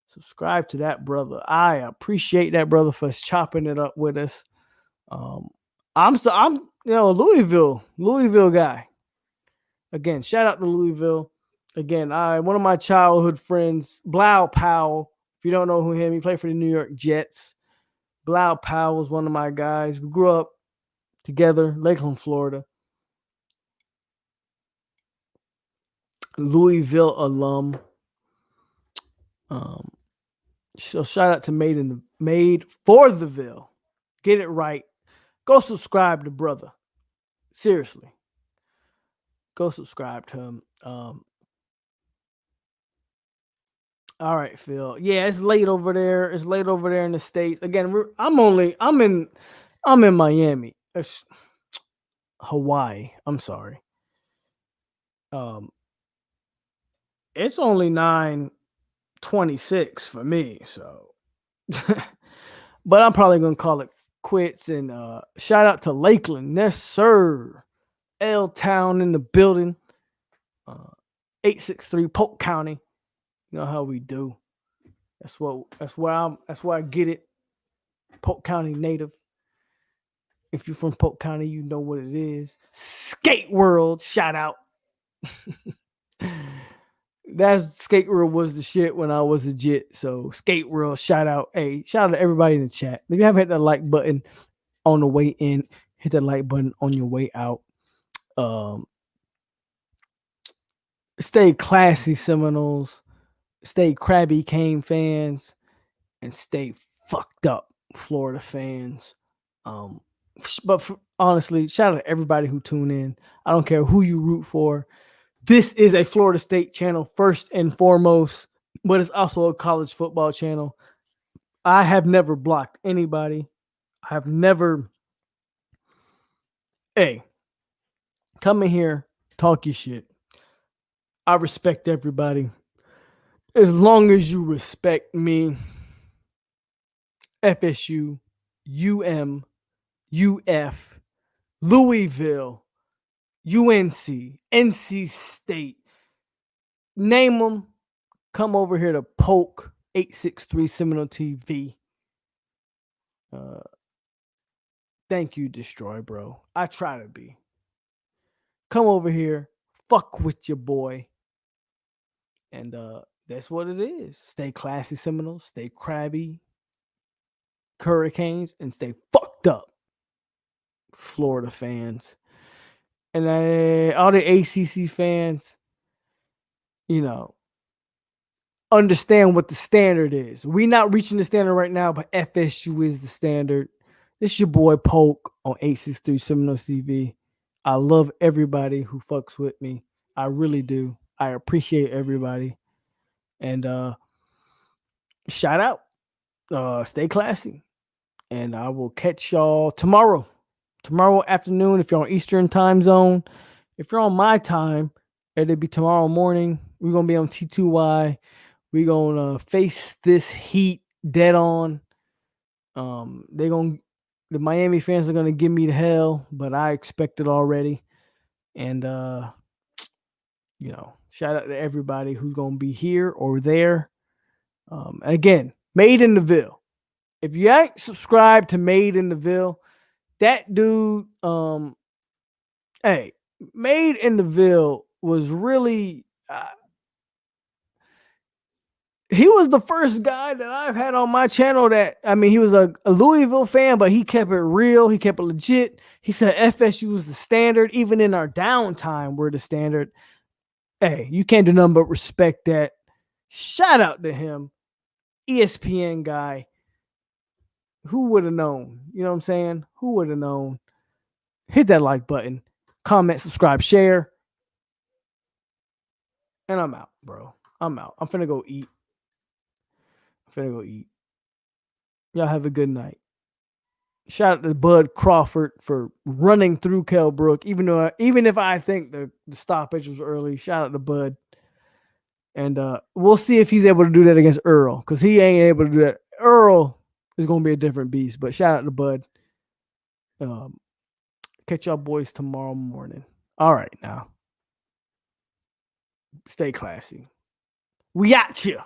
subscribe to that brother. I appreciate that brother for chopping it up with us. I'm Louisville guy. Again, shout out to Louisville. Again, one of my childhood friends, Blau Powell. If you don't know who him, he played for the New York Jets. Blau Powell was one of my guys. We grew up together, Lakeland, Florida. Louisville alum. So shout out to Made for the Ville. Get it right. Go subscribe to brother. Seriously. Go subscribe to him. All right, Phil. Yeah, it's late over there. It's late over there in the States. Again, I'm in Miami. It's Hawaii. I'm sorry. It's only 9:26 for me, so but I'm probably gonna call it quits. And shout out to Lakeland. Yes, sir. L Town in the building. 863 Polk County. You know how we do. That's where I get it. Polk County native. If you're from Polk County, you know what it is. Skate World, shout out. That Skate World was the shit when I was a jit. So Skate World, shout out. Hey, shout out to everybody in the chat. If you haven't hit that like button on the way in, hit that like button on your way out. Stay classy, Seminoles. Stay crabby, Cane fans, and stay fucked up, Florida fans. But honestly, shout out to everybody who tune in. I don't care who you root for. This is a Florida State channel first and foremost, but it's also a college football channel. I have never blocked anybody. I have never. Hey, come in here, talk your shit. I respect everybody. As long as you respect me, FSU, UM, UF, Louisville, UNC, NC State, name them, come over here to POLK 863 Seminole TV. Thank you, Destroy, bro. I try to be. Come over here, fuck with your boy. And that's what it is. Stay classy, Seminoles. Stay crabby, Hurricanes, and stay fucked up, Florida fans. And all the ACC fans, you know, understand what the standard is. We're not reaching the standard right now, but FSU is the standard. This is your boy POLK on 863 Seminoles TV. I love everybody who fucks with me. I really do. I appreciate everybody. And shout out. Stay classy. And I will catch y'all tomorrow. Tomorrow afternoon, if you're on Eastern time zone. If you're on my time, it'll be tomorrow morning. We're going to be on T2Y. We're going to face this heat dead on. The Miami fans are going to give me the hell, but I expect it already. And, you know, shout out to everybody who's going to be here or there. And again, Made in the Ville. If you ain't subscribed to Made in the Ville, that dude, hey, Made in the Ville was really, he was the first guy that I've had on my channel that, I mean, he was a Louisville fan, but he kept it real. He kept it legit. He said FSU was the standard. Even in our downtime, we're the standard. Hey, you can't do nothing but respect that. Shout out to him. ESPN guy. Who would have known? You know what I'm saying? Who would have known? Hit that like button. Comment, subscribe, share. And I'm out, bro. I'm out. I'm finna go eat. Y'all have a good night. Shout out to Bud Crawford for running through Kell Brook, even if I think the stoppage was early. Shout out to Bud. And we'll see if he's able to do that against Earl, because he ain't able to do that. Earl is going to be a different beast, but shout out to Bud. Catch y'all boys tomorrow morning. All right, now. Stay classy. We at you.